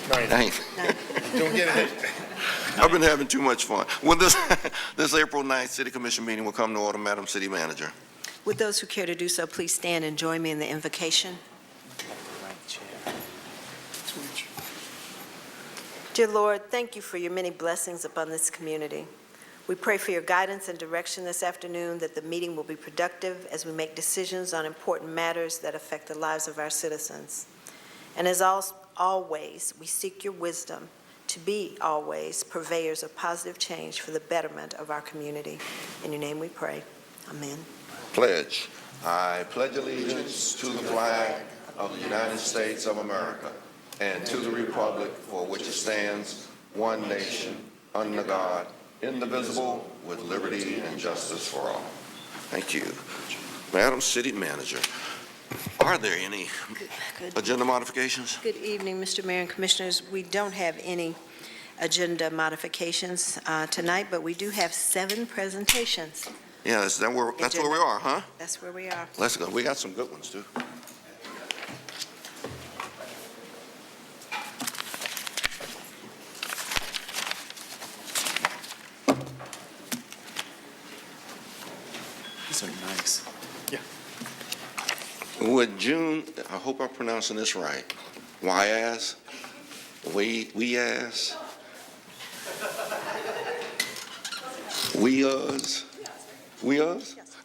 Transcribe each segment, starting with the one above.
Ninth. Don't get it. I've been having too much fun. Well, this April 9th City Commission meeting will come to order, Madam City Manager. Would those who care to do so please stand and join me in the invocation? Dear Lord, thank you for your many blessings upon this community. We pray for your guidance and direction this afternoon, that the meeting will be productive as we make decisions on important matters that affect the lives of our citizens. And as always, we seek your wisdom to be always purveyors of positive change for the betterment of our community. In your name we pray. Amen. Pledge. I pledge allegiance to the flag of the United States of America and to the republic for which it stands, one nation, under God, indivisible, with liberty and justice for all. Thank you. Madam City Manager, are there any agenda modifications? Good evening, Mr. Mayor and Commissioners. We don't have any agenda modifications tonight, but we do have 7 presentations. Yeah, that's where we are, huh? That's where we are. Let's go. We got some good ones, too. These are nice. Yeah. Would June, I hope I'm pronouncing this right, Wyaz? We-as? We-us?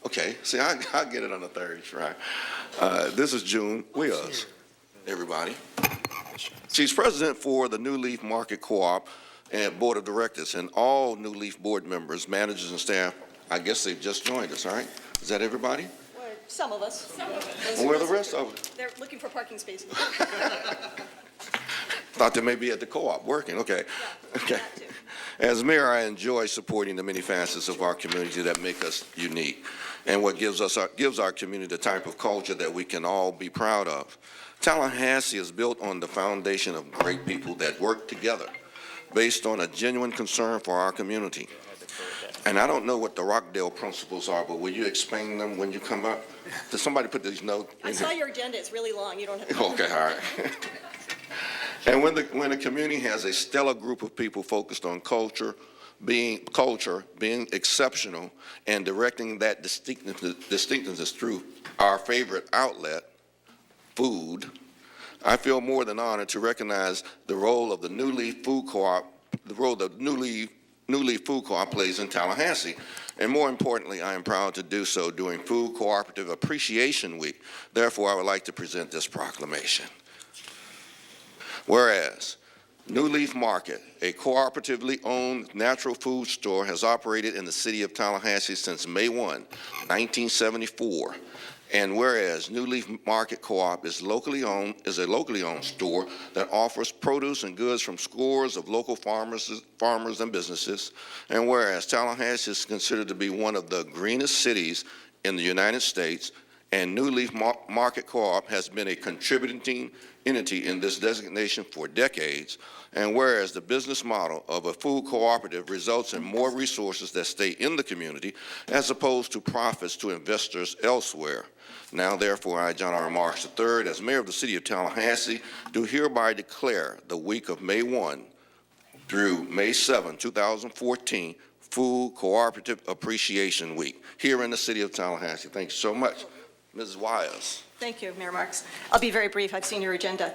Okay, see, I get it on the third try. This is June We-us, everybody. She's president for the New Leaf Market Co-op and Board of Directors, and all New Leaf board members, managers, and staff, I guess they've just joined us, all right? Is that everybody? Well, some of us. Well, where are the rest of them? They're looking for parking spaces. Thought they may be at the co-op working, okay. Yeah, Okay. that too. As mayor, I enjoy supporting the many facets of our community that make us unique and what gives our community the type of culture that we can all be proud of. Tallahassee is built on the foundation of great people that work together based on a genuine concern for our community. And I don't know what the Rockdale principles are, but will you explain them when you come up? Did somebody put these notes in I saw here? your agenda. It's really long. You don't have to. Okay, all right. And when the community has a stellar group of people focused on culture, being exceptional, and directing that distinctiveness through our favorite outlet, food, I feel more than honored to recognize the role of the New Leaf Food Co-op, the role that New Leaf Food Co-op plays in Tallahassee. And more importantly, I am proud to do so during Food Cooperative Appreciation Week. Therefore, I would like to present this proclamation. Whereas New Leaf Market, a cooperatively owned natural food store, has operated in the city of Tallahassee since May 1, 1974. And whereas New Leaf Market Co-op is a locally owned store that offers produce and goods from scores of local farmers and businesses. And whereas Tallahassee is considered to be one of the greenest cities in the United States, and New Leaf Market Co-op has been a contributing entity in this designation for decades. And whereas the business model of a food cooperative results in more resources that stay in the community as opposed to profits to investors elsewhere. Now, therefore, I, John R. Marks III, as mayor of the city of Tallahassee, do hereby declare the week of May 1 through May 7, 2014, Food Cooperative Appreciation Week here in the city of Tallahassee. Thank you so much. Mrs. Wise. Thank you, Mayor Marks. I'll be very brief. I've seen your agenda.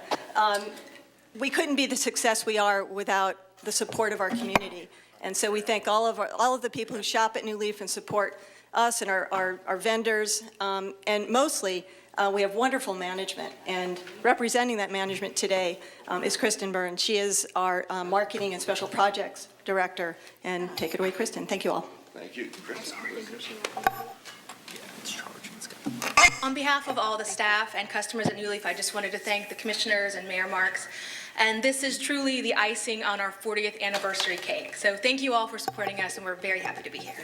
We couldn't be the success we are without the support of our community. And so we thank all of the people who shop at New Leaf and support us and our vendors. And mostly, we have wonderful management. And representing that management today is Kristen Burns. She is our Marketing and Special Projects Director. And take it away, Kristen. Thank you all. Thank you, Kristen. On behalf of all the staff and customers at New Leaf, I just wanted to thank the commissioners and Mayor Marks. And this is truly the icing on our 40th anniversary cake. So thank you all for supporting us, and we're very happy to be here.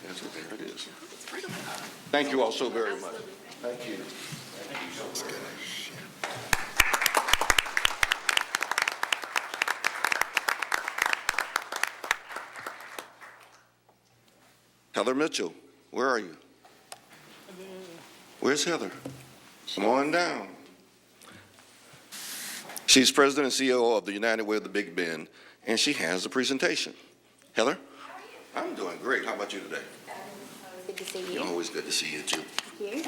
Yes, there it is. Thank you all so very much. Thank you. Heather Mitchell, where are you? Where's Heather? Come on down. She's president and CEO of the United Way of the Big Bend, and she has a presentation. Heather? How are you? I'm doing great. How about you today? Good to see you. Always good to see you, too. Thank you.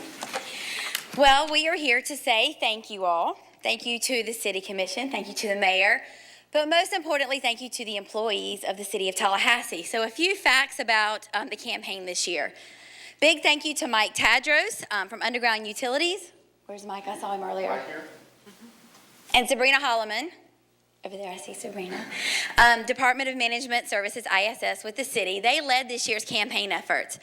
Well, we are here to say thank you all. Thank you to the City Commission. Thank you to the mayor. But most importantly, thank you to the employees of the City of Tallahassee. So a few facts about the campaign this year. Big thank you to Mike Tadros from Underground Utilities. Where's Mike? I saw him earlier. Right here. And Sabrina Holloman. Over there, I see Sabrina. Department of Management Services, ISS, with the city. They led this year's campaign efforts.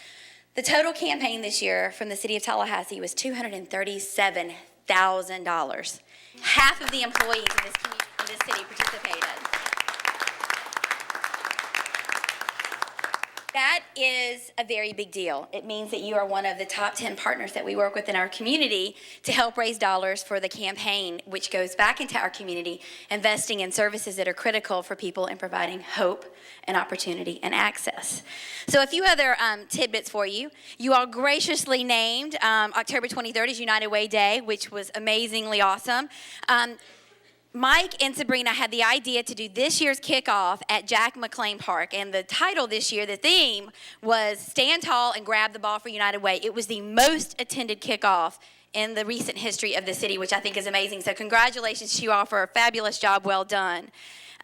The total campaign this year from the City of Tallahassee was $237,000. Half of the employees in this city participated. That is a very big deal. It means that you are one of the top 10 partners that we work with in our community to help raise dollars for the campaign, which goes back into our community, investing in services that are critical for people and providing hope and opportunity and access. So a few other tidbits for you. You all graciously named October 23rd as United Way Day, which was amazingly awesome. Mike and Sabrina had the idea to do this year's kickoff at Jack McLean Park, and the title this year, the theme, was Stand Tall and Grab the Ball for United Way. It was the most attended kickoff in the recent history of the city, which I think is amazing. So congratulations to you all for a fabulous job well done.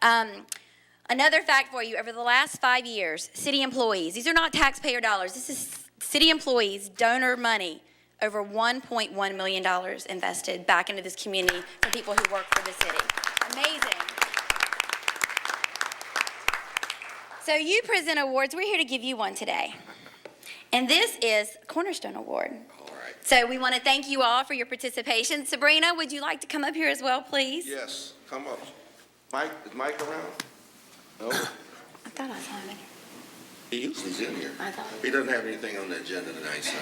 Another fact for you, over the last 5 years, city employees, these are not taxpayer dollars, this is city employees, donor money, over $1.1 million invested back into this community from people who work for the city. Amazing. So you present awards. We're here to give you one today. And this is Cornerstone Award. All right. So we want to thank you all for your participation. Sabrina, would you like to come up here as well, please? Yes, come up. Mike, is Mike around? No? I thought I saw him in here. He usually's in here. I thought He doesn't have anything on the agenda tonight, so.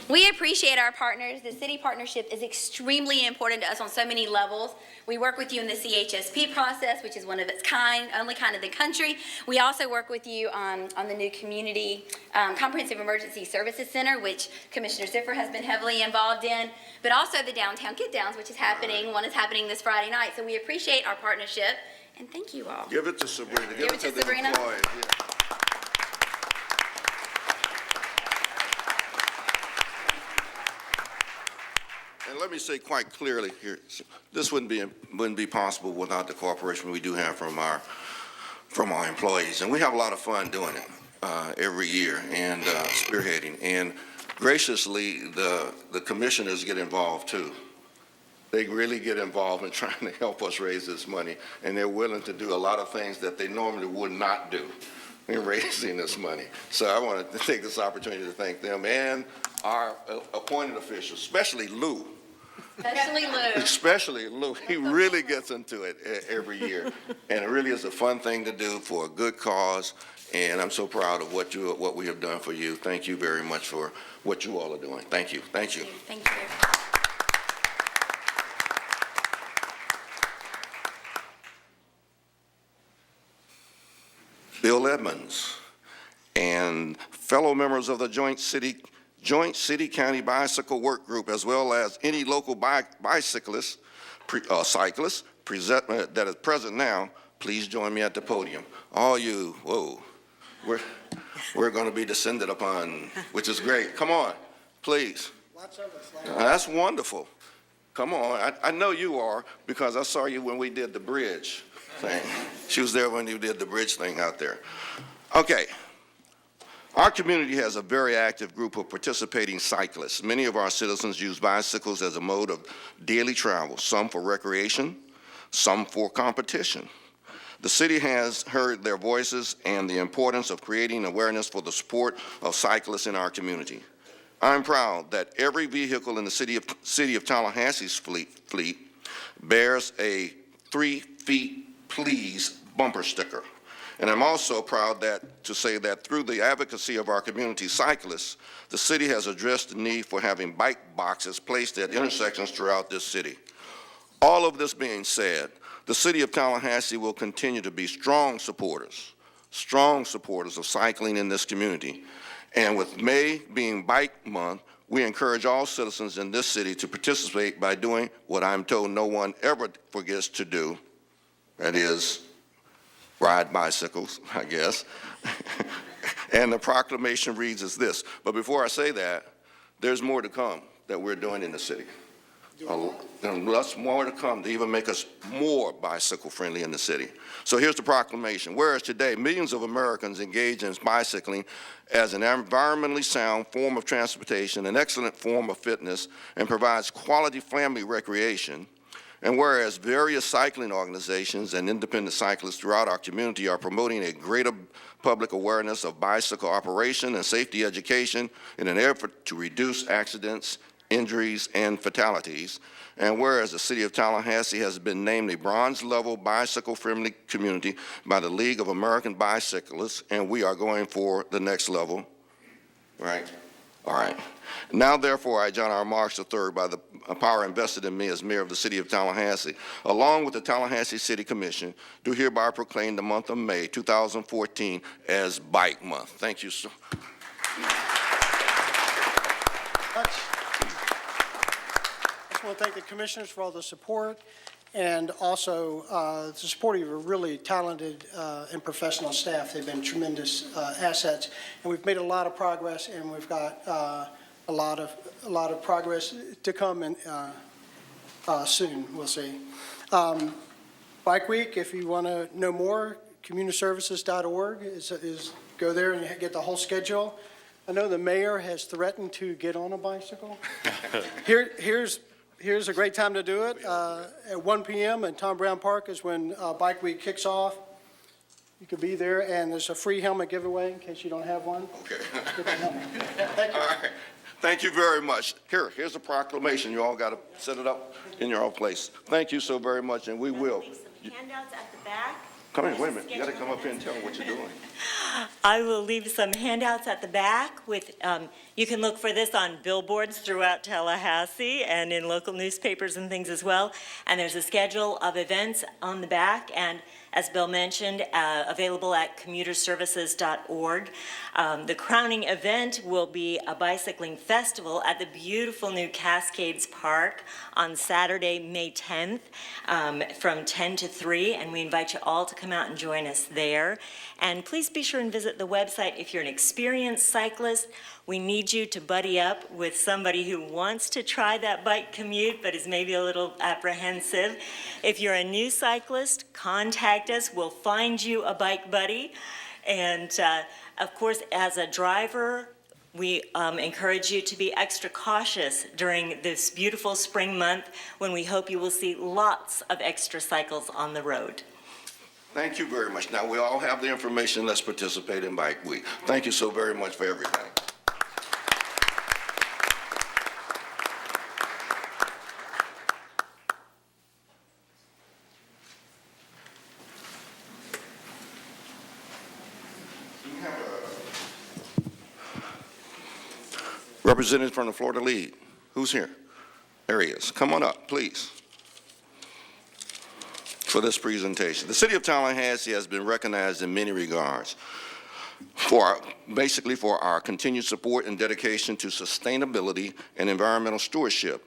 We appreciate our partners. The city partnership is extremely important to us on so many levels. We work with you in the CHSP process, which is one of its kind, only kind in the country. We also work with you on the new Community Comprehensive Emergency Services Center, which Commissioner Ziffer has been heavily involved in, but also the Downtown Get Downs, which is happening. One is happening this Friday night. So we appreciate our partnership, and thank you all. Give it to Sabrina. Give it to the Sabrina. employees, yeah. And let me say quite clearly here, this wouldn't be possible without the cooperation we do have from our employees. And we have a lot of fun doing it every year and spearheading. And graciously, the commissioners get involved too. They really get involved in trying to help us raise this money, and they're willing to do a lot of things that they normally would not do in raising this money. So I want to take this opportunity to thank them and our appointed officials, especially Lou. Especially Lou. He really gets into it every year, and it really is a fun thing to do for a good cause. And I'm so proud of what we have done for you. Thank you very much for what you all are doing. Thank you. Thank you. Thank you. Bill Edmonds and fellow members of the Joint City-County Bicycle Work Group, as well as any local bicyclist, cyclist that is present now, please join me at the podium. All you, whoa, we're going to be descended upon, which is great. Come on, please. That's wonderful. Come on. I know you are, because I saw you when we did the bridge thing. She was there when you did the bridge thing out there. Okay. Our community has a very active group of participating cyclists. Many of our citizens use bicycles as a mode of daily travel, some for recreation, some for competition. The city has heard their voices and the importance of creating awareness for the support of cyclists in our community. I'm proud that every vehicle in the city of Tallahassee's fleet bears a 3 feet please bumper sticker. And I'm also proud to say that through the advocacy of our community cyclists, the city has addressed the need for having bike boxes placed at intersections throughout this city. All of this being said, the city of Tallahassee will continue to be strong supporters of cycling in this community. And with May being Bike Month, we encourage all citizens in this city to participate by doing what I'm told no one ever forgets to do, that is, ride bicycles, I guess. And the proclamation reads as this. But before I say that, there's more to come that we're doing in the city. And lots more to come to even make us more bicycle-friendly in the city. So here's the proclamation. Whereas today, millions of Americans engage in bicycling as an environmentally sound form of transportation, an excellent form of fitness, and provides quality family recreation, and whereas various cycling organizations and independent cyclists throughout our community are promoting a greater public awareness of bicycle operation and safety education in an effort to reduce accidents, injuries, and fatalities. And whereas the city of Tallahassee has been named a bronze-level bicycle-friendly community by the League of American Bicyclists, and we are going for the next level, right? All right. Now, therefore, I, John R. Marks III, by the power invested in me as mayor of the city of Tallahassee, along with the Tallahassee City Commission, do hereby proclaim the month of May 2014 as Bike Month. Thank you, sir. I just want to thank the commissioners for all the support and also the support of your really talented and professional staff. They've been tremendous assets, and we've made a lot of progress, and we've got a lot of progress to come and soon. We'll see. Bike Week, if you want to know more, communityservices.org is go there and get the whole schedule. I know the mayor has threatened to get on a bicycle. Here's a great time to do it. At 1 p.m. in Tom Brown Park is when Bike Week kicks off. You could be there, and there's a free helmet giveaway in case you don't have one. Okay. Get the helmet. Thank you. All right. Thank you very much. Here's a proclamation. You all got to set it up in your own place. Thank you so very much, and we will. Some handouts at the back. Come in, wait a minute. You got to come up here and tell them what you're doing. I will leave some handouts at the back with, you can look for this on billboards throughout Tallahassee and in local newspapers and things as well. And there's a schedule of events on the back, and as Bill mentioned, available at commuterservices.org. The crowning event will be a bicycling festival at the beautiful new Cascades Park on Saturday, May 10th, from 10 to 3, and we invite you all to come out and join us there. And please be sure and visit the website if you're an experienced cyclist. We need you to buddy up with somebody who wants to try that bike commute but is maybe a little apprehensive. If you're a new cyclist, contact us. We'll find you a bike buddy. And of course, as a driver, we encourage you to be extra cautious during this beautiful spring month when we hope you will see lots of extra cycles on the road. Thank you very much. Now, we all have the information. Let's participate in Bike Week. Thank you so very much for everything. Representative from the Florida League. Who's here? There he is. Come on up, please, for this presentation. The city of Tallahassee has been recognized in many regards for our continued support and dedication to sustainability and environmental stewardship.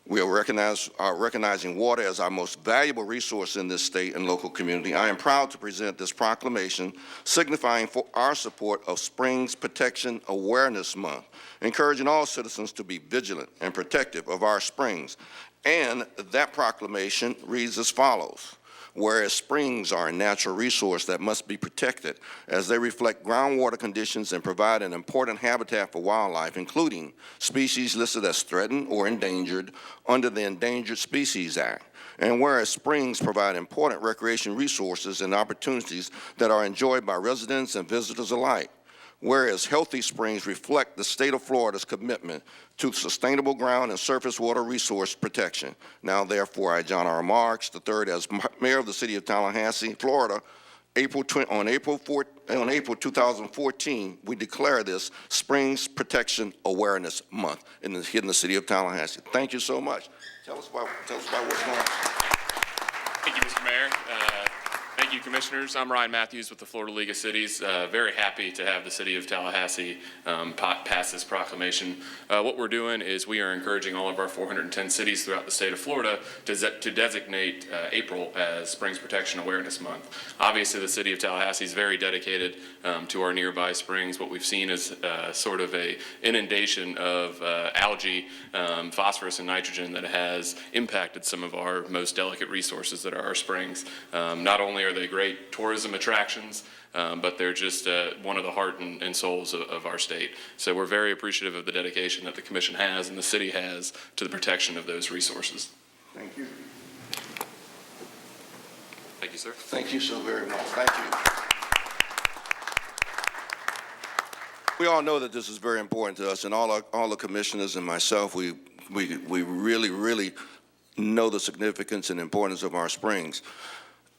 We are recognizing water as our most valuable resource in this state and local community. I am proud to present this proclamation signifying for our support of Springs Protection Awareness Month, encouraging all citizens to be vigilant and protective of our springs. And that proclamation reads as follows. Whereas springs are a natural resource that must be protected as they reflect groundwater conditions and provide an important habitat for wildlife, including species listed as threatened or endangered under the Endangered Species Act. And whereas springs provide important recreation resources and opportunities that are enjoyed by residents and visitors alike. Whereas healthy springs reflect the state of Florida's commitment to sustainable ground and surface water resource protection. Now, therefore, I, John R. Marks III, as mayor of the city of Tallahassee, Florida, on April 2014, we declare this Springs Protection Awareness Month in the city of Tallahassee. Thank you so much. Tell us about what's going on. Thank you, Mr. Mayor. Thank Thank you, Commissioners. I'm Ryan Matthews with the Florida League of Cities. Very happy to have the City of Tallahassee pass this proclamation. What we're doing is we are encouraging all of our 410 cities throughout the state of Florida to designate April as Springs Protection Awareness Month. Obviously, the City of Tallahassee is very dedicated to our nearby springs. What we've seen is sort of a inundation of algae, phosphorus, and nitrogen that has impacted some of our most delicate resources that are our springs. Not only are they great tourism attractions, but they're just one of the heart and souls of our state. So we're very appreciative of the dedication that the Commission has and the city has to the protection of those resources. Thank you. Thank you, sir. Thank you so very much. Thank you. We all know that this is very important to us, and all the commissioners and myself, we really know the significance and importance of our springs.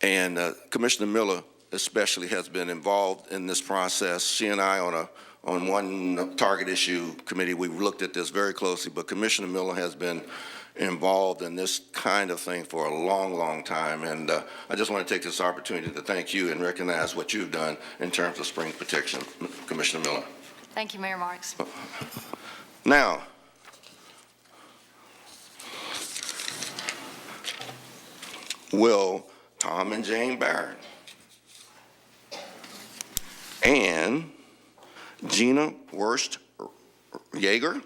And Commissioner Miller especially has been involved in this process. She and I on one target issue committee, we've looked at this very closely, but Commissioner Miller has been involved in this kind of thing for a long time. And I just want to take this opportunity to thank you and recognize what you've done in terms of spring protection, Commissioner Miller. Thank you, Mayor Marks. Now, will Tom and Jane Barrett and Gina Wurst Yeager,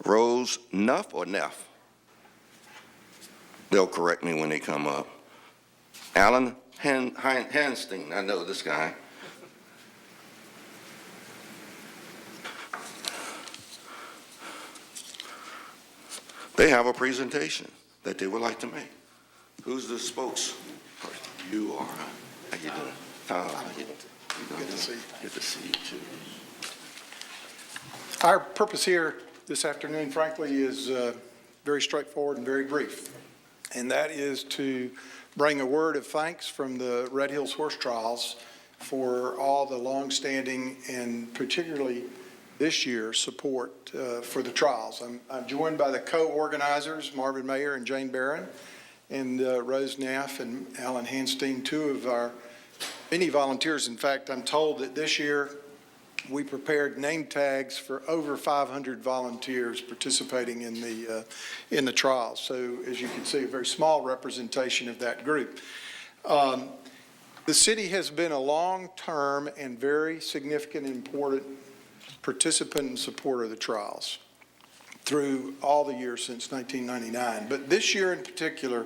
Rose Nuff or Neff? They'll correct me when they come up. Alan Hanstein, I know this guy. They have a presentation that they would like to make. Who's the spokesperson? You are. How you doing? Tom, how you doing? Good to see you. Good to see you, too. Our purpose here this afternoon, frankly, is very straightforward and very brief. And that is to bring a word of thanks from the Red Hills Horse Trials for all the longstanding and particularly this year support for the trials. I'm joined by the co-organizers, Marvin Mayer and Jane Barron, and Rose Neff and Alan Hanstein, two of our many volunteers. In fact, I'm told that this year we prepared name tags for over 500 volunteers participating in the trials. So as you can see, a very small representation of that group. The city has been a long-term and very significant and important participant and supporter of the trials through all the years since 1999. But this year in particular,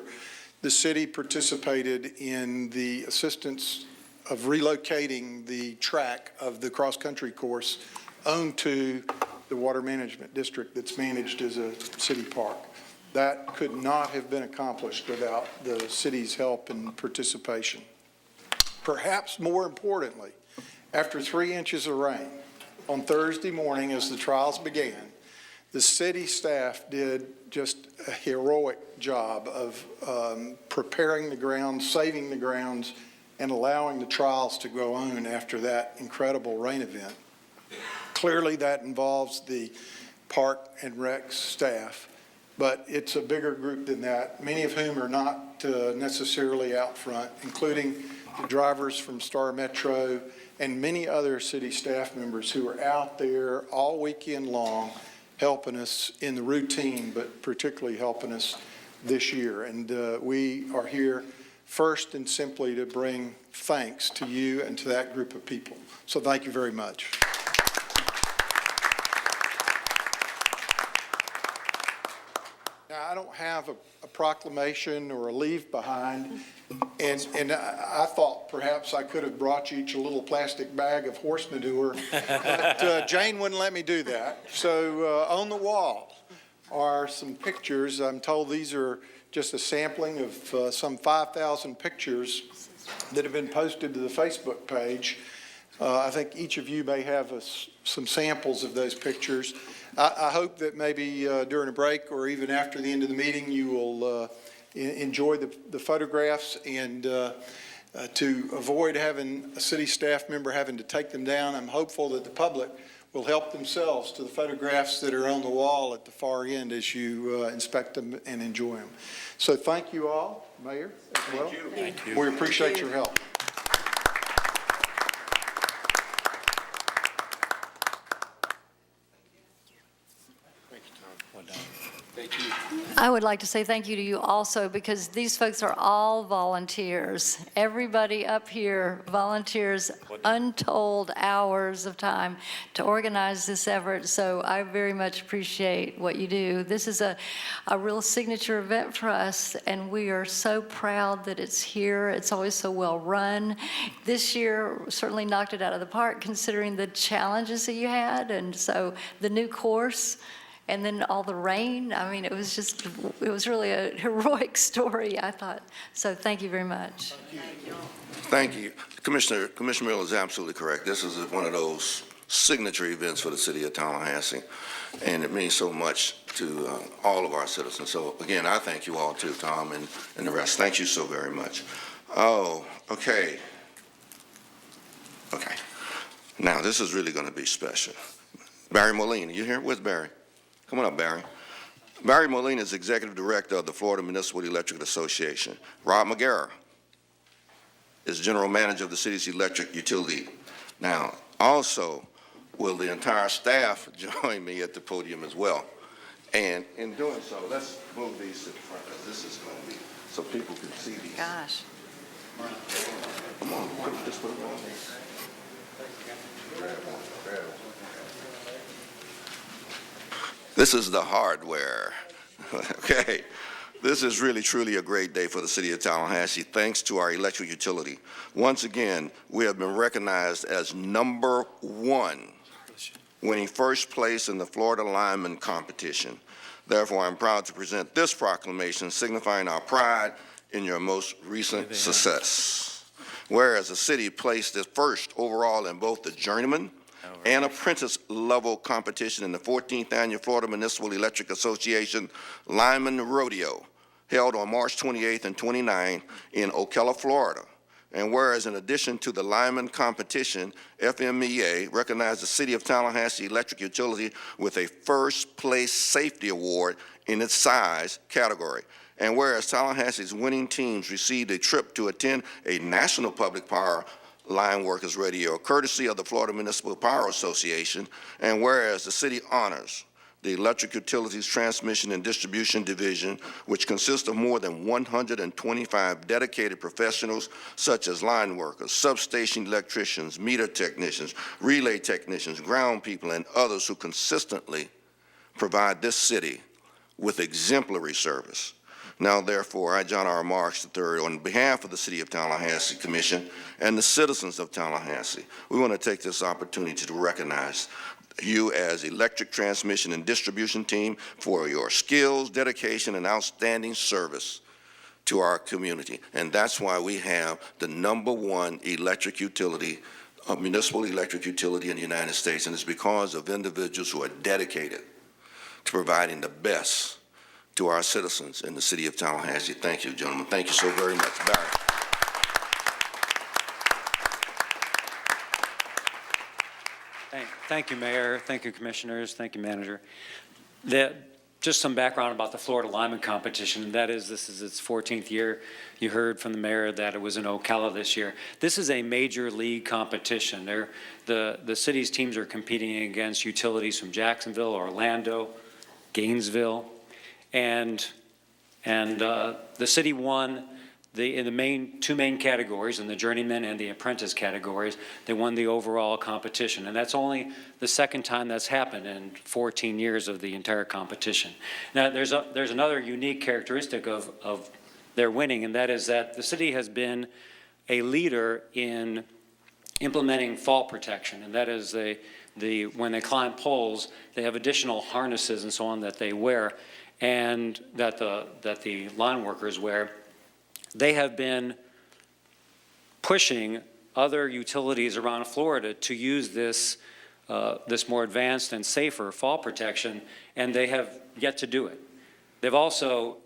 the city participated in the assistance of relocating the track of the cross-country course owned to the Water Management District that's managed as a city park. That could not have been accomplished without the city's help and participation. Perhaps more importantly, after 3 inches of rain on Thursday morning as the trials began, the city staff did just a heroic job of preparing the grounds, saving the grounds, and allowing the trials to go on after that incredible rain event. Clearly that involves the Park and Rec staff, but it's a bigger group than that, many of whom are not necessarily out front, including the drivers from Star Metro and many other city staff members who are out there all weekend long helping us in the routine, but particularly helping us this year. And we are here first and simply to bring thanks to you and to that group of people. So thank you very much. Now, I don't have a proclamation or a leave behind, and I thought perhaps I could have brought you each a little plastic bag of horse manure, but Jane wouldn't let me do that. So on the wall are some pictures. I'm told these are just a sampling of some 5,000 pictures that have been posted to the Facebook page. I think each of you may have some samples of those pictures. I hope that maybe during a break or even after the end of the meeting, you will enjoy the photographs and to avoid having a city staff member having to take them down. I'm hopeful that the public will help themselves to the photographs that are on the wall at the far end as you inspect them and enjoy them. So thank you all, Mayor, as well. Thank you. We appreciate your help. I would like to say thank you to you also, because these folks are all volunteers. Everybody up here volunteers untold hours of time to organize this effort, so I very much appreciate what you do. This is a real signature event for us, and we are so proud that it's here. It's always so well run. This year certainly knocked it out of the park, considering the challenges that you had, and so the new course, and then all the rain. I mean, it was really a heroic story, I thought. So thank you very much. Thank you. Commissioner Miller is absolutely correct. This is one of those signature events for the city of Tallahassee, and it means so much to all of our citizens. So again, I thank you all too, Tom and the rest. Thank you so very much. Oh, okay. Okay. Now, this is really going to be special. Barry Molina, you here? Where's Barry? Come on up, Barry. Barry Molina is Executive Director of the Florida Municipal Electric Association. Rob McGarrett is General Manager of the city's electric utility. Now, also, will the entire staff join me at the podium as well? And in doing so, let's move these to the front, because this is going to be, so people can see these. Gosh. Come on, just put them on. Grab one, grab one. This is the hardware. Okay. This is really, truly a great day for the city of Tallahassee, thanks to our electric utility. Once again, we have been recognized as #1, winning first place in the Florida Lineman competition. Therefore, I'm proud to present this proclamation signifying our pride in your most recent success. Whereas the city placed it first overall in both the journeyman and apprentice level competition in the 14th Annual Florida Municipal Electric Association Lineman Rodeo, held on March 28th and 29th in Ocala, Florida. And whereas in addition to the lineman competition, FMEA recognized the City of Tallahassee Electric Utility with a first place safety award in its size category. And whereas Tallahassee's winning teams received a trip to attend a national public power line workers radio, courtesy of the Florida Municipal Power Association, and whereas the city honors the Electric Utilities Transmission and Distribution Division, which consists of more than 125 dedicated professionals such as line workers, substation electricians, meter technicians, relay technicians, ground people, and others who consistently provide this city with exemplary service. Now, therefore, I, John R. Marks III, on behalf of the City of Tallahassee Commission and the citizens of Tallahassee, we want to take this opportunity to recognize you as electric transmission and distribution team for your skills, dedication, and outstanding service to our community. And that's why we have the #1 electric utility, municipal electric utility in the United States, and it's because of individuals who are dedicated to providing the best to our citizens in the city of Tallahassee. Thank you, gentlemen. Thank you so very much. Barry. Thank you, Mayor. Thank you, Commissioners. Thank you, Manager. Just some background about the Florida Lineman Competition. That is, this is its 14th year. You heard from the Mayor that it was in Ocala this year. This is a major league competition. The city's teams are competing against utilities from Jacksonville, Orlando, Gainesville, and the city won in the two main categories, in the journeyman and the apprentice categories. They won the overall competition, and that's only the second time that's happened in 14 years of the entire competition. Now, there's another unique characteristic of their winning, and that is that the city has been a leader in implementing fall protection, and that is when they climb poles, they have additional harnesses and so on that they wear, and that the line workers wear. They have been pushing other utilities around Florida to use this more advanced and safer fall protection, and they have yet to do it. They've also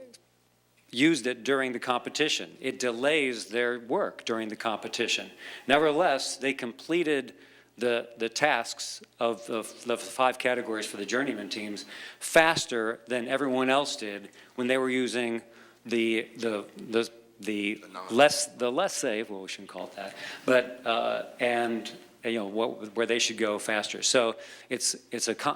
used it during the competition. It delays their work during the competition. Nevertheless, they completed the tasks of the 5 categories for the journeyman teams faster than everyone else did when they were using the less safe, well, we shouldn't call it that, but and where they should go faster. So it's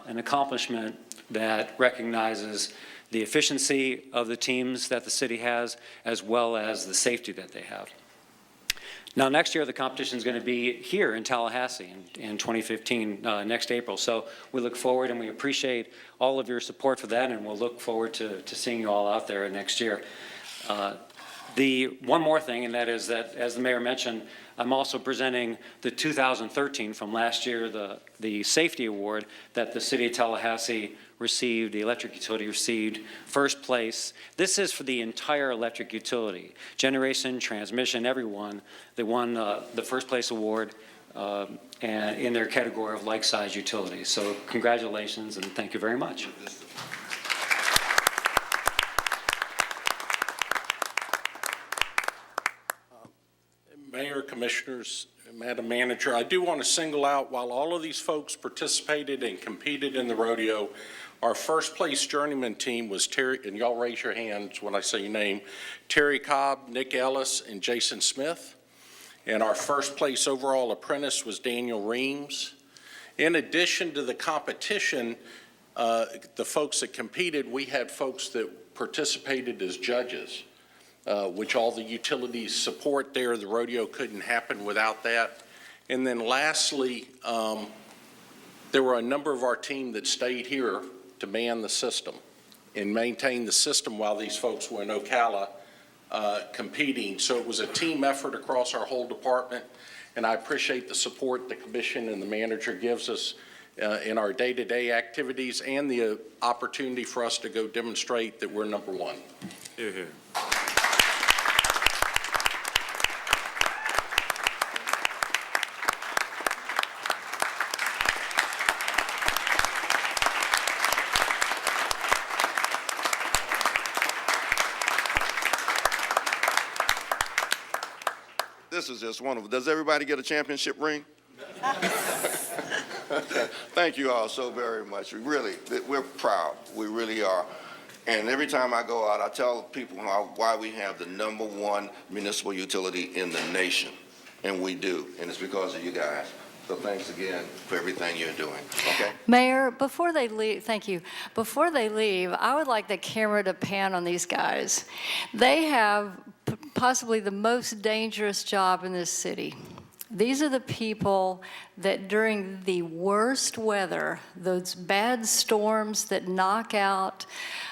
an accomplishment that recognizes the efficiency of the teams that the city has, as well as the safety that they have. Now, next year, the competition is going to be here in Tallahassee in 2015, next April. So we look forward and we appreciate all of your support for that, and we'll look forward to seeing you all out there next year. The one more thing, and that is that, as the mayor mentioned, I'm also presenting the 2013 from last year, the safety award that the city of Tallahassee received, the electric utility received first place. This is for the entire electric utility, generation, transmission, everyone. They won the first place award and in their category of like-size utilities. So congratulations and thank you very much. Mayor, Commissioners, Madam Manager, I do want to single out, while all of these folks participated and competed in the rodeo, our first place journeyman team was Terry, and y'all raise your hands when I say your name, Terry Cobb, Nick Ellis, and Jason Smith. And our first place overall apprentice was Daniel Reams. In addition to the competition, the folks that competed, we had folks that participated as judges. Which all the utilities support there. The rodeo couldn't happen without that. And then lastly, there were a number of our team that stayed here to man the system and maintain the system while these folks were in Ocala competing. So it was a team effort across our whole department, and I appreciate the support the commission and the manager gives us in our day-to-day activities and the opportunity for us to go demonstrate that we're number one. Hear, hear. This is just wonderful. Does everybody get a championship ring? Thank you all so very much. We're proud. We really are. And every time I go out, I tell people why we have the #1 municipal utility in the nation. And we do. And it's because of you guys. So thanks again for everything you're doing. Okay? Mayor, before they leave, thank you. Before they leave, I would like the camera to pan on these guys. They have possibly the most dangerous job in this city. These are the people that during the worst weather, those bad storms that knock out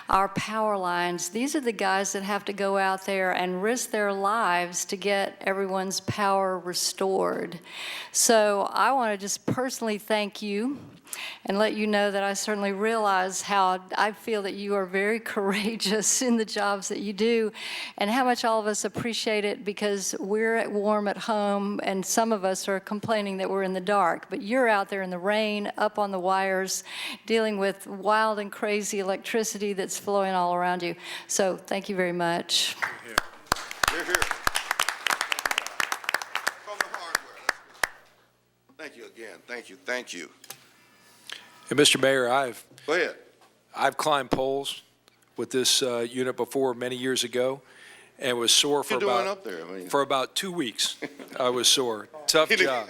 our power lines, these are the guys that have to go out there and risk their lives to get everyone's power restored. So I want to just personally thank you and let you know that I certainly realize how I feel that you are very courageous in the jobs that you do and how much all of us appreciate it because we're warm at home and some of us are complaining that we're in the dark, but you're out there in the rain, up on the wires, dealing with wild and crazy electricity that's flowing all around you. So thank you very much. Hear, hear. From the hardware. Thank you again. Thank you. Thank you. And Mr. Mayor, Go ahead. I've climbed poles with this unit before many years ago, and was sore for What you doing up there? I mean, for about 2 weeks. I was sore. Tough job.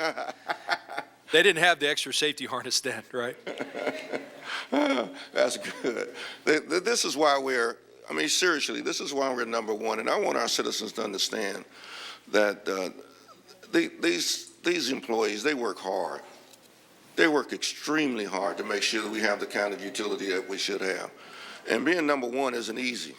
They didn't have the extra safety harness then, right? That's good. This is why seriously, this is why we're #1. And I want our citizens to understand that these employees, they work hard. They work extremely hard to make sure that we have the kind of utility that we should have. And being #1 isn't easy.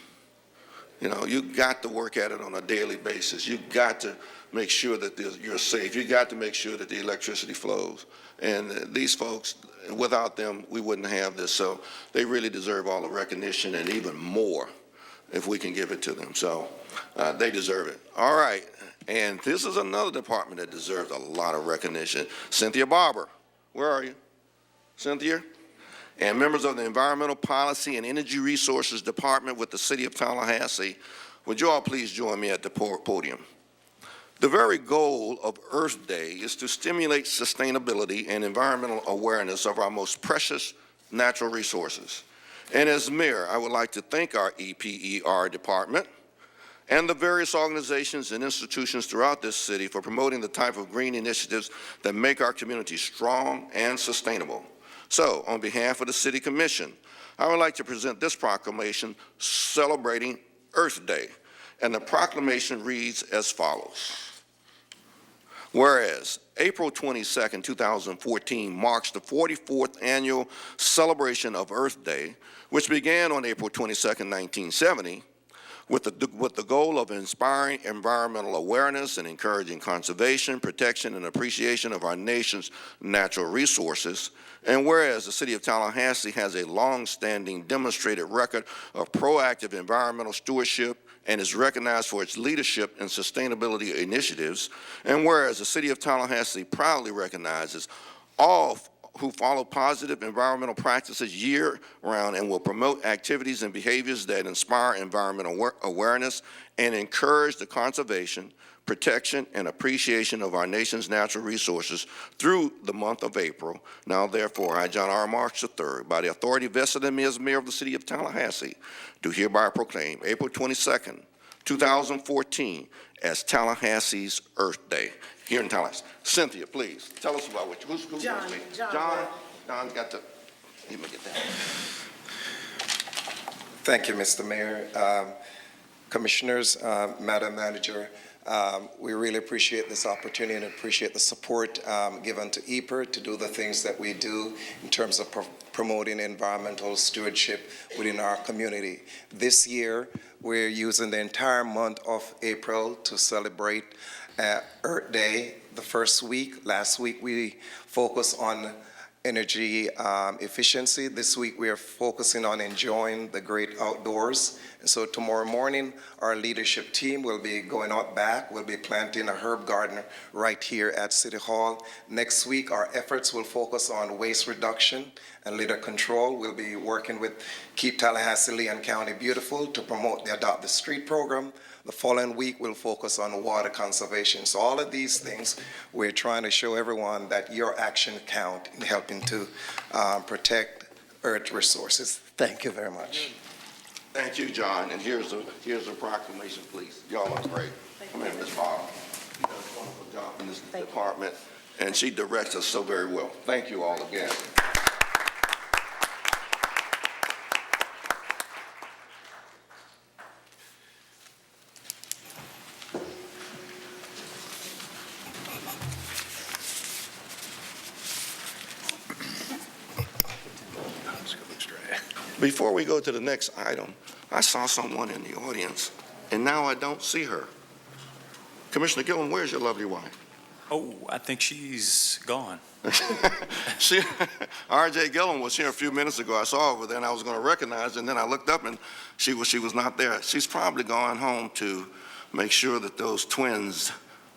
You know, you got to work at it on a daily basis. You got to make sure that you're safe. You got to make sure that the electricity flows. And these folks, without them, we wouldn't have this. So they really deserve all the recognition and even more if we can give it to them. So they deserve it. All right. And this is another department that deserves a lot of recognition. Cynthia Barber. Where are you? Cynthia? And members of the Environmental Policy and Energy Resources Department with the City of Tallahassee Would you all please join me at the podium? The very goal of Earth Day is to stimulate sustainability and environmental awareness of our most precious natural resources. And as mayor, I would like to thank our EPER department and the various organizations and institutions throughout this city for promoting the type of green initiatives that make our community strong and sustainable. So, on behalf of the City Commission, I would like to present this proclamation celebrating Earth Day. And the proclamation reads as follows. Whereas April 22nd, 2014 marks the 44th annual celebration of Earth Day, which began on April 22nd, 1970, with the goal of inspiring environmental awareness and encouraging conservation, protection, and appreciation of our nation's natural resources. And whereas the City of Tallahassee has a long-standing demonstrated record of proactive environmental stewardship and is recognized for its leadership in sustainability initiatives, and whereas the City of Tallahassee proudly recognizes all who follow positive environmental practices year-round and will promote activities and behaviors that inspire environmental awareness and encourage the conservation, protection, and appreciation of our nation's natural resources through the month of April. Now, therefore, I, John R. Marks III, by the authority vested in me as mayor of the City of Tallahassee, do hereby proclaim April 22nd, 2014 as Tallahassee's Earth Day here in Tallahassee. Cynthia, please, tell us about what who's John's got to, let me get that. Thank you, Mr. Mayor. Commissioners, Madam Manager, we really appreciate this opportunity and appreciate the support given to EPER to do the things that we do in terms of promoting environmental stewardship within our community. This year, we're using the entire month of April to celebrate Earth Day. The first week, last week, we focused on energy efficiency. This week, we are focusing on enjoying the great outdoors. And so tomorrow morning, our leadership team will be going out back. We'll be planting a herb garden right here at City Hall. Next week, our efforts will focus on waste reduction and litter control. We'll be working with Keep Tallahassee, Leon County Beautiful to promote the Adopt the Street program. The following week, we'll focus on water conservation. So all of these things, we're trying to show everyone that your action count in helping to protect Earth resources. Thank you very much. Thank you, John. And here's a proclamation, please. Y'all are great. Come in, Ms. Barr. She does a wonderful job in this department, and she directs us so very well. Thank you all again. Before we go to the next item, I saw someone in the audience, and now I don't see her. Commissioner Gillum, where's your lovely wife? Oh, I think she's gone. R.J. Gillum was here a few minutes ago. I saw her over there, and I was going to recognize her, and then I looked up, and she was not there. She's probably gone home to make sure that those twins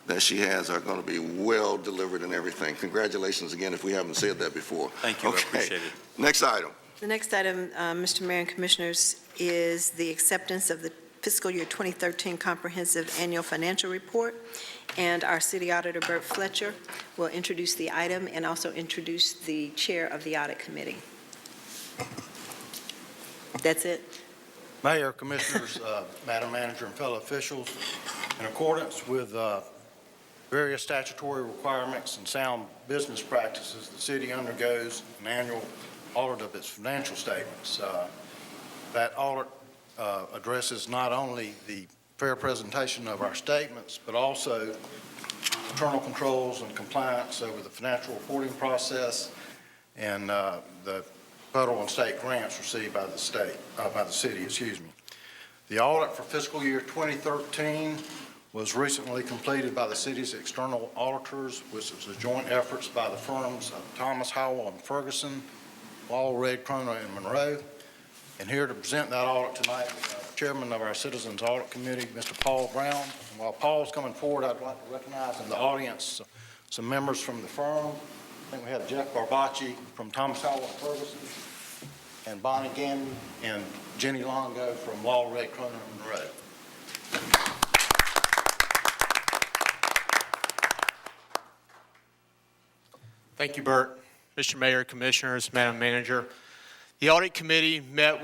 that she has are going to be well delivered and everything. Congratulations again, if we haven't said that before. Thank you, I appreciate it. Next item. The next item, Mr. Mayor and Commissioners, is the acceptance of the fiscal year 2013 Comprehensive Annual Financial Report. And our City Auditor, Bert Fletcher, will introduce the item and also introduce the Chair of the Audit Committee. That's it. Mayor, Commissioners, Madam Manager, and fellow officials, in accordance with various statutory requirements and sound business practices, the city undergoes an annual audit of its financial statements. That audit addresses not only the fair presentation of our statements, but also internal controls and compliance over the financial reporting process and the federal and state grants received by the city. The audit for fiscal year 2013 was recently completed by the city's external auditors, which was a joint efforts by the firms of Thomas Howell and Ferguson, Wall, Red, Croner, and Monroe. And here to present that audit tonight, Chairman of our Citizens Audit Committee, Mr. Paul Brown. And while Paul's coming forward, I'd like to recognize in the audience some members from the firm. I think we have Jeff Barbacci from Thomas Howell and Ferguson, and Bonnie Gannon and Jenny Longo from Wall, Red, Croner, and Monroe. Thank you, Bert. Mr. Mayor, Commissioners, Madam Manager. The Audit Committee met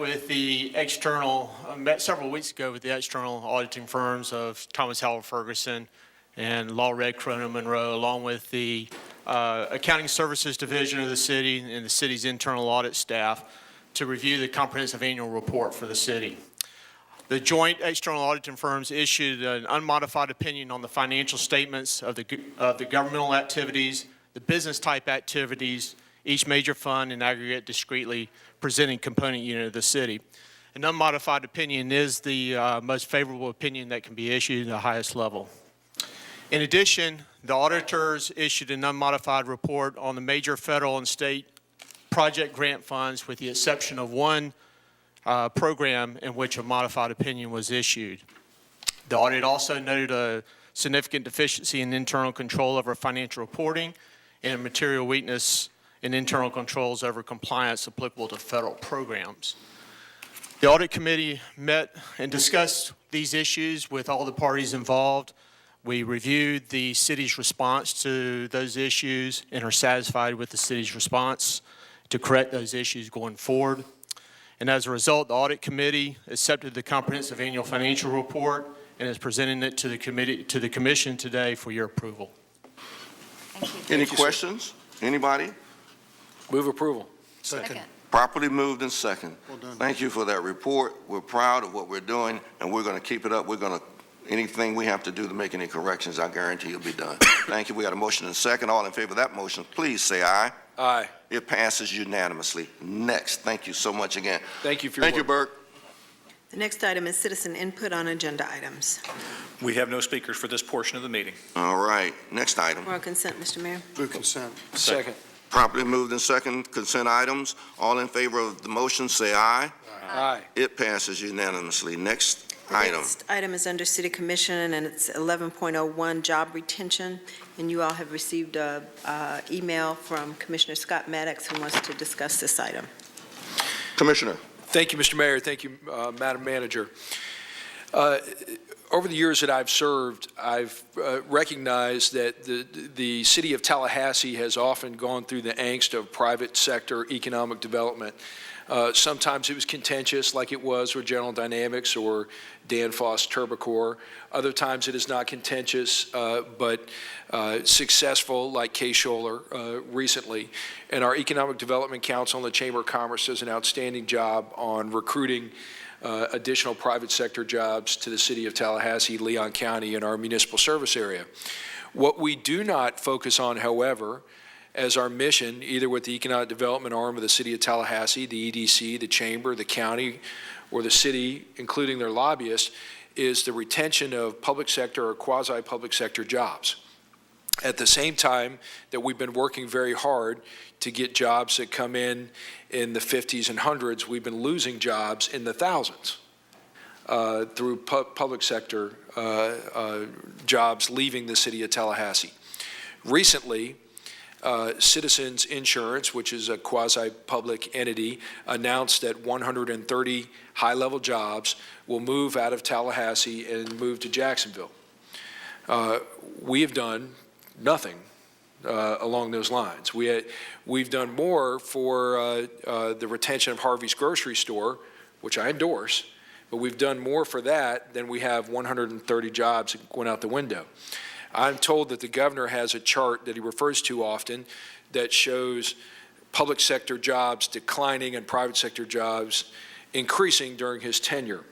several weeks ago with the external auditing firms of Thomas Howell Ferguson and Law Red Cronin Monroe, along with the Accounting Services Division of the city and the city's internal audit staff to review the comprehensive annual report for the city. The joint external auditing firms issued an unmodified opinion on the financial statements of the governmental activities, the business type activities, each major fund in aggregate discretely presenting component unit of the city. An unmodified opinion is the most favorable opinion that can be issued at the highest level. In addition, the auditors issued an unmodified report on the major federal and state project grant funds, with the exception of one program in which a modified opinion was issued. The audit also noted a significant deficiency in internal control over financial reporting and a material weakness in internal controls over compliance applicable to federal programs. The Audit Committee met and discussed these issues with all the parties involved. We reviewed the city's response to those issues and are satisfied with the city's response to correct those issues going forward. And as a result, the Audit Committee accepted the comprehensive annual financial report and is presenting it to the Commission today for your approval. Any questions? Anybody? Move approval. Second. Properly moved and second. Well done. Thank you for that report. We're proud of what we're doing, and we're going to keep it up. Anything we have to do to make any corrections, I guarantee will be done. Thank you. We got a motion and second. All in favor of that motion, please say aye. Aye. It passes unanimously. Next. Thank you so much again. Thank you for your Thank you, work. Bert. The next item is citizen input on agenda items. We have no speakers for this portion of the meeting. All right. Next item. For consent, Mr. Mayor. Move consent. Second. Properly moved and second. Consent items. All in favor of the motion, say aye. Aye. It passes unanimously. Next The item. next item is under City Commission, and it's 11.01, job retention. And you all have received an email from Commissioner Scott Maddox, who wants to discuss this item. Commissioner. Thank you, Mr. Mayor. Thank you, Madam Manager. Over the years that I've served, I've recognized that the city of Tallahassee has often gone through the angst of private sector economic development. Sometimes it was contentious, like it was with General Dynamics or Danfoss Turbocor. Other times it is not contentious, but successful, like K-Scholler recently. And our Economic Development Council and the Chamber of Commerce does an outstanding job on recruiting additional private sector jobs to the city of Tallahassee, Leon County, and our municipal service area. What we do not focus on, however, as our mission, either with the economic development arm of the city of Tallahassee, the EDC, the chamber, the county, or the city, including their lobbyists, is the retention of public sector or quasi-public sector jobs. At the same time that we've been working very hard to get jobs that come in the 50s and hundreds, we've been losing jobs in the thousands through public sector jobs leaving the city of Tallahassee. Recently, Citizens Insurance, which is a quasi-public entity, announced that 130 high-level jobs will move out of Tallahassee and move to Jacksonville. We have done nothing along those lines. We've done more for the retention of Harvey's grocery store, which I endorse, but we've done more for that than we have 130 jobs that went out the window. I'm told that the governor has a chart that he refers to often that shows public sector jobs declining and private sector jobs increasing during his tenure.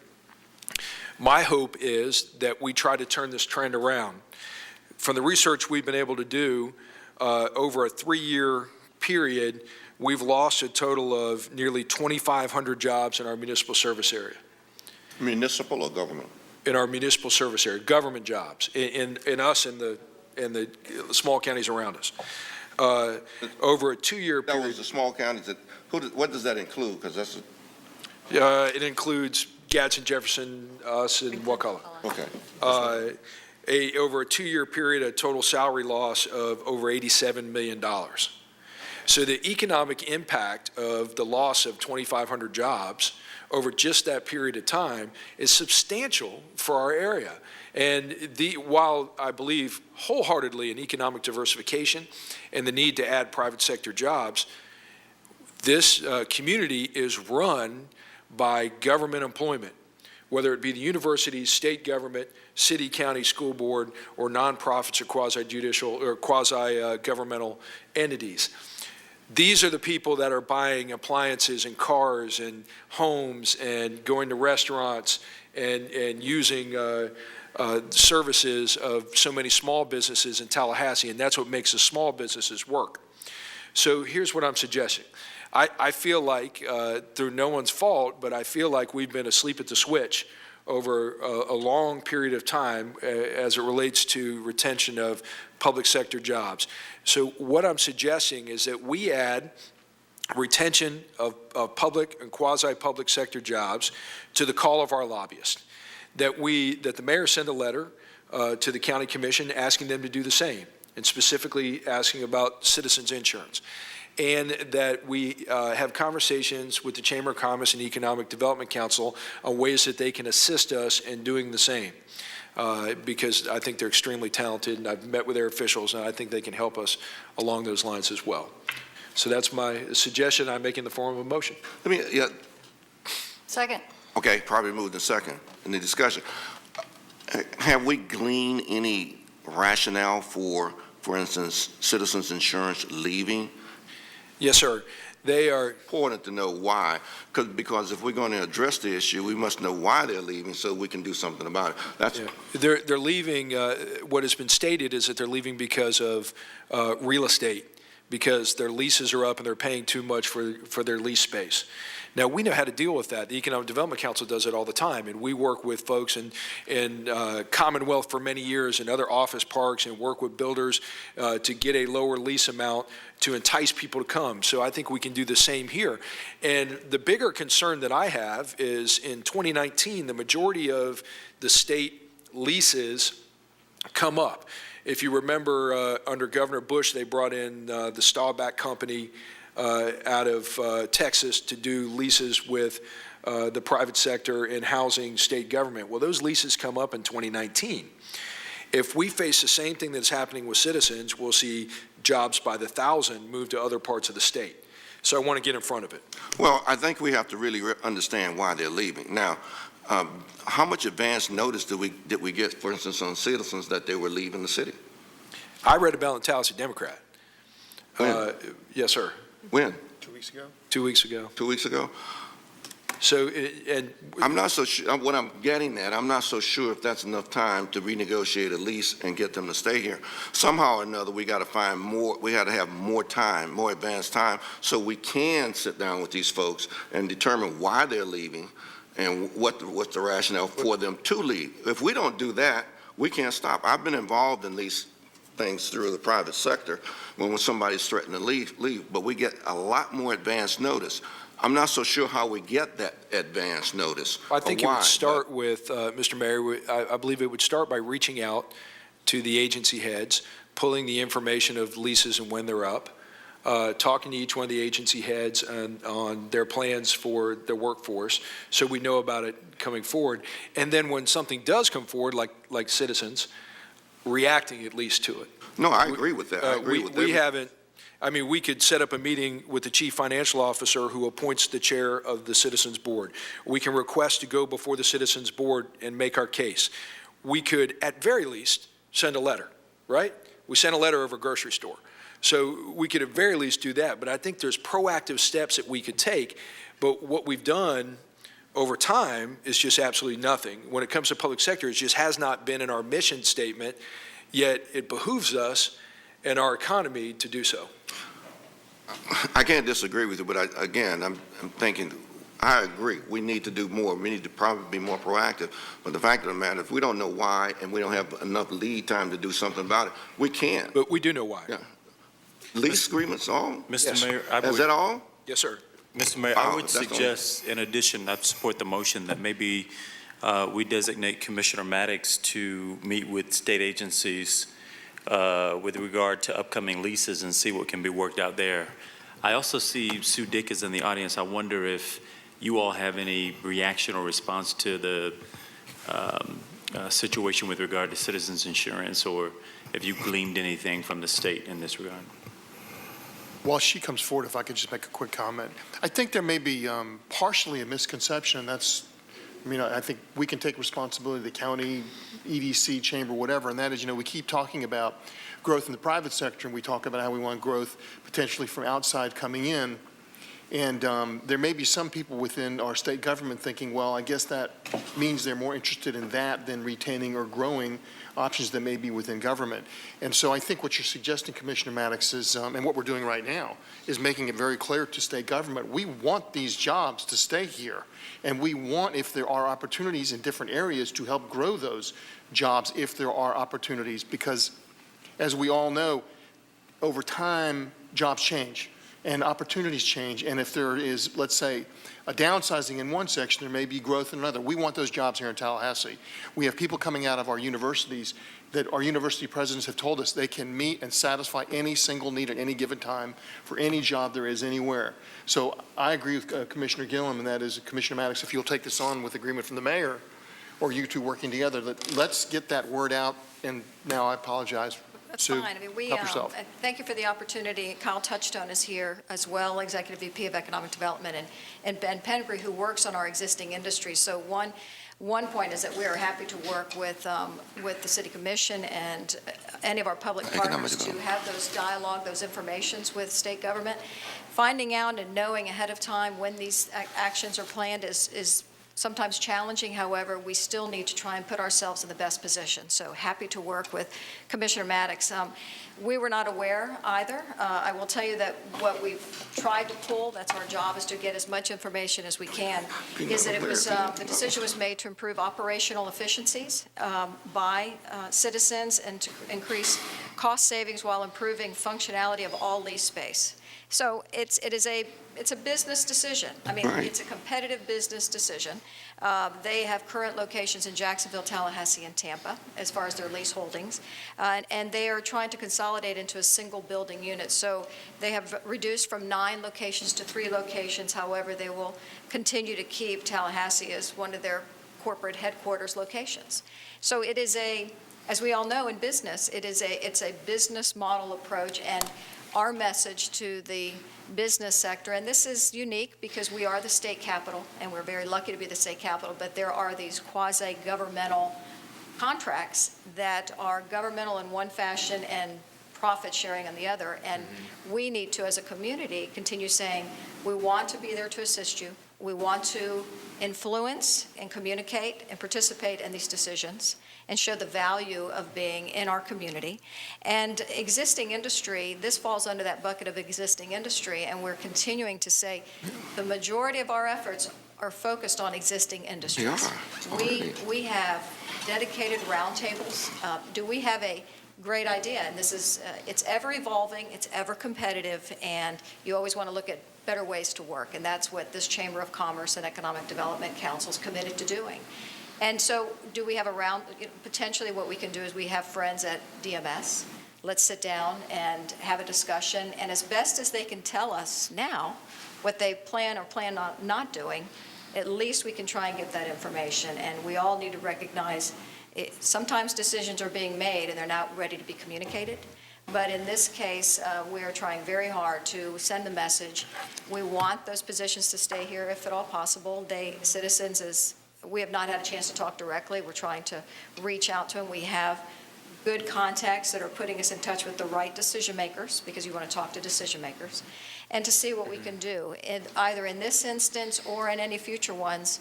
My hope is that we try to turn this trend around. From the research we've been able to do, over a 3-year period, we've lost a total of nearly 2,500 jobs in our municipal service area. Municipal or government? In our municipal service area, government jobs, in us and the small counties around us. Over a 2-year period. That was the small counties. What does that include? Because that's it includes Gadsden, Jefferson, us, and Wakulla. okay. Over a 2-year period, a total salary loss of over $87 million. So the economic impact of the loss of 2,500 jobs over just that period of time is substantial for our area. And while I believe wholeheartedly in economic diversification and the need to add private sector jobs, this community is run by government employment, whether it be the universities, state government, city, county, school board, or nonprofits or quasi-judicial or quasi-governmental entities. These are the people that are buying appliances and cars and homes and going to restaurants and using services of so many small businesses in Tallahassee, and that's what makes the small businesses work. So here's what I'm suggesting. I feel like, through no one's fault, but I feel like we've been asleep at the switch over a long period of time as it relates to retention of public sector jobs. So what I'm suggesting is that we add retention of public and quasi-public sector jobs to the call of our lobbyists. That the mayor send a letter to the county commission asking them to do the same, and specifically asking about citizens insurance. And that we have conversations with the Chamber of Commerce and Economic Development Council on ways that they can assist us in doing the same. Because I think they're extremely talented, and I've met with their officials, and I think they can help us along those lines as well. So that's my suggestion. I make in the form of a motion. Second. Okay, probably moved in second in the discussion. Have we gleaned any rationale for instance, citizens insurance leaving? Yes, sir. They are important to know why, because if we're going to address the issue, we must know why they're leaving so we can do something about it. That's They're leaving. What has been stated is that they're leaving because of real estate, because their leases are up and they're paying too much for their lease space. Now, we know how to deal with that. The Economic Development Council does it all the time, and we work with folks in Commonwealth for many years and other office parks, and work with builders to get a lower lease amount to entice people to come. So I think we can do the same here. And the bigger concern that I have is in 2019, the majority of the state leases come up. If you remember, under Governor Bush, they brought in the Staubach Company out of Texas to do leases with the private sector in housing state government. Well, those leases come up in 2019. If we face the same thing that's happening with citizens, we'll see jobs by the thousand move to other parts of the state. So I want to get in front of it. Well, I think we have to really understand why they're leaving. Now, how much advance notice did we get, for instance, on citizens that they were leaving the city? I read about in Tallahassee Democrat. When? Yes, sir. When? 2 weeks ago. 2 weeks ago. 2 weeks ago? So, I'm not so sure, what I'm getting at, I'm not so sure if that's enough time to renegotiate a lease and get them to stay here. Somehow or another, we got to find more, we got to have more time, more advanced time, so we can sit down with these folks and determine why they're leaving and what's the rationale for them to leave. If we don't do that, we can't stop. I've been involved in these things through the private sector when somebody's threatening to leave, but we get a lot more advanced notice. I'm not so sure how we get that advance notice. I think it would start with, Mr. Mayor, I believe it would start by reaching out to the agency heads, pulling the information of leases and when they're up, talking to each one of the agency heads on their plans for their workforce, so we know about it coming forward. And then when something does come forward, like citizens, reacting at least to it. No, I agree with that. I agree with that. We haven't. I mean, we could set up a meeting with the chief financial officer who appoints the chair of the Citizens Board. We can request to go before the Citizens Board and make our case. We could, at very least, send a letter, right? We send a letter over a grocery store. So we could at very least do that. But I think there's proactive steps that we could take. But what we've done over time is just absolutely nothing. When it comes to public sector, it just has not been in our mission statement, yet it behooves us and our economy to do so. I can't disagree with you, but I'm thinking, I agree. We need to do more. We need to probably be more proactive. But the fact of the matter, if we don't know why and we don't have enough lead time to do something about it, we can't. But we do know why. Yeah. Lease agreements, all? Mr. Yes. Mayor, Is that all? Yes, sir. Mr. Mayor, I would suggest, in addition, I support the motion that maybe we designate Commissioner Maddox to meet with state agencies with regard to upcoming leases and see what can be worked out there. I also see Sue Dick is in the audience. I wonder if you all have any reaction or response to the situation with regard to citizens insurance, or if you gleaned anything from the state in this regard. While she comes forward, if I could just make a quick comment. I think there may be partially a misconception, and that's, I think we can take responsibility, the county, EDC, chamber, whatever, and that is, we keep talking about growth in the private sector, and we talk about how we want growth potentially from outside coming in. And there may be some people within our state government thinking, well, I guess that means they're more interested in that than retaining or growing options that may be within government. And so I think what you're suggesting, Commissioner Maddox, is, and what we're doing right now, is making it very clear to state government, we want these jobs to stay here. And we want, if there are opportunities in different areas, to help grow those jobs if there are opportunities. Because, as we all know, over time, jobs change. And opportunities change, and if there is, let's say, a downsizing in one section, there may be growth in another. We want those jobs here in Tallahassee. We have people coming out of our universities that our university presidents have told us they can meet and satisfy any single need at any given time for any job there is anywhere. So I agree with Commissioner Gillum, and that is, Commissioner Maddox, if you'll take this on with agreement from the mayor, or you two working together, let's get that word out. And now I apologize. That's Sue, fine. help yourself. Thank you for the opportunity. Kyle Touchstone is here as well, Executive VP of Economic Development, and Ben Penegry, who works on our existing industry. So one point is that we are happy to work with the City Commission and any of our public partners to have those dialogue, those informations with state government. Finding out and knowing ahead of time when these actions are planned is sometimes challenging. However, we still need to try and put ourselves in the best position. So happy to work with Commissioner Maddox. We were not aware either. I will tell you that what we've tried to pull, that's our job, is to get as much information as we can, is that it was, the decision was made to improve operational efficiencies by citizens and to increase cost savings while improving functionality of all lease space. So it's a business decision. It's a competitive business decision. They have current locations in Jacksonville, Tallahassee, and Tampa as far as their lease holdings, and they are trying to consolidate into a single building unit. So they have reduced from 9 locations to 3 locations. However, they will continue to keep Tallahassee as one of their corporate headquarters locations. So it is as we all know in business, it's a business model approach, and our message to the business sector, and this is unique because we are the state capital, and we're very lucky to be the state capital, but there are these quasi-governmental contracts that are governmental in one fashion and profit sharing on the other, and we need to, as a community, continue saying, we want to be there to assist you. We want to influence and communicate and participate in these decisions and show the value of being in our community. And existing industry, this falls under that bucket of existing industry, and we're continuing to say the majority of our efforts are focused on existing industries. We have dedicated roundtables. Do we have a great idea? And this is, it's ever evolving, it's ever competitive, and you always want to look at better ways to work, and that's what this Chamber of Commerce and Economic Development Council is committed to doing. And so do we have a round, potentially what we can do is we have friends at DMS. Let's sit down and have a discussion, and as best as they can tell us now what they plan or plan on not doing, at least we can try and get that information. And we all need to recognize sometimes decisions are being made and they're not ready to be communicated. But in this case, we are trying very hard to send the message. We want those positions to stay here if at all possible. Citizens, we have not had a chance to talk directly. We're trying to reach out to them. We have good contacts that are putting us in touch with the right decision makers, because you want to talk to decision makers, and to see what we can do, either in this instance or in any future ones.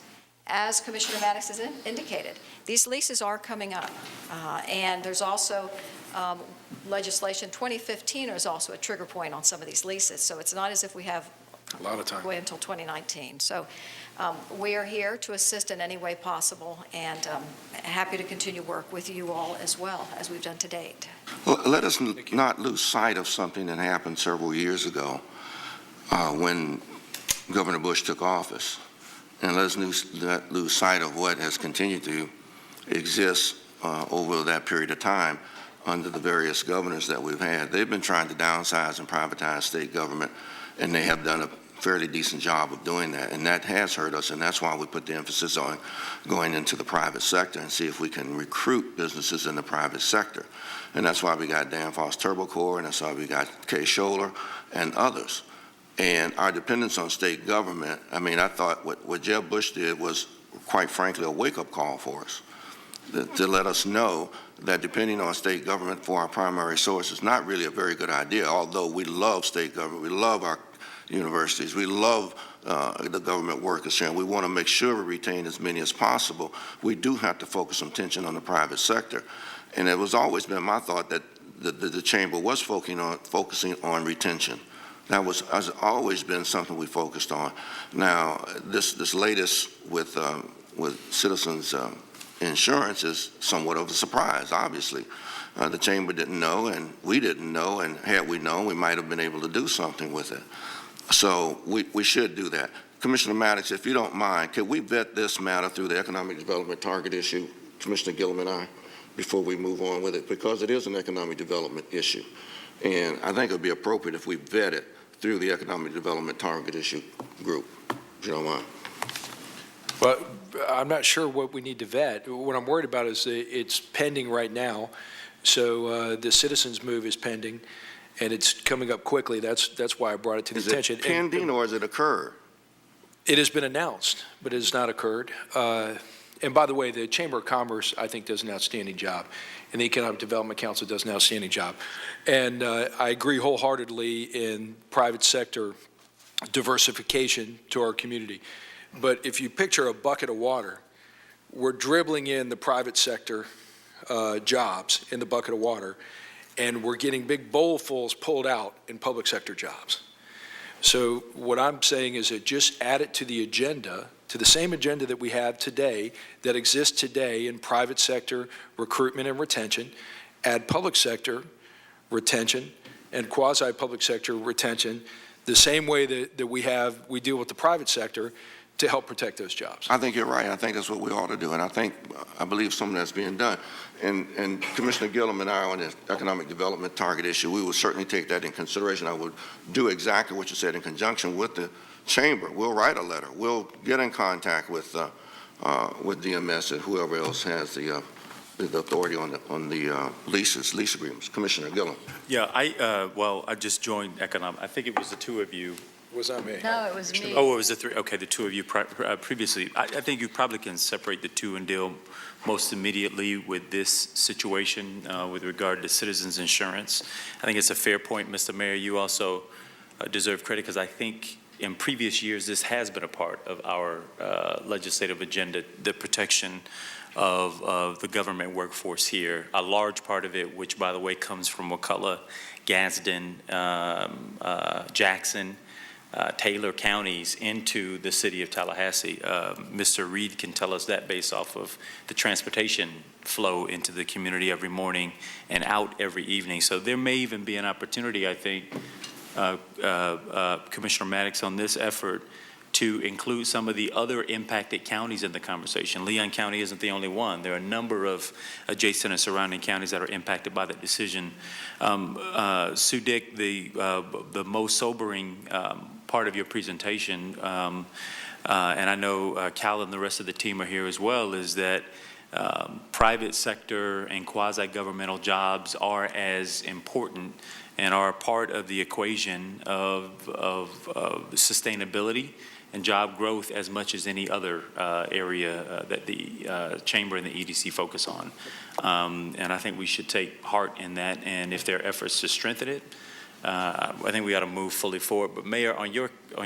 As Commissioner Maddox has indicated, these leases are coming up, and there's also legislation. 2015 is also a trigger point on some of these leases, so it's not as if we have a lot of time. Wait until 2019. So we are here to assist in any way possible, and happy to continue work with you all as well as we've done to date. Well, let us not lose sight of something that happened several years ago when Governor Bush took office. And let us not lose sight of what has continued to exist over that period of time. under the various governors that we've had. They've been trying to downsize and privatize state government, and they have done a fairly decent job of doing that, and that has hurt us, and that's why we put the emphasis on going into the private sector and see if we can recruit businesses in the private sector. And that's why we got Danfoss Turbocore, and that's why we got Kay Scholler and others. And our dependence on state government, I mean, I thought what Jeb Bush did was, quite frankly, a wake-up call for us, to let us know that depending on state government for our primary source is not really a very good idea, although we love state government, we love our universities, we love the government workers here, and we want to make sure we retain as many as possible. We do have to focus some attention on the private sector. And it was always been my thought that the chamber was focusing on retention. That has always been something we focused on. Now, this latest with Citizens Insurance is somewhat of a surprise, obviously. The chamber didn't know, and we didn't know, and had we known, we might have been able to do something with it. So we should do that. Commissioner Maddox, if you don't mind, could we vet this matter through the economic development target issue, Commissioner Gillum and I, before we move on with it, because it is an economic development issue. And I think it would be appropriate if we vet it through the economic development target issue group, if you don't mind. Well, I'm not sure what we need to vet. What I'm worried about is it's pending right now. So the citizens move is pending, and it's coming up quickly. That's why I brought it to the attention. Is it pending or has it occurred? It has been announced, but it has not occurred. And by the way, the Chamber of Commerce, I think, does an outstanding job, and the Economic Development Council does an outstanding job. And I agree wholeheartedly in private sector diversification to our community. But if you picture a bucket of water, we're dribbling in the private sector jobs in the bucket of water, and we're getting big bowlfuls pulled out in public sector jobs. So what I'm saying is that just add it to the agenda, to the same agenda that we have today, that exists today in private sector recruitment and retention, add public sector retention and quasi-public sector retention, the same way that we deal with the private sector to help protect those jobs. I think you're right. I think that's what we ought to do, and I believe some of that's being done. And Commissioner Gillum and I on the economic development target issue, we will certainly take that in consideration. I would do exactly what you said in conjunction with the chamber. We'll write a letter. We'll get in contact with DMS and whoever else has the authority on the lease agreements. Commissioner Gillum. Yeah, I just joined economic. I think it was the two of you. Was that me? No, it was me. Oh, it was the three. Okay, the two of you previously. I think you probably can separate the two and deal most immediately with this situation with regard to citizens insurance. I think it's a fair point, Mr. Mayor. You also deserve credit because I think in previous years this has been a part of our legislative agenda, the protection of the government workforce here. A large part of it, which by the way comes from McCullough, Gadsden, Jackson, Taylor counties into the city of Tallahassee. Mr. Reed can tell us that based off of the transportation flow into the community every morning and out every evening. So there may even be an opportunity, I think, Commissioner Maddox, on this effort to include some of the other impacted counties in the conversation. Leon County isn't the only one. There are a number of adjacent and surrounding counties that are impacted by that decision. Sue Dick, the most sobering part of your presentation, and I know Cal and the rest of the team are here as well, is that private sector and quasi-governmental jobs are as important and are part of the equation of sustainability and job growth as much as any other area that the Chamber and the EDC focus on. And I think we should take heart in that, and if there are efforts to strengthen it, I think we ought to move fully forward. But Mayor, on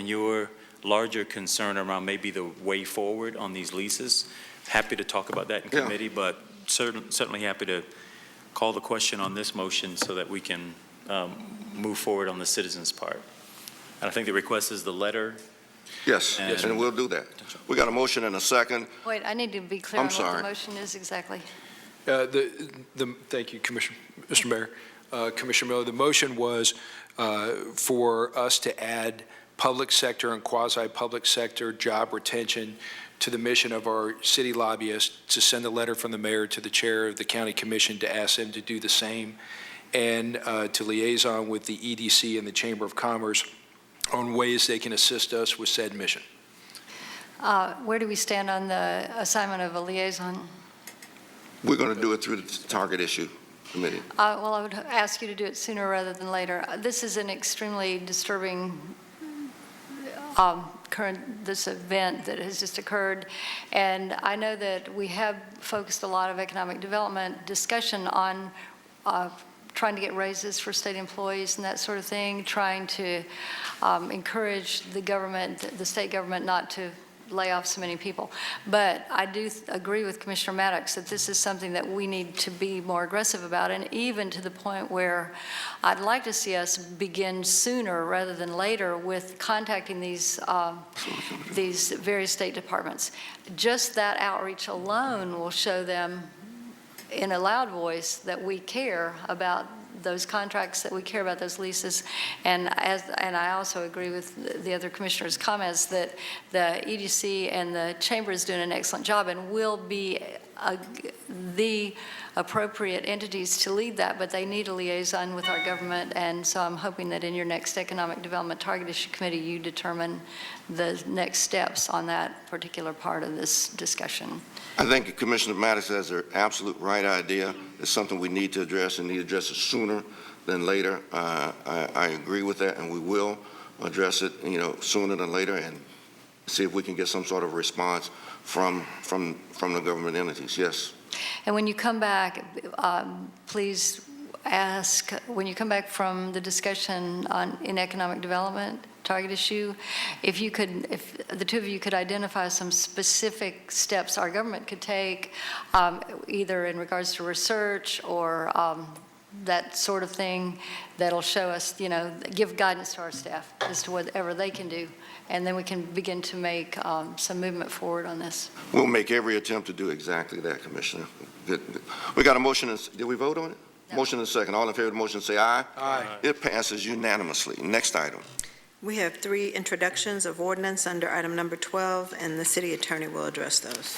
your larger concern around maybe the way forward on these leases, happy to talk about that in committee, but certainly happy to call the question on this motion so that we can move forward on the citizens' part. And I think the request is the letter. Yes, and we'll do that. We got a motion and a second. Wait, I need to be clear on what the motion is exactly. Thank you, Mr. Mayor. Commissioner Miller, the motion was for us to add public sector and quasi-public sector job retention to the mission of our city lobbyists to send a letter from the mayor to the chair of the county commission to ask them to do the same, and to liaison with the EDC and the Chamber of Commerce on ways they can assist us with said mission. Where do we stand on the assignment of a liaison? We're going to do it through the target issue committee. Well, I would ask you to do it sooner rather than later. This is an extremely disturbing this event that has just occurred, and I know that we have focused a lot of economic development discussion on trying to get raises for state employees and that sort of thing, trying to encourage the government, the state government, not to lay off so many people. But I do agree with Commissioner Maddox that this is something that we need to be more aggressive about, and even to the point where I'd like to see us begin sooner rather than later with contacting these various state departments. Just that outreach alone will show them in a loud voice that we care about those contracts, that we care about those leases. And I also agree with the other commissioners' comments that the EDC and the Chamber is doing an excellent job and will be the appropriate entities to lead that, but they need a liaison with our government. And so I'm hoping that in your next Economic Development Target Issue Committee, you determine the next steps on that particular part of this discussion. I think Commissioner Maddox has an absolute right idea. It's something we need to address and need to address it sooner than later. I agree with that, and we will address it, sooner than later, and see if we can get some sort of response from the government entities. Yes. And when you come back, please ask, when you come back from the discussion in economic development target issue, if the two of you could identify some specific steps our government could take, either in regards to research or that sort of thing, that'll show us, give guidance to our staff as to whatever they can do. And then we can begin to make some movement forward on this. We'll make every attempt to do exactly that, Commissioner. Good. We got a motion. Did we vote on it? No. Motion and second. All in favor of the motion say aye. Aye. It passes unanimously. Next item. We have 3 introductions of ordinance under item number 12, and the city attorney will address those.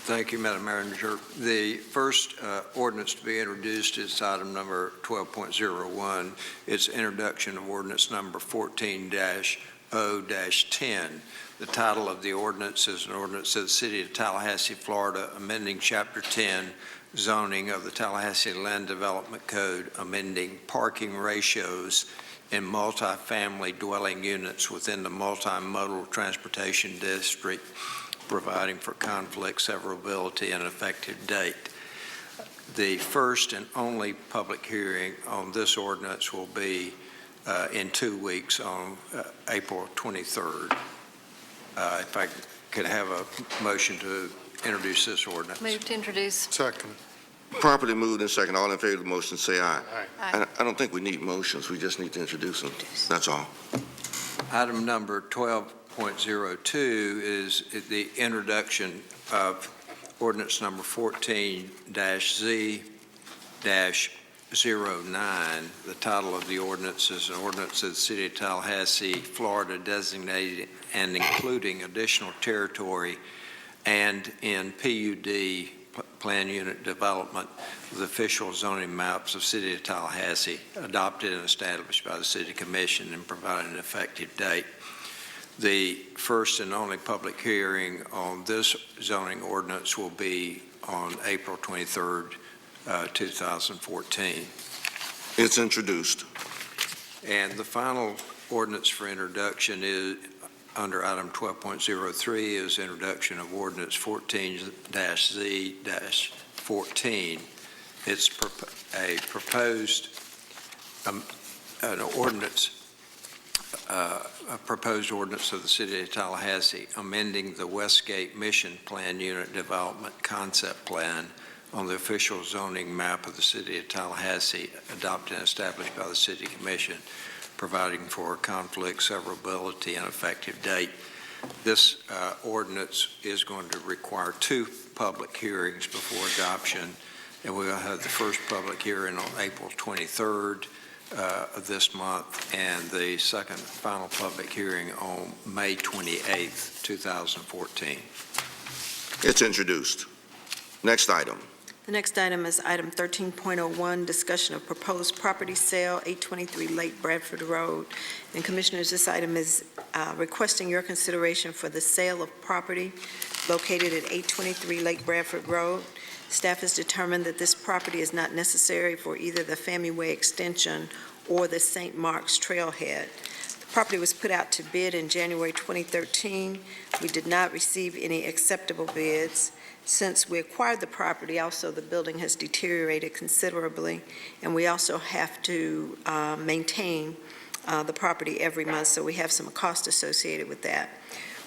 Thank you, Madam Manager. The first ordinance to be introduced is item number 12.01. It's introduction of ordinance number 14-0-10. The title of the ordinance is an ordinance of the City of Tallahassee, Florida, amending Chapter 10, zoning of the Tallahassee Land Development Code, amending parking ratios in multifamily dwelling units within the multimodal transportation district, providing for conflict, severability, and effective date. The first and only public hearing on this ordinance will be in 2 weeks on April 23rd. If I could have a motion to introduce this ordinance. Move to introduce. Second. Properly moved and second. All in favor of the motion say aye. Aye. I don't think we need motions. We just need to introduce them. That's all. Item number 12.02 is the introduction of ordinance number 14-Z-09. The title of the ordinance is an ordinance of the City of Tallahassee, Florida, designated and including additional territory and in PUD plan unit development with official zoning maps of City of Tallahassee adopted and established by the City Commission and providing an effective date. The first and only public hearing on this zoning ordinance will be on April 23rd, 2014. It's introduced. And the final ordinance for introduction is under item 12.03 is introduction of ordinance 14-Z-14. It's a proposed an ordinance, a proposed ordinance of the City of Tallahassee amending the Westgate Mission Plan Unit Development Concept Plan on the official zoning map of the City of Tallahassee adopted and established by the City Commission, providing for conflict, severability, and effective date. This ordinance is going to require 2 public hearings before adoption, and we will have the first public hearing on April 23rd, of this month, and the second final public hearing on May 28th, 2014. It's introduced. Next item. The next item is item 13.01, discussion of proposed property sale, 823 Lake Bradford Road. And Commissioners, this item is requesting your consideration for the sale of property located at 823 Lake Bradford Road. Staff has determined that this property is not necessary for either the Family Way extension or the St. Mark's Trailhead. The property was put out to bid in January 2013. We did not receive any acceptable bids. Since we acquired the property, also the building has deteriorated considerably, and we also have to maintain the property every month, so we have some cost associated with that.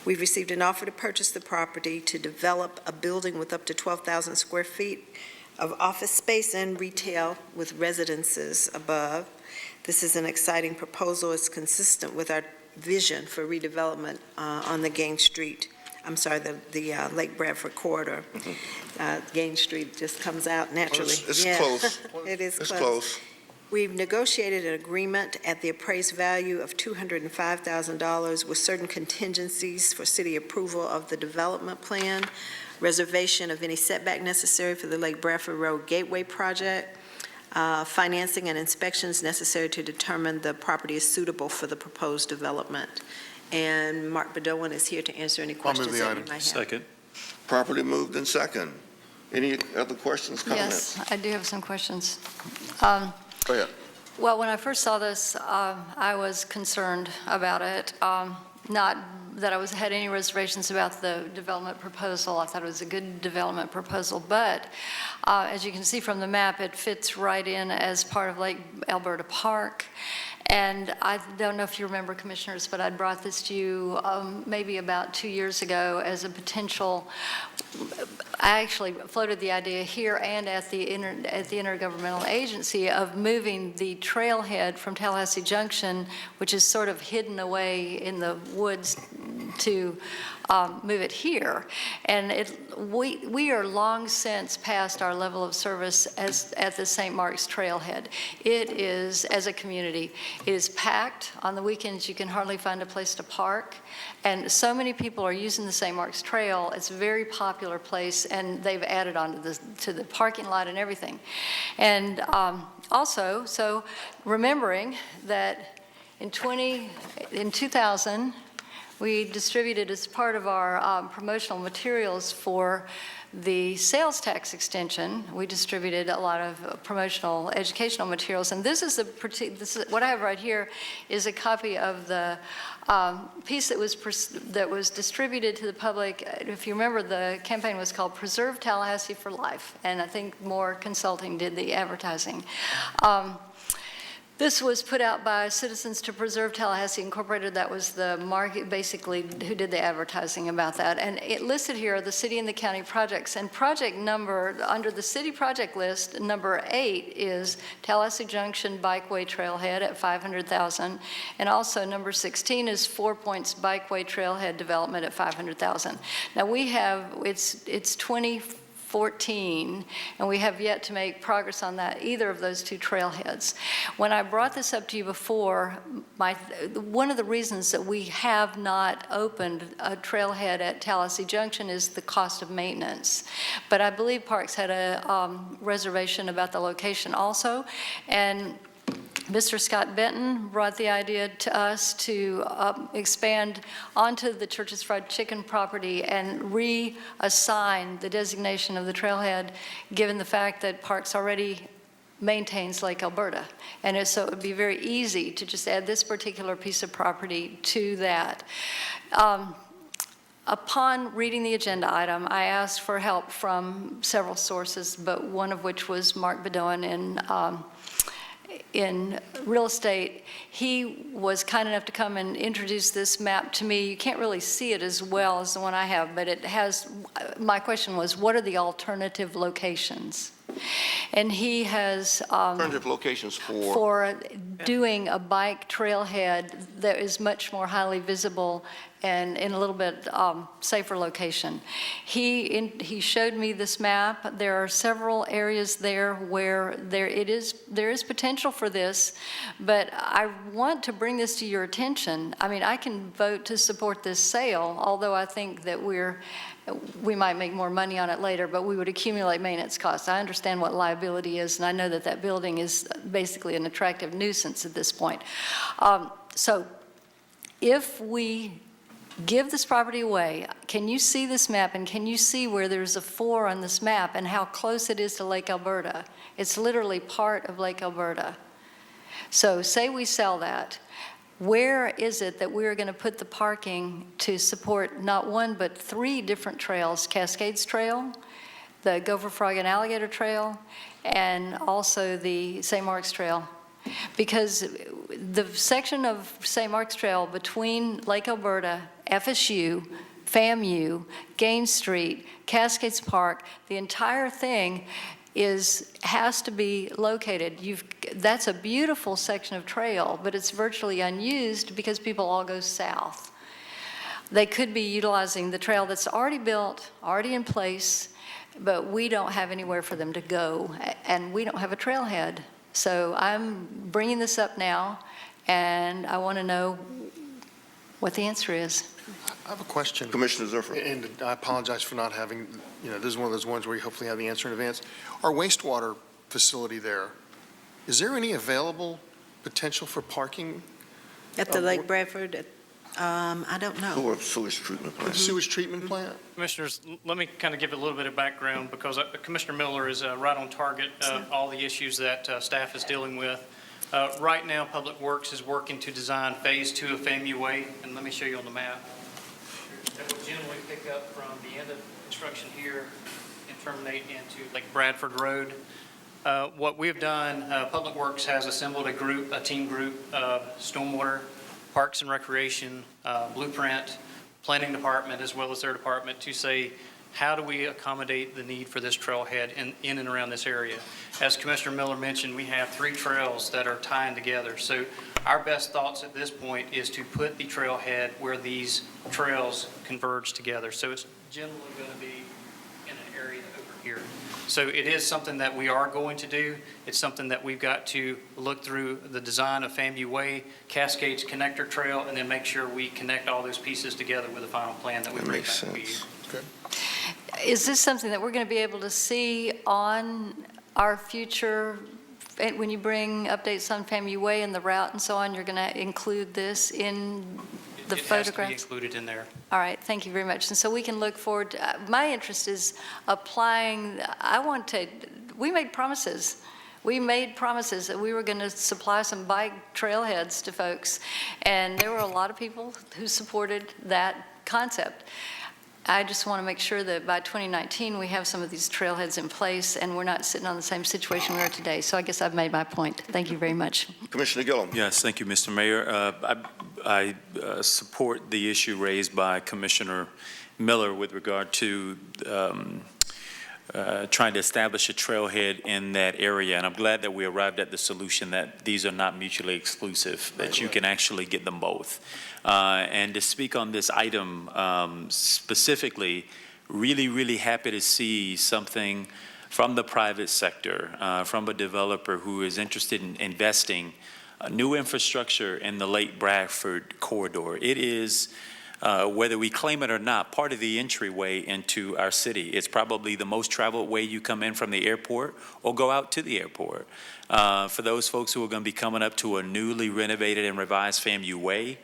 We've received an offer to purchase the property to develop a building with up to 12,000 square feet of office space and retail with residences above. This is an exciting proposal. It's consistent with our vision for redevelopment on the Gain Street. The Lake Bradford corridor. Gain Street just comes out naturally. Well, it's close. It is It's close. close. We've negotiated an agreement at the appraised value of $205,000 with certain contingencies for city approval of the development plan, reservation of any setback necessary for the Lake Bradford Road Gateway project, financing and inspections necessary to determine the property is suitable for the proposed development. And Mark Bedoin is here to answer any questions that you might have. Second. Properly moved and second. Any other questions, comments? Yes, I do have some questions. Go ahead. Well, when I first saw this, I was concerned about it. Not that I had any reservations about the development proposal. I thought it was a good development proposal, but as you can see from the map, it fits right in as part of Lake Alberta Park. And I don't know if you remember, Commissioners, but I brought this to you maybe about 2 years ago as a potential. I actually floated the idea here and at the intergovernmental agency of moving the trailhead from Tallahassee Junction, which is sort of hidden away in the woods, to move it here. And we are long since past our level of service at the St. Mark's Trailhead. It is, as a community, it is packed. On the weekends, you can hardly find a place to park. And so many people are using the St. Mark's Trail. It's a very popular place, and they've added on to the parking lot and everything. And also, so remembering that in 2000, we distributed as part of our promotional materials for the sales tax extension. We distributed a lot of promotional educational materials, and this is what I have right here is a copy of the piece that was distributed to the public. If you remember, the campaign was called Preserve Tallahassee for Life, and I think Moore Consulting did the advertising. This was put out by Citizens to Preserve Tallahassee Incorporated. That was the market, basically, who did the advertising about that. And it listed here are the city and the county projects. And project number, under the city project list, number 8 is Tallahassee Junction Bikeway Trailhead at $500,000. And also number 16 is 4 Points Bikeway Trailhead Development at $500,000. Now we have, it's 2014, and we have yet to make progress on that, either of those two trailheads. When I brought this up to you before, one of the reasons that we have not opened a trailhead at Tallahassee Junction is the cost of maintenance. But I believe Parks had a reservation about the location also, and Mr. Scott Benton brought the idea to us to expand onto the Church's Fried Chicken property and reassign the designation of the trailhead, given the fact that Parks already maintains Lake Alberta. And so it would be very easy to just add this particular piece of property to that. Upon reading the agenda item, I asked for help from several sources, but one of which was Mark Bedoin in real estate. He was kind enough to come and introduce this map to me. You can't really see it as well as the one I have, but it has, my question was, what are the alternative locations? And he has Alternative locations for doing a bike trailhead that is much more highly visible and in a little bit safer location. He showed me this map. There are several areas there where there is potential for this, but I want to bring this to your attention. I mean, I can vote to support this sale, although I think that we might make more money on it later, but we would accumulate maintenance costs. I understand what liability is, and I know that that building is basically an attractive nuisance at this point. So if we give this property away, can you see this map, and can you see where there's a 4 on this map and how close it is to Lake Alberta? It's literally part of Lake Alberta. So say we sell that. Where is it that we're going to put the parking to support not 1 but 3 different trails, Cascades Trail, the Gopher Frog and Alligator Trail, and also the St. Mark's Trail? Because the section of St. Mark's Trail between Lake Alberta, FSU, FAMU, Gaines Street, Cascades Park, the entire thing has to be located. That's a beautiful section of trail, but it's virtually unused because people all go south. They could be utilizing the trail that's already built, already in place, but we don't have anywhere for them to go, and we don't have a trailhead. So I'm bringing this up now, and I want to know what the answer is. I have a question. Commissioner Zurfluh. And I apologize for not having, this is one of those ones where you hopefully have the answer in advance. Our wastewater facility there, is there any available potential for parking? At the Lake Bradford, I don't know. Sewage treatment plant. Sewage treatment plant? Commissioners, let me kind of give a little bit of background because Commissioner Miller is right on target all the issues that staff is dealing with. Right now, Public Works is working to design Phase 2 of FAMU Way, and let me show you on the map. That will generally pick up from the end of construction here and terminate into Lake Bradford Road. What we've done, Public Works has assembled a team group, Stormwater, Parks and Recreation, Blueprint, Planning Department, as well as their department, to say, how do we accommodate the need for this trailhead in and around this area? As Commissioner Miller mentioned, we have 3 trails that are tying together. So our best thoughts at this point is to put the trailhead where these trails converge together. So it's generally going to be in an area over here. So it is something that we are going to do. It's something that we've got to look through the design of FAMU Way, Cascades Connector Trail, and then make sure we connect all those pieces together with a final plan that we bring back to you. Okay. Is this something that we're going to be able to see on our future, when you bring updates on FAMU Way and the route and so on, you're going to include this in the photographs? It has to be included in there. All right, thank you very much. And so we can look forward to, my interest is applying, we made promises. We made promises that we were going to supply some bike trailheads to folks, and there were a lot of people who supported that concept. I just want to make sure that by 2019, we have some of these trailheads in place and we're not sitting on the same situation we are today. So I guess I've made my point. Thank you very much. Commissioner Gillum. Yes, thank you, Mr. Mayor. I support the issue raised by Commissioner Miller with regard to trying to establish a trailhead in that area. And I'm glad that we arrived at the solution that these are not mutually exclusive, that you can actually get them both. And to speak on this item specifically, really happy to see something from the private sector, from a developer who is interested in investing new infrastructure in the Lake Bradford corridor. It is, whether we claim it or not, part of the entryway into our city. It's probably the most traveled way you come in from the airport or go out to the airport. For those folks who are going to be coming up to a newly renovated and revised FAMU Way,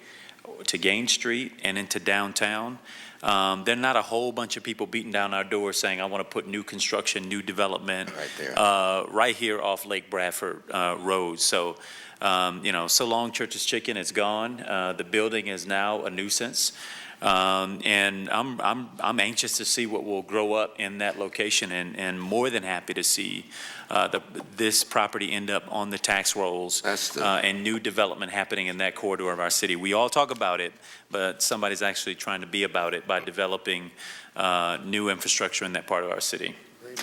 to Gaines Street and into downtown, there are not a whole bunch of people beating down our door saying, I want to put new construction, new development right here off Lake Bradford Road. So, so long Church's Chicken is gone. The building is now a nuisance. And I'm anxious to see what will grow up in that location, and more than happy to see this property end up on the tax rolls and new development happening in that corridor of our city. We all talk about it, but somebody's actually trying to be about it by developing new infrastructure in that part of our city.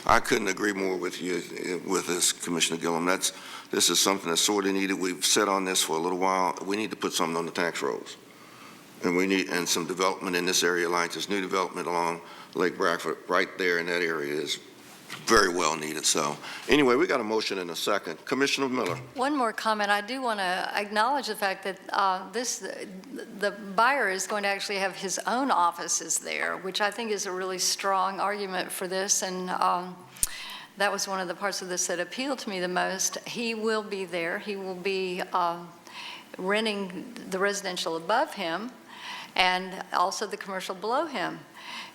I couldn't agree more with you with this, Commissioner Gillum. That's This is something that's sorely needed. We've sat on this for a little while. We need to put something on the tax rolls. And we need, and some development in this area, like this new development along Lake Bradford, right there in that area is very well needed. So anyway, we got a motion and a second. Commissioner Miller. One more comment. I do want to acknowledge the fact that the buyer is going to actually have his own offices there, which I think is a really strong argument for this. And that was one of the parts of this that appealed to me the most. He will be there. He will be renting the residential above him and also the commercial below him.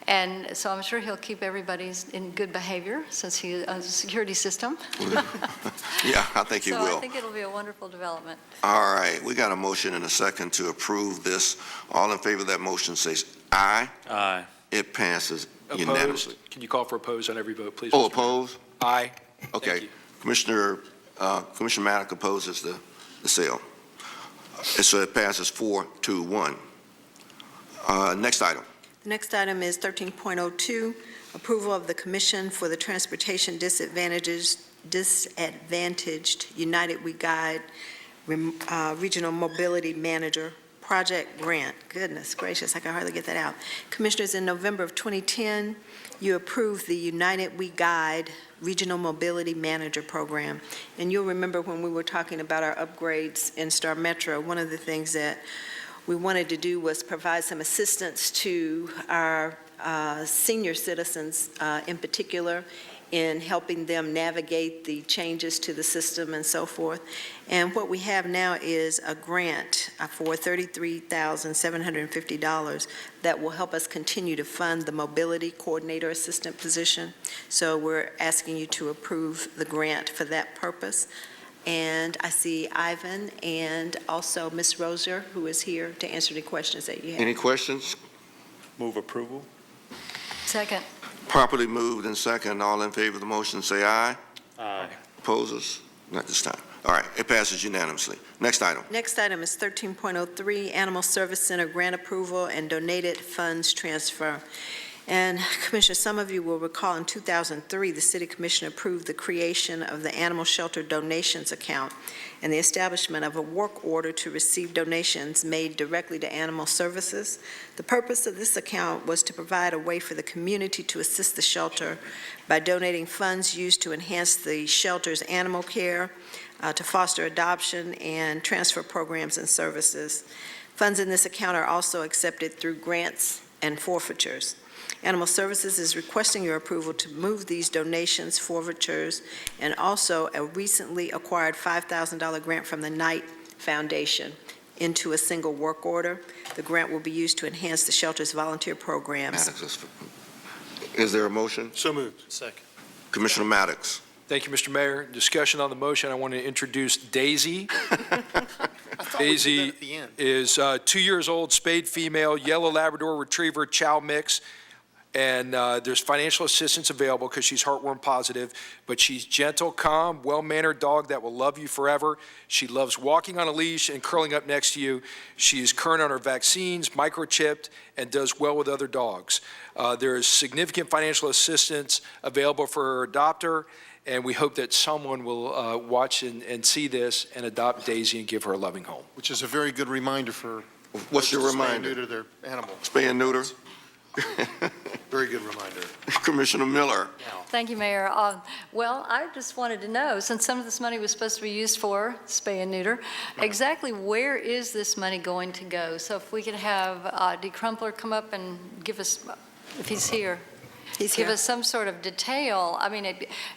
And so I'm sure he'll keep everybody in good behavior since he owns a security system. Yeah, I think he will. So I think it'll be a wonderful development. All right, we got a motion and a second to approve this. All in favor of that motion says aye. Aye. It passes Opposed? unanimously. Can you call for oppose on every vote, please? Oh, Mr. Mayor? opposed? Aye. Okay. Thank you. Commissioner Maddox opposes the sale. So it passes 4-1. Next item. The next item is 13.02, approval of the Commission for the Transportation Disadvantaged United We Guide Regional Mobility Manager Project Grant. Goodness gracious, I can hardly get that out. Commissioners, in November of 2010, you approved the United We Guide Regional Mobility Manager Program. And you'll remember when we were talking about our upgrades in Star Metro, one of the things that we wanted to do was provide some assistance to our senior citizens in particular in helping them navigate the changes to the system and so forth. And what we have now is a grant for $33,750 that will help us continue to fund the mobility coordinator assistant position. So we're asking you to approve the grant for that purpose. And I see Ivan and also Ms. Rozier, who is here to answer any questions that you have. Any questions? Move approval. Second. Properly moved and second. All in favor of the motion say aye. Aye. Opposes? Not this time. All right, it passes unanimously. Next item. Next item is 13.03, Animal Service Center grant approval and donated funds transfer. And Commissioner, some of you will recall in 2003, the City Commission approved the creation of the Animal Shelter Donations Account and the establishment of a work order to receive donations made directly to animal services. The purpose of this account was to provide a way for the community to assist the shelter by donating funds used to enhance the shelter's animal care, to foster adoption and transfer programs and services. Funds in this account are also accepted through grants and forfeitures. Animal Services is requesting your approval to move these donations, forfeitures, and also a recently acquired $5,000 grant from the Knight Foundation into a single work order. The grant will be used to enhance the shelter's volunteer programs. Is there a motion? So moved. Second. Commissioner Maddox. Thank you, Mr. Mayor. Discussion on the motion. I want to introduce Daisy. Daisy is 2 years old, spayed female, yellow Labrador Retriever chow mix. And there's financial assistance available because she's heartworm positive, but she's gentle, calm, well-mannered dog that will love you forever. She loves walking on a leash and curling up next to you. She is current on her vaccines, microchipped, and does well with other dogs. There is significant financial assistance available for her adopter, and we hope that someone will watch and see this and adopt Daisy and give her a loving home. Which is a very good reminder for. What's your folks to reminder? Spay and neuter their animal. Spay and neuter. Very good reminder. Commissioner Miller. Thank you, Mayor. Well, I just wanted to know, since some of this money was supposed to be used for spay and neuter, exactly where is this money going to go? So if we could have D. Crumpler come up and give us, if he's here, give us some sort of detail. I mean,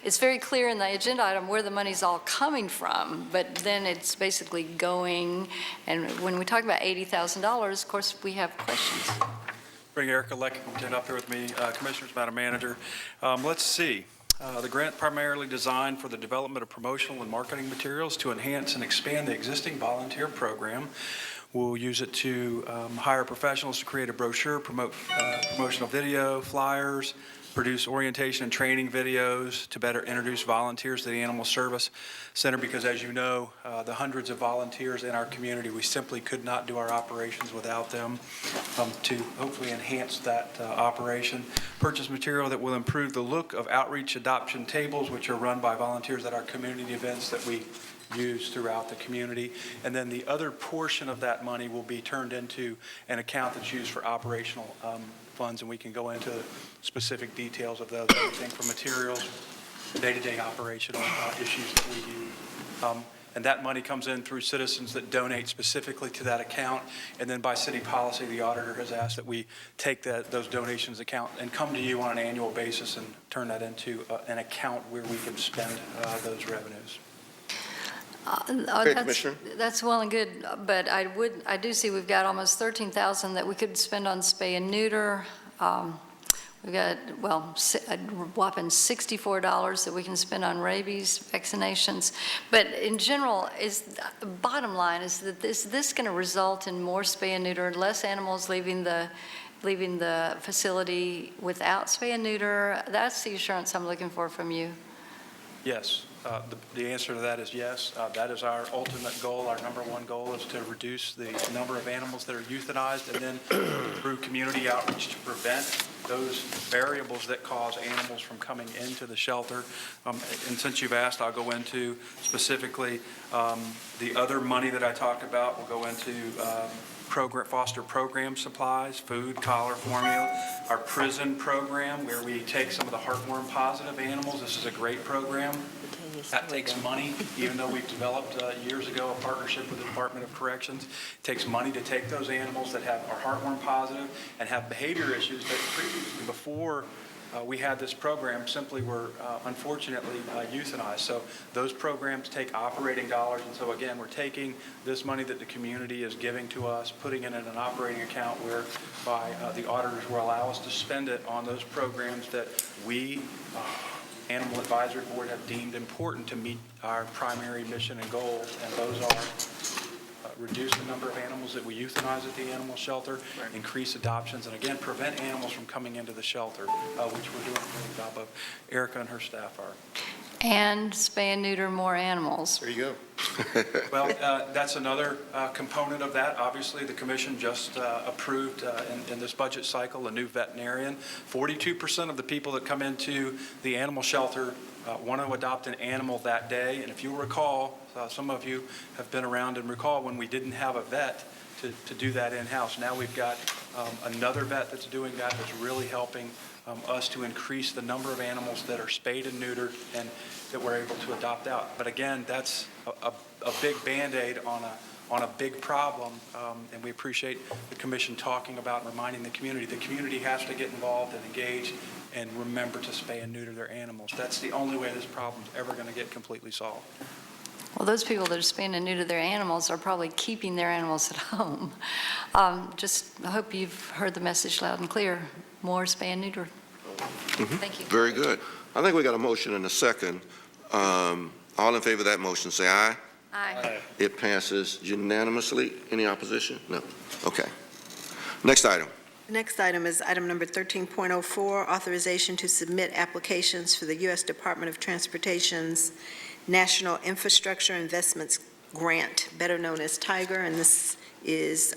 it's very clear in the agenda item where the money's all coming from, but then it's basically going, and when we talk about $80,000, of course, we have questions. Bring Erica Leckington up here with me, Commissioners, Madam Manager. Let's see. The grant primarily designed for the development of promotional and marketing materials to enhance and expand the existing volunteer program. We'll use it to hire professionals to create a brochure, promote promotional video, flyers, produce orientation and training videos to better introduce volunteers to the Animal Service Center, because as you know, the hundreds of volunteers in our community, we simply could not do our operations without them, to hopefully enhance that operation. Purchase material that will improve the look of outreach adoption tables, which are run by volunteers at our community events that we used throughout the community. And then the other portion of that money will be turned into an account that's used for operational funds, and we can go into specific details of those, everything from materials, day-to-day operational issues that we use. And that money comes in through citizens that donate specifically to that account. And then by city policy, the auditor has asked that we take those donations account and come to you on an annual basis and turn that into an account where we can spend those revenues. That's well and good, but I do see we've got almost 13,000 that we could spend on spay and neuter. We've got, well, a whopping $64 that we can spend on rabies vaccinations. But in general, bottom line is that this going to result in more spay and neuter, less animals leaving the facility without spay and neuter? That's the assurance I'm looking for from you. Yes. The answer to that is yes. That is our ultimate goal. Our number one goal is to reduce the number of animals that are euthanized, and then through community outreach to prevent those variables that cause animals from coming into the shelter. And since you've asked, I'll go into specifically the other money that I talked about. We'll go into foster program supplies, food, collar, formula, our prison program where we take some of the heartworm positive animals. This is a great program. That takes money, even though we've developed years ago a partnership with the Department of Corrections. It takes money to take those animals that are heartworm positive and have behavior issues that previously, before we had this program, simply were unfortunately euthanized. So those programs take operating dollars, and so again, we're taking this money that the community is giving to us, putting it in an operating account whereby the auditors will allow us to spend it on those programs that we, Animal Advisory Board, have deemed important to meet our primary mission and goals, and those are reduce the number of animals that we euthanize at the animal shelter, increase adoptions, and again, prevent animals from coming into the shelter, which we're doing a great job of. Erica and her staff are. And spay and neuter more animals. There you go. Well, that's another component of that. Obviously, the commission just approved in this budget cycle a new veterinarian. 42% of the people that come into the animal shelter want to adopt an animal that day. And if you recall, some of you have been around and recall when we didn't have a vet to do that in-house. Now we've got another vet that's doing that, that's really helping us to increase the number of animals that are spayed and neutered and that we're able to adopt out. But again, that's a big Band-Aid on a big problem, and we appreciate the commission talking about and reminding the community. The community has to get involved and engage and remember to spay and neuter their animals. That's the only way this problem's ever going to get completely solved. Well, those people that are spaying and neuter their animals are probably keeping their animals at home. Just I hope you've heard the message loud and clear. More spay and neuter. Thank you. Very good. I think we got a motion and a second. All in favor of that motion, say aye. Aye. It passes unanimously. Any opposition? No. Okay. Next item. The next item is item number 13.04, authorization to submit applications for the U.S. Department of Transportation's National Infrastructure Investments Grant, better known as TIGER, and this is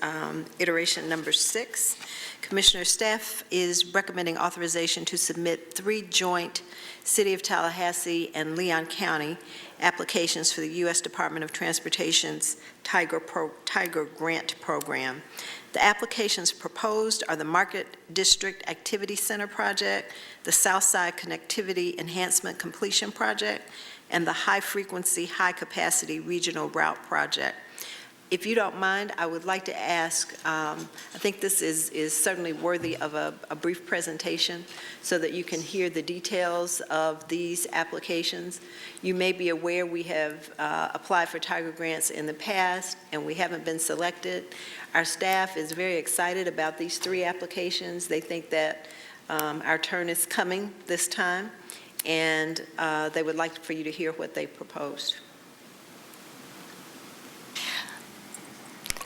iteration number 6. Commissioner staff is recommending authorization to submit 3 joint City of Tallahassee and Leon County applications for the U.S. Department of Transportation's TIGER Grant Program. The applications proposed are the Market District Activity Center Project, the Southside Connectivity Enhancement Completion Project, and the High Frequency, High Capacity Regional Route Project. If you don't mind, I would like to ask, I think this is certainly worthy of a brief presentation so that you can hear the details of these applications. You may be aware we have applied for TIGER grants in the past and we haven't been selected. Our staff is very excited about these 3 applications. They think that our turn is coming this time, and they would like for you to hear what they proposed.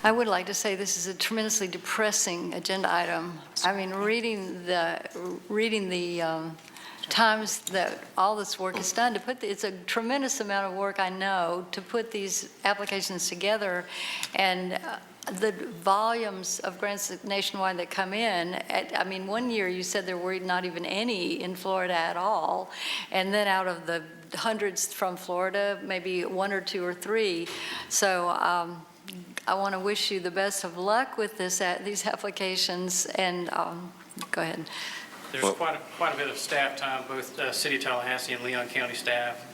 I would like to say this is a tremendously depressing agenda item. I mean, reading the times that all this work is done to put, it's a tremendous amount of work, I know, to put these applications together, and the volumes of grants nationwide that come in. I mean, one year you said there were not even any in Florida at all, and then out of the hundreds from Florida, maybe one or two or three. So I want to wish you the best of luck with these applications, and go ahead. There's quite a bit of staff time, both City of Tallahassee and Leon County staff.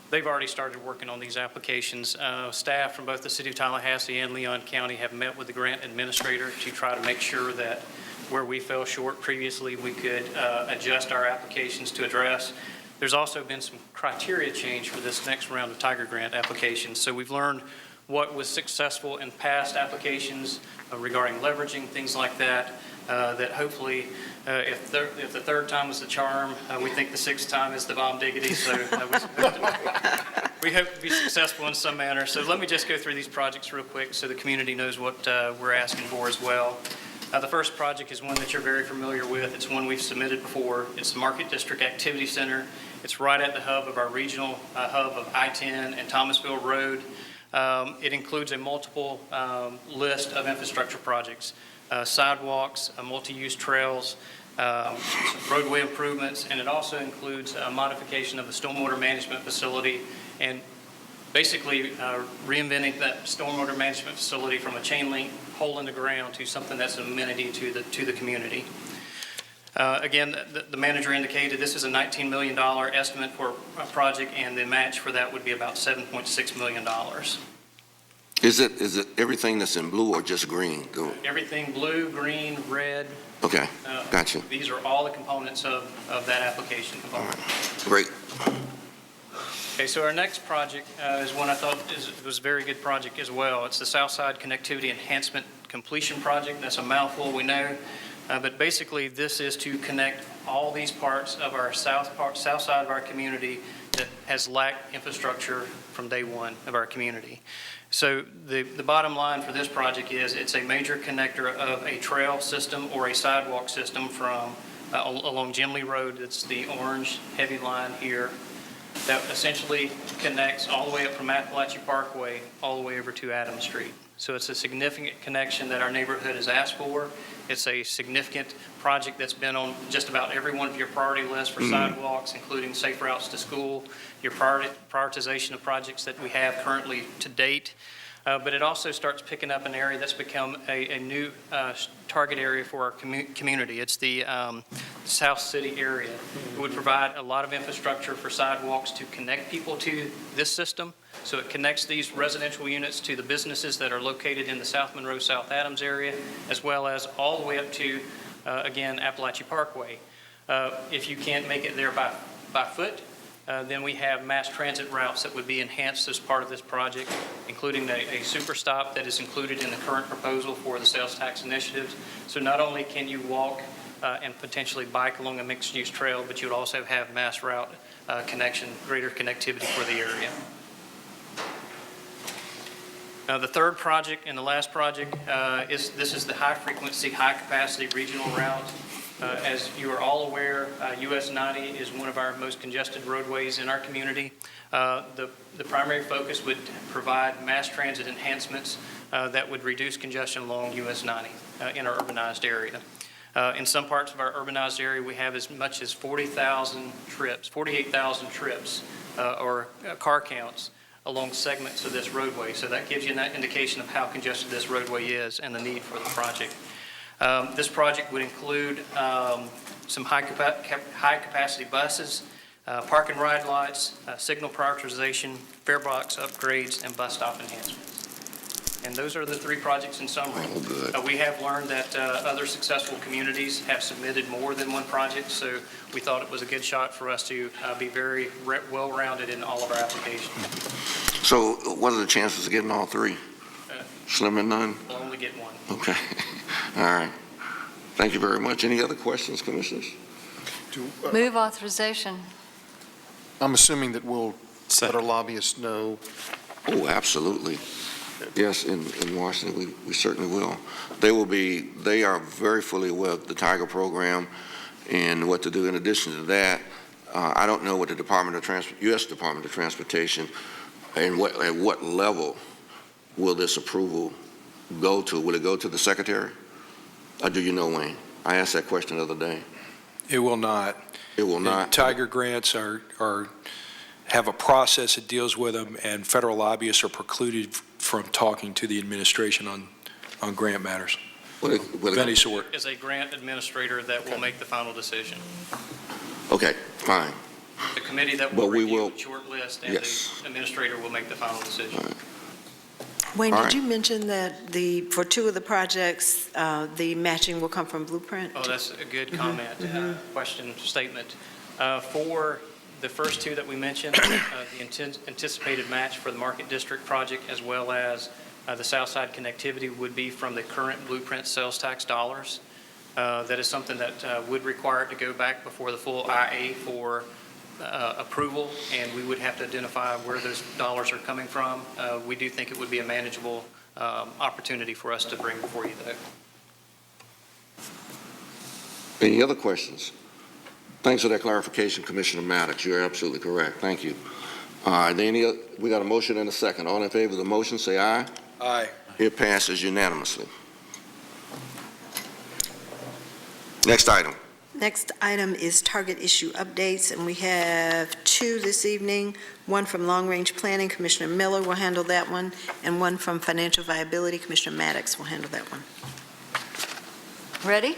They've already started working on these applications. Staff from both the City of Tallahassee and Leon County have met with the grant administrator to try to make sure that where we fell short previously, we could adjust our applications to address. There's also been some criteria change for this next round of Tiger Grant applications. So we've learned what was successful in past applications regarding leveraging, things like that, that hopefully, if the third time was the charm, we think the sixth time is the bomb diggity. So we hope to be successful in some manner. So let me just go through these projects real quick so the community knows what we're asking for as well. The first project is one that you're very familiar with. It's one we've submitted before. It's the Market District Activity Center. It's right at the hub of our regional hub of I-10 and Thomasville Road. It includes a multiple list of infrastructure projects, sidewalks, multi-use trails, roadway improvements, and it also includes a modification of the stormwater management facility and basically reinventing that stormwater management facility from a chain link hole in the ground to something that's an amenity to the community. Again, the manager indicated this is a $19 million estimate for a project, and the match for that would be about $7.6 million. Is it everything that's in blue or just green? Everything blue, green, red. Okay, gotcha. These are all the components of that application component. Great. Okay, so our next project is one I thought was a very good project as well. It's the Southside Connectivity Enhancement Completion Project. That's a mouthful, we know. But basically, this is to connect all these parts of our south side of our community that has lacked infrastructure from day one of our community. So the bottom line for this project is it's a major connector of a trail system or a sidewalk system from along Jimley Road. It's the orange heavy line here that essentially connects all the way up from Appalachia Parkway all the way over to Adams Street. So it's a significant connection that our neighborhood has asked for. It's a significant project that's been on just about every one of your priority lists for sidewalks, including safe routes to school, your prioritization of projects that we have currently to date. But it also starts picking up an area that's become a new target area for our community. It's the South City area. It would provide a lot of infrastructure for sidewalks to connect people to this system. So it connects these residential units to the businesses that are located in the South Monroe, South Adams area, as well as all the way up to, again, Appalachia Parkway. If you can't make it there by foot, then we have mass transit routes that would be enhanced as part of this project, including a super stop that is included in the current proposal for the sales tax initiatives. So not only can you walk and potentially bike along a mixed-use trail, but you would also have mass route connection, greater connectivity for the area. The third project and the last project is the high-frequency, high-capacity regional route. As you are all aware, US 90 is one of our most congested roadways in our community. The primary focus would provide mass transit enhancements that would reduce congestion along US 90 in our urbanized area. In some parts of our urbanized area, we have as much as 48,000 trips, or car counts along segments of this roadway. So that gives you an indication of how congested this roadway is and the need for the project. This project would include some high-capacity buses, park and ride lights, signal prioritization, fare box upgrades, and bus stop enhancements. And those are the three projects in summary. We have learned that other successful communities have submitted more than one project, so we thought it was a good shot for us to be very well-rounded in all of our applications. So what are the chances of getting all three? Slim and none? We'll only get one. Okay. All right. Thank you very much. Any other questions, commissioners? Move authorization. I'm assuming that we'll let our lobbyists know. Oh, absolutely. Yes, in Washington, we certainly will. They are very fully aware of the Tiger program and what to do. In addition to that, I don't know what the U.S. Department of Transportation and at what level will this approval go to? Will it go to the Secretary? Or do you know, Wayne? I asked that question the other day. It will not. It will not? Tiger grants are have a process that deals with them, and federal lobbyists are precluded from talking to the administration on grant matters. Of any sort. Is a grant administrator that will make the final decision. Okay, fine. The committee that But will we review will- the short list and Yes. the administrator will make the final decision. Wayne, All did right. you mention that for two of the projects, the matching will come from Blueprint? Oh, that's a good comment, question, statement. For the first two that we mentioned, the anticipated match for the Market District project as well as the Southside connectivity would be from the current Blueprint sales tax dollars. That is something that would require it to go back before the full IA for approval, and we would have to identify where those dollars are coming from. We do think it would be a manageable opportunity for us to bring before you, though. Any other questions? Thanks for that clarification, Commissioner Maddox. You're absolutely correct. Thank you. Are there any, we got a motion and a second. All in favor of the motion, say aye. Aye. It passes unanimously. Next item. Next item is target issue updates, and we have two this evening. One from Long Range Planning, Commissioner Miller will handle that one, and one from Financial Viability, Commissioner Maddox will handle that one. Ready?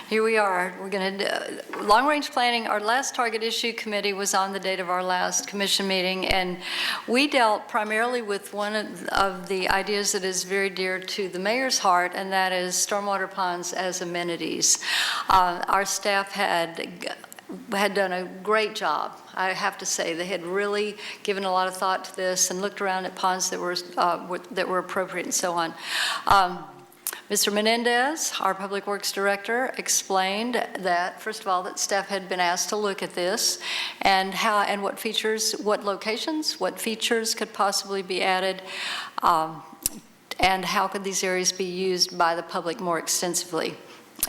Here we are. We're going to, long-range planning, our last target issue committee was on the date of our last commission meeting, and we dealt primarily with one of the ideas that is very dear to the mayor's heart, and that is stormwater ponds as amenities. Our staff had done a great job. I have to say, they had really given a lot of thought to this and looked around at ponds that were appropriate and so on. Mr. Menendez, our Public Works Director, explained that, first of all, that staff had been asked to look at this and how and what features, what locations, what features could possibly be added, and how could these areas be used by the public more extensively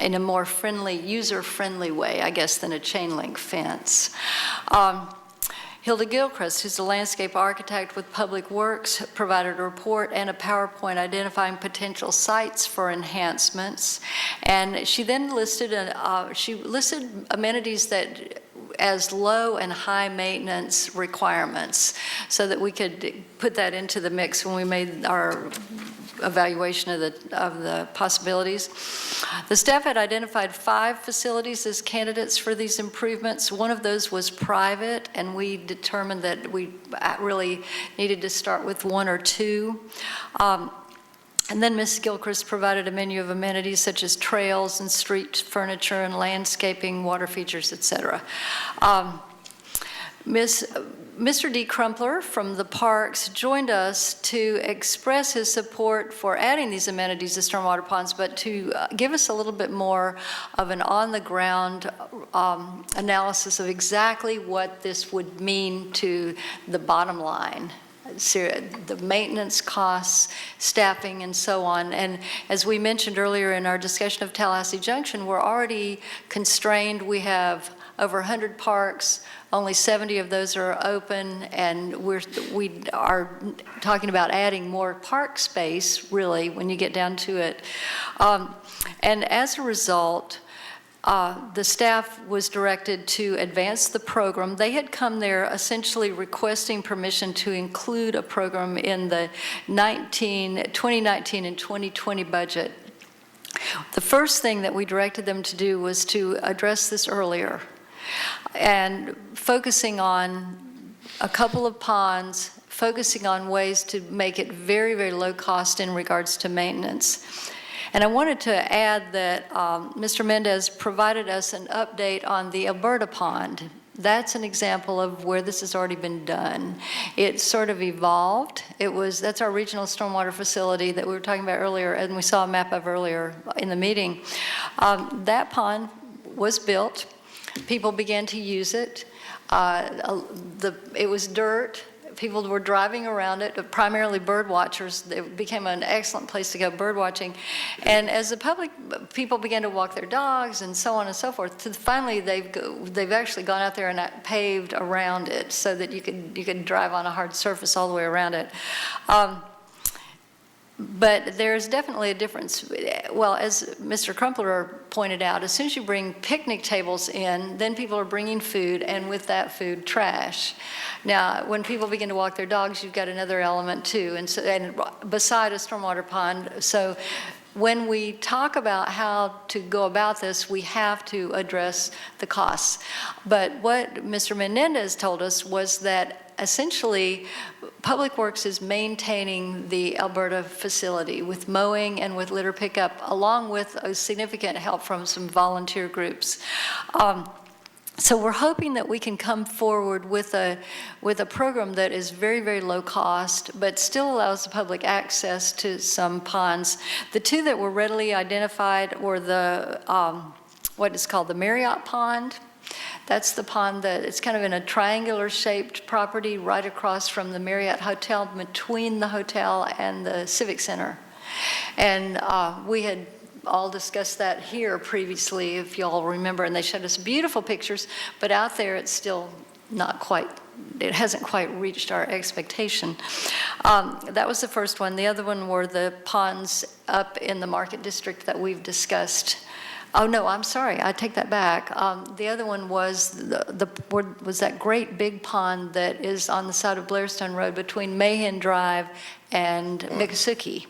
in a more friendly, user-friendly way, I guess, than a chain link fence. Hilda Gilchrist, who's a landscape architect with Public Works, provided a report and a PowerPoint identifying potential sites for enhancements. And she then listed amenities that as low and high maintenance requirements so that we could put that into the mix when we made our evaluation of the possibilities. The staff had identified 5 facilities as candidates for these improvements. One of those was private, and we determined that we really needed to start with 1 or 2. And then Ms. Gilchrist provided a menu of amenities such as trails and street furniture and landscaping, water features, etc. Mr. D. Crumpler from the Parks joined us to express his support for adding these amenities to stormwater ponds, but to give us a little bit more of an on-the-ground analysis of exactly what this would mean to the bottom line. The maintenance costs, staffing, and so on. And as we mentioned earlier in our discussion of Tallahassee Junction, we're already constrained. We have over 100 parks. Only 70 of those are open, and we are talking about adding more park space, really, when you get down to it. And as a result, the staff was directed to advance the program. They had come there essentially requesting permission to include a program in the 2019 and 2020 budget. The first thing that we directed them to do was to address this earlier, and focusing on a couple of ponds, focusing on ways to make it very, very low cost in regards to maintenance. And I wanted to add that Mr. Mendez provided us an update on the Alberta Pond. That's an example of where this has already been done. It sort of evolved. That's our regional stormwater facility that we were talking about earlier, and we saw a map of earlier in the meeting. That pond was built. People began to use it. It was dirt. People were driving around it, primarily bird watchers. It became an excellent place to go bird watching. And as the people began to walk their dogs and so on and so forth, finally they've actually gone out there and paved around it so that you could drive on a hard surface all the way around it. But there's definitely a difference. Well, as Mr. Crumpler pointed out, as soon as you bring picnic tables in, then people are bringing food, and with that food, trash. Now, when people begin to walk their dogs, you've got another element too, and beside a stormwater pond. So when we talk about how to go about this, we have to address the costs. But what Mr. Menendez told us was that essentially, Public Works is maintaining the Alberta facility with mowing and with litter pickup, along with a significant help from some volunteer groups. So we're hoping that we can come forward with a program that is very, very low cost, but still allows the public access to some ponds. The two that were readily identified were the what is called the Marriott Pond. That's the pond that it's kind of in a triangular shaped property right across from the Marriott Hotel, between the hotel and the Civic Center. And we had all discussed that here previously, if you all remember, and they showed us beautiful pictures, but out there it's still not quite, it hasn't quite reached our expectation. That was the first one. The other one were the ponds up in the Market District that we've discussed. Oh, no, I'm sorry. I take that back. The other one was was that great big pond that is on the side of Blairstone Road between Mahan Drive and Miccosukee.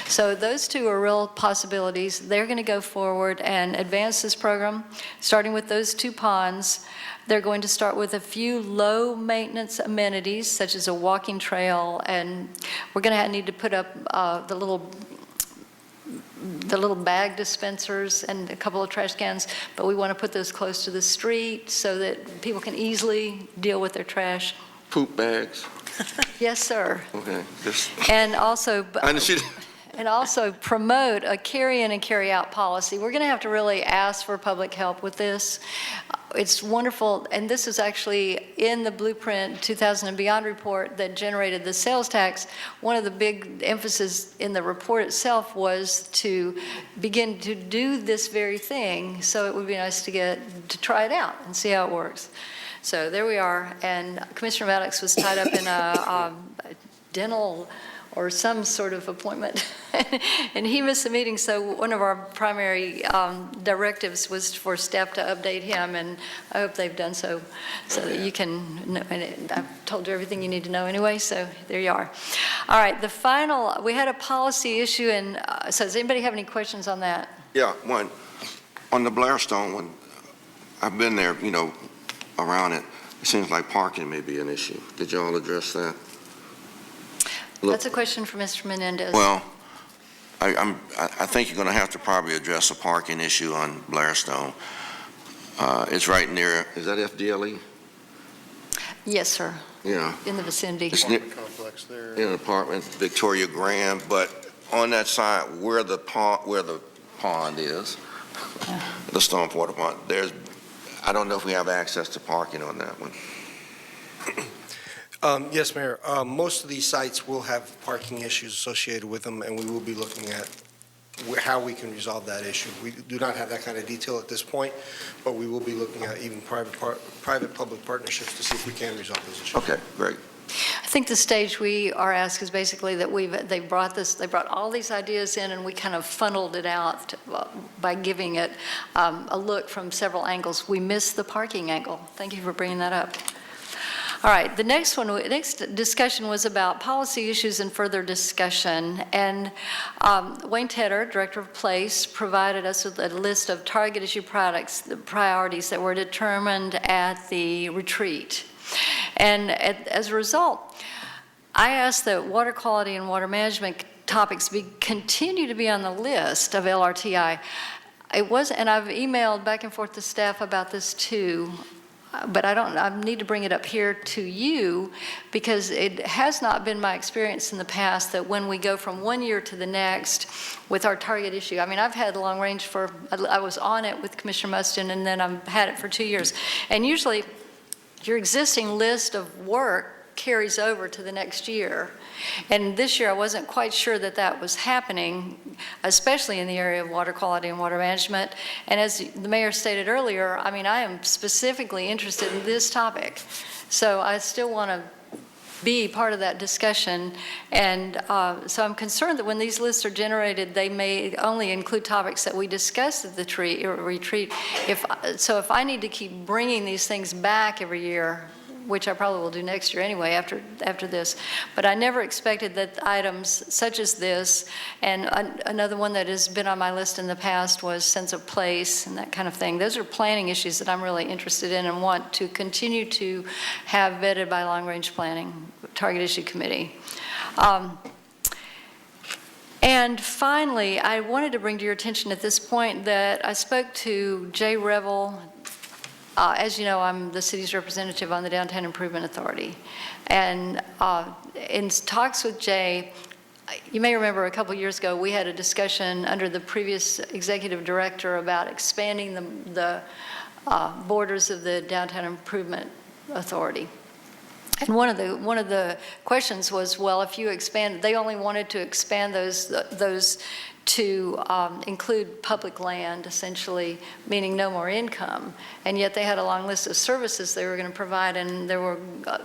So those two are real possibilities. They're going to go forward and advance this program, starting with those two ponds. They're going to start with a few low-maintenance amenities, such as a walking trail, and we're going to need to put up the little bag dispensers and a couple of trash cans, but we want to put those close to the street so that people can easily deal with their trash. Poop bags? Yes, sir. Okay. And also, I understand. and also promote a carry-in and carry-out policy. We're going to have to really ask for public help with this. It's wonderful, and this is actually in the Blueprint 2000 and Beyond report that generated the sales tax. One of the big emphasis in the report itself was to begin to do this very thing, so it would be nice to try it out and see how it works. So there we are, and Commissioner Maddox was tied up in a dental or some sort of appointment, and he missed the meeting, so one of our primary directives was for staff to update him, and I hope they've done so that you can know, and I've told you everything you need to know anyway, so there you are. All right, the final, we had a policy issue, and so does anybody have any questions on that? Yeah, one. On the Blairstone one, I've been there, around it. It seems like parking may be an issue. Did y'all address that? Look, that's a question for Mr. Menendez. Well, I think you're going to have to probably address a parking issue on Blairstone. It's right near, is that FDLE? Yes, sir. Yeah. In the vicinity. It's near, complex there. in an apartment, Victoria Graham, but on that side where the pond is, the stormwater pond, I don't know if we have access to parking on that one. Yes, Mayor. Most of these sites will have parking issues associated with them, and we will be looking at how we can resolve that issue. We do not have that kind of detail at this point, but we will be looking at even private-public partnerships to see if we can resolve those issues. Okay, great. I think the stage we are asked is basically that they brought all these ideas in, and we kind of funneled it out by giving it a look from several angles. We missed the parking angle. Thank you for bringing that up. All right, the next discussion was about policy issues and further discussion. And Wayne Tedder, Director of Place, provided us with a list of target issue products, the priorities that were determined at the retreat. And as a result, I asked that water quality and water management topics continue to be on the list of LRTI. And I've emailed back and forth to staff about this too. But I need to bring it up here to you because it has not been my experience in the past that when we go from one year to the next with our target issue, I mean, I've had long range I was on it with Commissioner Mustin, and then I've had it for 2 years. And usually your existing list of work carries over to the next year. And this year I wasn't quite sure that was happening, especially in the area of water quality and water management. And as the mayor stated earlier, I mean, I am specifically interested in this topic. So I still want to be part of that discussion. And so I'm concerned that when these lists are generated, they may only include topics that we discussed at the retreat. If I need to keep bringing these things back every year, which I probably will do next year anyway after this, but I never expected that items such as this, and another one that has been on my list in the past was sense of place and that kind of thing. Those are planning issues that I'm really interested in and want to continue to have vetted by Long Range Planning Target Issue Committee. And finally, I wanted to bring to your attention at this point that I spoke to Jay Revel. As you know, I'm the city's representative on the Downtown Improvement Authority. And in talks with Jay, you may remember a couple years ago, we had a discussion under the previous executive director about expanding the borders of the Downtown Improvement Authority. And one of the questions was, well, if you expand, they only wanted to expand those to include public land, essentially, meaning no more income. And yet they had a long list of services they were going to provide, and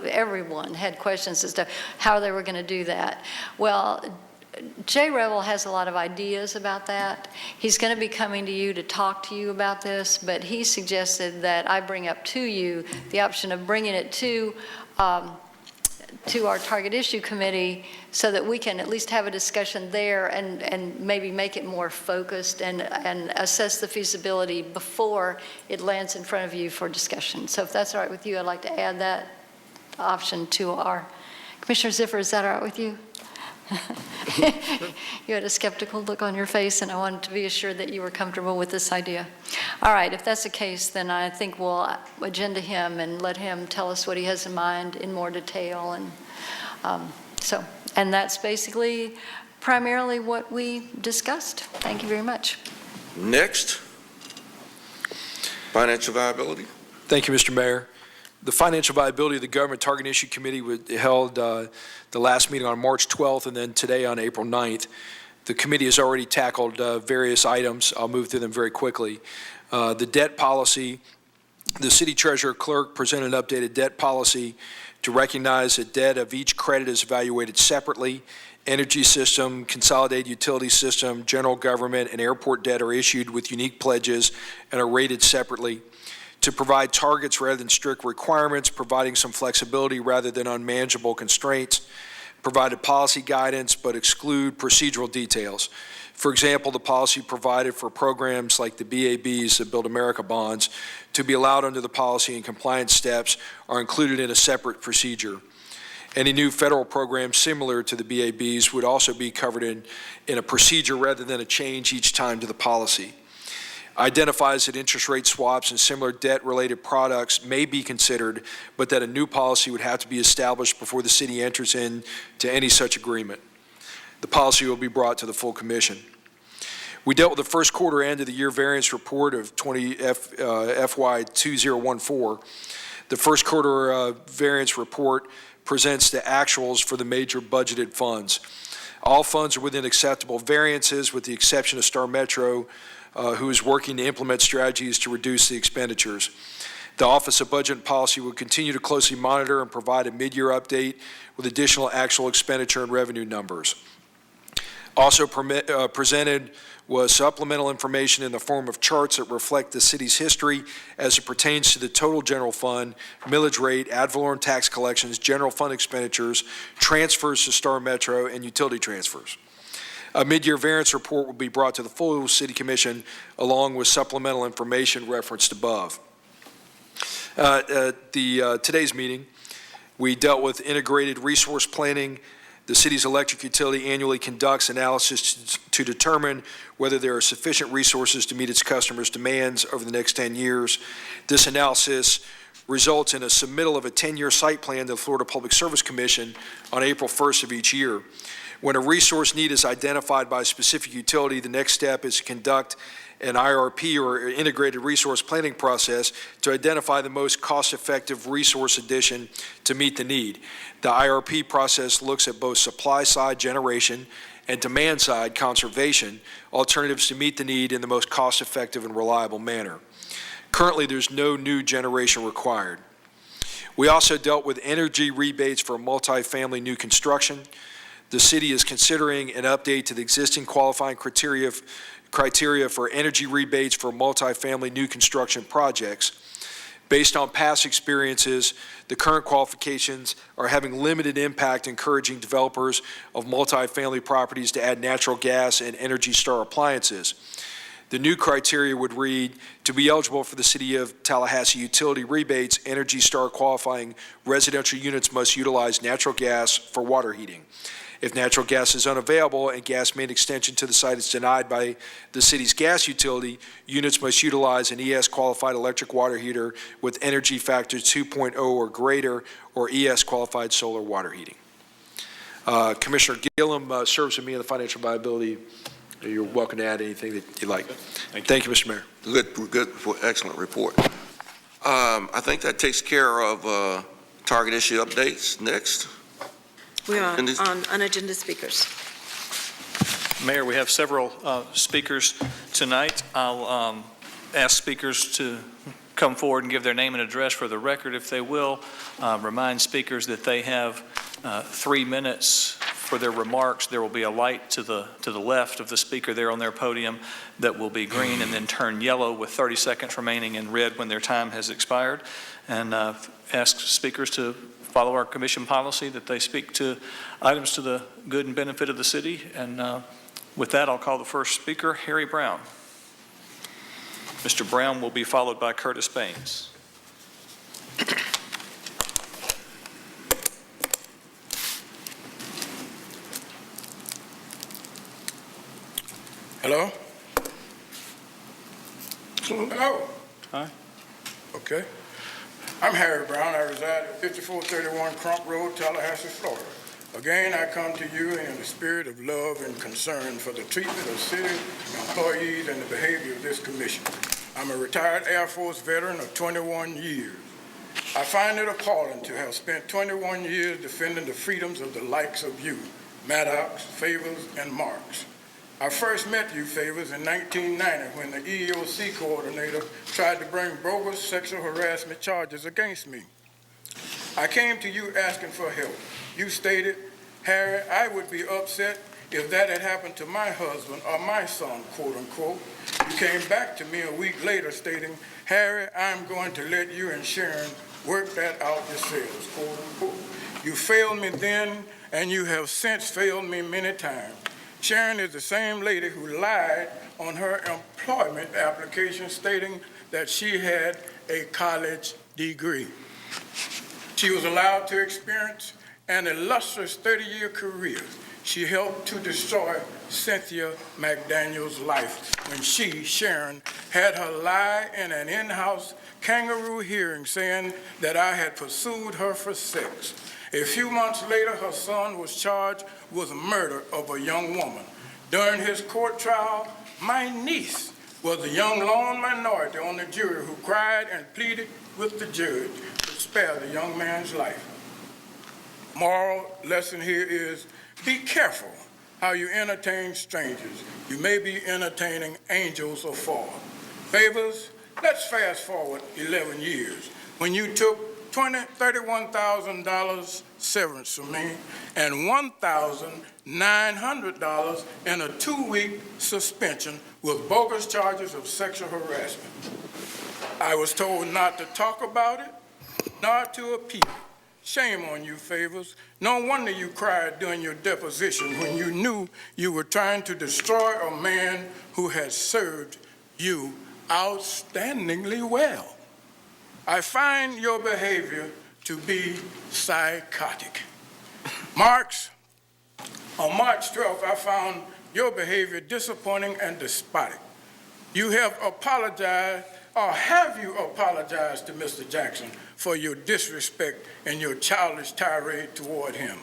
everyone had questions as to how they were going to do that. Well, Jay Revel has a lot of ideas about that. He's going to be coming to you to talk to you about this, but he suggested that I bring up to you the option of bringing it to our Target Issue Committee so that we can at least have a discussion there and maybe make it more focused and assess the feasibility before it lands in front of you for discussion. So if that's all right with you, I'd like to add that option to our, Commissioner Ziffer, is that all right with you? You had a skeptical look on your face, and I wanted to be assured that you were comfortable with this idea. All right, if that's the case, then I think we'll agenda him and let him tell us what he has in mind in more detail. And that's basically primarily what we discussed. Thank you very much. Next, financial viability. Thank you, Mr. Mayor. The Financial Viability of the Government Target Issue Committee held the last meeting on March 12th and then today on April 9th. The committee has already tackled various items. I'll move through them very quickly. The debt policy, the city treasurer clerk presented an updated debt policy to recognize that debt of each credit is evaluated separately. Energy system, consolidated utility system, general government, and airport debt are issued with unique pledges and are rated separately. To provide targets rather than strict requirements, providing some flexibility rather than unmanageable constraints, provided policy guidance but exclude procedural details. For example, the policy provided for programs like the BABs, the Build America bonds, to be allowed under the policy and compliance steps are included in a separate procedure. Any new federal program similar to the BABs would also be covered in a procedure rather than a change each time to the policy. Identifies that interest rate swaps and similar debt-related products may be considered, but that a new policy would have to be established before the city enters into any such agreement. The policy will be brought to the full commission. We dealt with the first quarter end of the year variance report of FY 2014. The first quarter variance report presents the actuals for the major budgeted funds. All funds are within acceptable variances with the exception of Star Metro, who is working to implement strategies to reduce the expenditures. The Office of Budget and Policy will continue to closely monitor and provide a mid-year update with additional actual expenditure and revenue numbers. Also presented was supplemental information in the form of charts that reflect the city's history as it pertains to the total general fund, millage rate, ad valorem tax collections, general fund expenditures, transfers to Star Metro, and utility transfers. A mid-year variance report will be brought to the full City Commission along with supplemental information referenced above. At today's meeting, we dealt with integrated resource planning. The city's electric utility annually conducts analysis to determine whether there are sufficient resources to meet its customers' demands over the next 10 years. This analysis results in a submittal of a 10-year site plan to the Florida Public Service Commission on April 1st of each year. When a resource need is identified by a specific utility, the next step is to conduct an IRP or integrated resource planning process to identify the most cost-effective resource addition to meet the need. The IRP process looks at both supply-side generation and demand-side conservation alternatives to meet the need in the most cost-effective and reliable manner. Currently, there's no new generation required. We also dealt with energy rebates for multifamily new construction. The city is considering an update to the existing qualifying criteria for energy rebates for multifamily new construction projects. Based on past experiences, the current qualifications are having limited impact, encouraging developers of multifamily properties to add natural gas and Energy Star appliances. The new criteria would read, to be eligible for the City of Tallahassee utility rebates, Energy Star qualifying residential units must utilize natural gas for water heating. If natural gas is unavailable and gas main extension to the site is denied by the city's gas utility, units must utilize an ES-qualified electric water heater with energy factor 2.0 or greater, or ES-qualified solar water heating. Commissioner Gillum serves with me in the financial viability. You're welcome to add anything that you like. Thank you, Mr. Mayor. Good, excellent report. I think that takes care of target issue updates. Next. We are on unagenda speakers. Mayor, we have several speakers tonight. I'll ask speakers to come forward and give their name and address for the record, if they will. Remind speakers that they have 3 minutes for their remarks. There will be a light to the left of the speaker there on their podium that will be green and then turn yellow with 30 seconds remaining and red when their time has expired. And ask speakers to follow our commission policy that they speak to items to the good and benefit of the city. And with that, I'll call the first speaker, Harry Brown. Mr. Brown will be followed by Curtis Baines. Hello? Hello? Hi. Okay. I'm Harry Brown. I reside at 5431 Crump Road, Tallahassee, Florida. Again, I come to you in the spirit of love and concern for the treatment of city employees and the behavior of this commission. I'm a retired Air Force veteran of 21 years. I find it appalling to have spent 21 years defending the freedoms of the likes of you, Maddox, Favors, and Marks. I first met you, Favors, in 1990 when the EEOC coordinator tried to bring bogus sexual harassment charges against me. I came to you asking for help. You stated, Harry, I would be upset if that had happened to my husband or my son, quote unquote. You came back to me a week later stating, Harry, I'm going to let you and Sharon work that out yourselves, quote unquote. You failed me then, and you have since failed me many times. Sharon is the same lady who lied on her employment application stating that she had a college degree. She was allowed to experience an illustrious 30-year career. She helped to destroy Cynthia McDaniel's life when she, Sharon, had her lie in an in-house kangaroo hearing saying that I had pursued her for sex. A few months later, her son was charged with murder of a young woman. During his court trial, my niece was a young lone minority on the jury who cried and pleaded with the judge to spare the young man's life. Moral lesson here is be careful how you entertain strangers. You may be entertaining angels afar. Favors, let's fast forward 11 years when you took $31,000 severance from me and $1,900 in a 2-week suspension with bogus charges of sexual harassment. I was told not to talk about it, not to appeal. Shame on you, Favors. No wonder you cried during your deposition when you knew you were trying to destroy a man who had served you outstandingly well. I find your behavior to be psychotic. Marks, on March 12th, I found your behavior disappointing and despotic. You have apologized, or have you apologized to Mr. Jackson for your disrespect and your childish tirade toward him?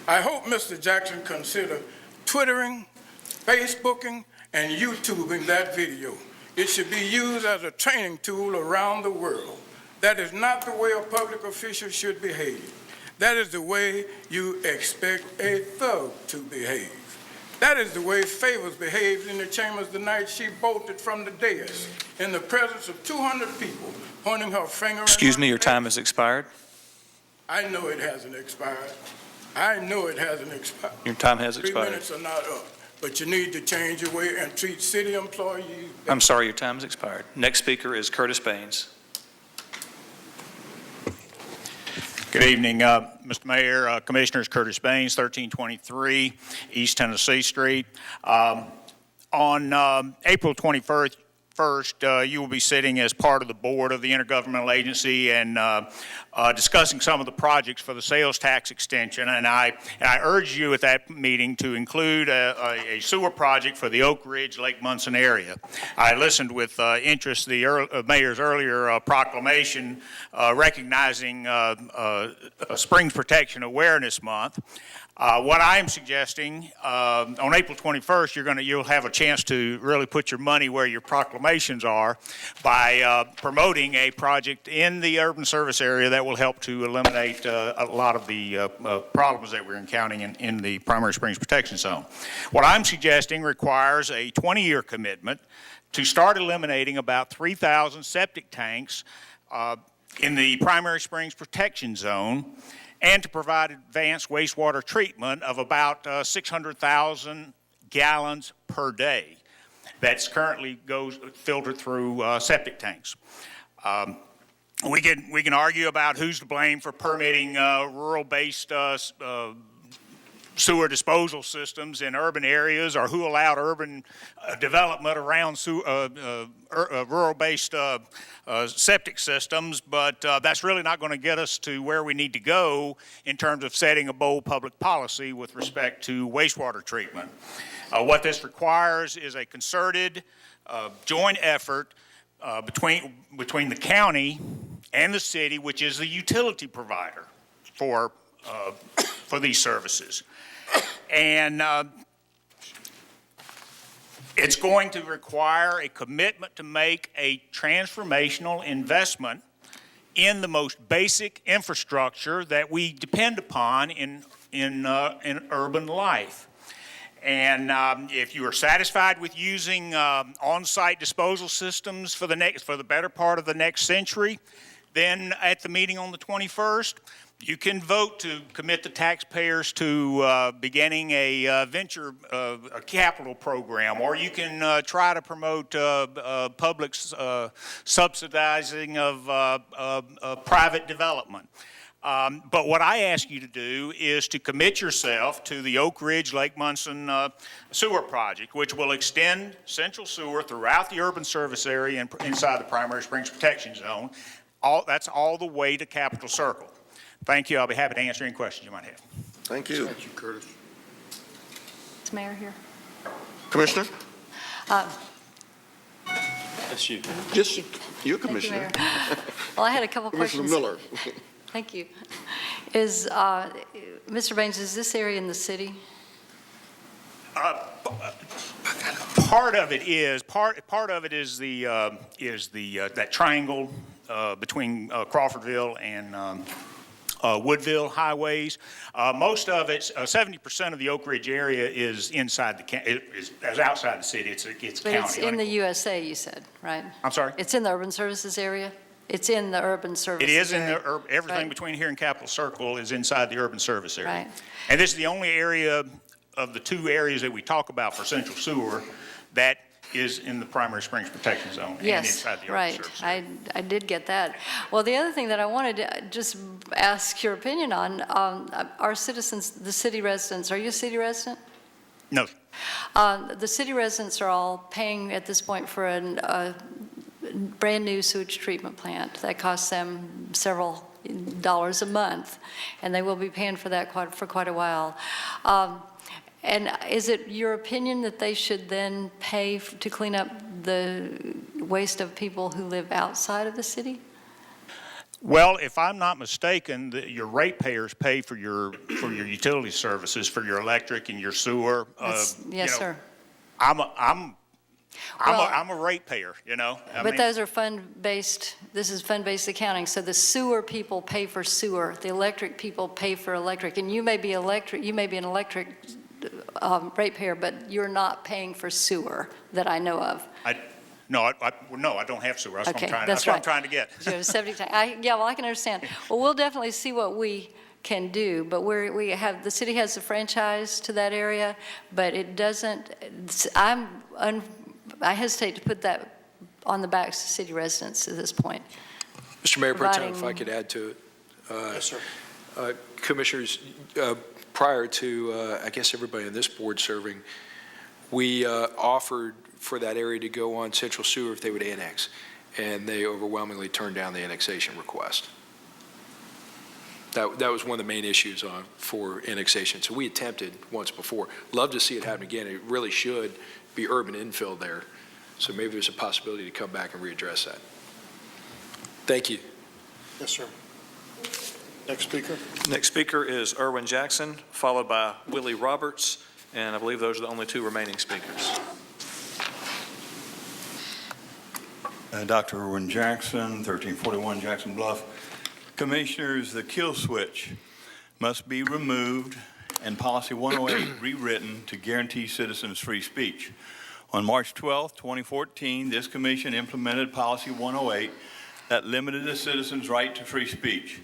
I hope Mr. Jackson consider Twittering, Facebooking, and YouTubing that video. It should be used as a training tool around the world. That is not the way a public official should behave. That is the way you expect a thug to behave. That is the way Favors behaved in the chambers the night she bolted from the dais in the presence of 200 people pointing her finger. Excuse me, your time has expired. I know it hasn't expired. I know it hasn't expired. Your time has 3 expired. minutes are not up, but you need to change your way and treat city employees. I'm sorry, your time has expired. Next speaker is Curtis Baines. Good evening, Mr. Mayor, Commissioners. Curtis Baines, 1323 East Tennessee Street. On April 21st, you will be sitting as part of the board of the intergovernmental agency and discussing some of the projects for the sales tax extension. And I urge you at that meeting to include a sewer project for the Oak Ridge, Lake Munson area. I listened with interest to the mayor's earlier proclamation recognizing Springs Protection Awareness Month. What I am suggesting, on April 21st, you'll have a chance to really put your money where your proclamations are by promoting a project in the urban service area that will help to eliminate a lot of the problems that we're encountering in the Primary Springs Protection Zone. What I'm suggesting requires a 20-year commitment to start eliminating about 3,000 septic tanks in the Primary Springs Protection Zone, and to provide advanced wastewater treatment of about 600,000 gallons per day. That's currently goes filtered through septic tanks. We can argue about who's to blame for permitting rural-based sewer disposal systems in urban areas, or who allowed urban development around rural-based septic systems, but that's really not going to get us to where we need to go in terms of setting a bold public policy with respect to wastewater treatment. What this requires is a concerted, joint effort between the county and the city, which is the utility provider for these services. And it's going to require a commitment to make a transformational investment in the most basic infrastructure that we depend upon in urban life. And if you are satisfied with using on-site disposal systems for the better part of the next century, then at the meeting on the 21st, you can vote to commit the taxpayers to beginning a venture capital program, or you can try to promote public subsidizing of private development. But what I ask you to do is to commit yourself to the Oak Ridge, Lake Munson sewer project, which will extend central sewer throughout the urban service area and inside the Primary Springs Protection Zone. That's all the way to Capitol Circle. Thank you. I'll be happy to answer any questions you might have. Thank you. Thank you, Curtis. Is Mayor here? Commissioner? That's you. Just you, Thank you, Commissioner. Mayor. Well, I had a couple questions. Commissioner Miller. Thank you. Is, Mr. Baines, is this area in the city? Part of it is that triangle between Crawfordville and Woodville highways. Most of it, 70% of the Oak Ridge area is inside is outside the city. It's But county. it's in the USA, you said, right? I'm sorry? It's in the urban services area? It's in the urban services It is in area. the everything Right. between here and Capitol Circle is inside the urban service area. Right. And this is the only area of the two areas that we talk about for central sewer that is in the Primary Springs Protection Zone and Yes, inside the urban right. service area. I did get that. Well, the other thing that I wanted to just ask your opinion on, our citizens, the city residents, are you a city resident? No. The city residents are all paying at this point for a brand-new sewage treatment plant that costs them several dollars a month, and they will be paying for that for quite a while. And is it your opinion that they should then pay to clean up the waste of people who live outside of the city? Well, if I'm not mistaken, your ratepayers pay for your utility services, for your electric and your sewer. Yes, sir. I'm a ratepayer, you know. But those are fund-based, this is fund-based accounting, so the sewer people pay for sewer, the electric people pay for electric, and you may be an electric ratepayer, but you're not paying for sewer that I know of. No, I don't have sewer. That's what I'm Okay, trying, that's that's what I'm right. trying to get. You have a septic tank. Yeah, well, I can understand. Well, we'll definitely see what we can do, but the city has a franchise to that area, but it doesn't, I hesitate to put that on the backs of city residents at this point. Mr. Mayor Pro Tem, if I Providing- could add to it. Yes, sir. Commissioners, prior to, I guess, everybody on this board serving, we offered for that area to go on central sewer if they would annex, and they overwhelmingly turned down the annexation request. That was one of the main issues for annexation. So we attempted once before. Love to see it happen again. It really should be urban infill there. So maybe there's a possibility to come back and readdress that. Thank you. Yes, sir. Next speaker. Next speaker is Erwin Jackson, followed by Willie Roberts, and I believe those are the only two remaining speakers. Dr. Erwin Jackson, 1341 Jackson Bluff. Commissioners, the kill switch must be removed and Policy 108 rewritten to guarantee citizens free speech. On March 12, 2014, this commission implemented Policy 108 that limited a citizen's right to free speech.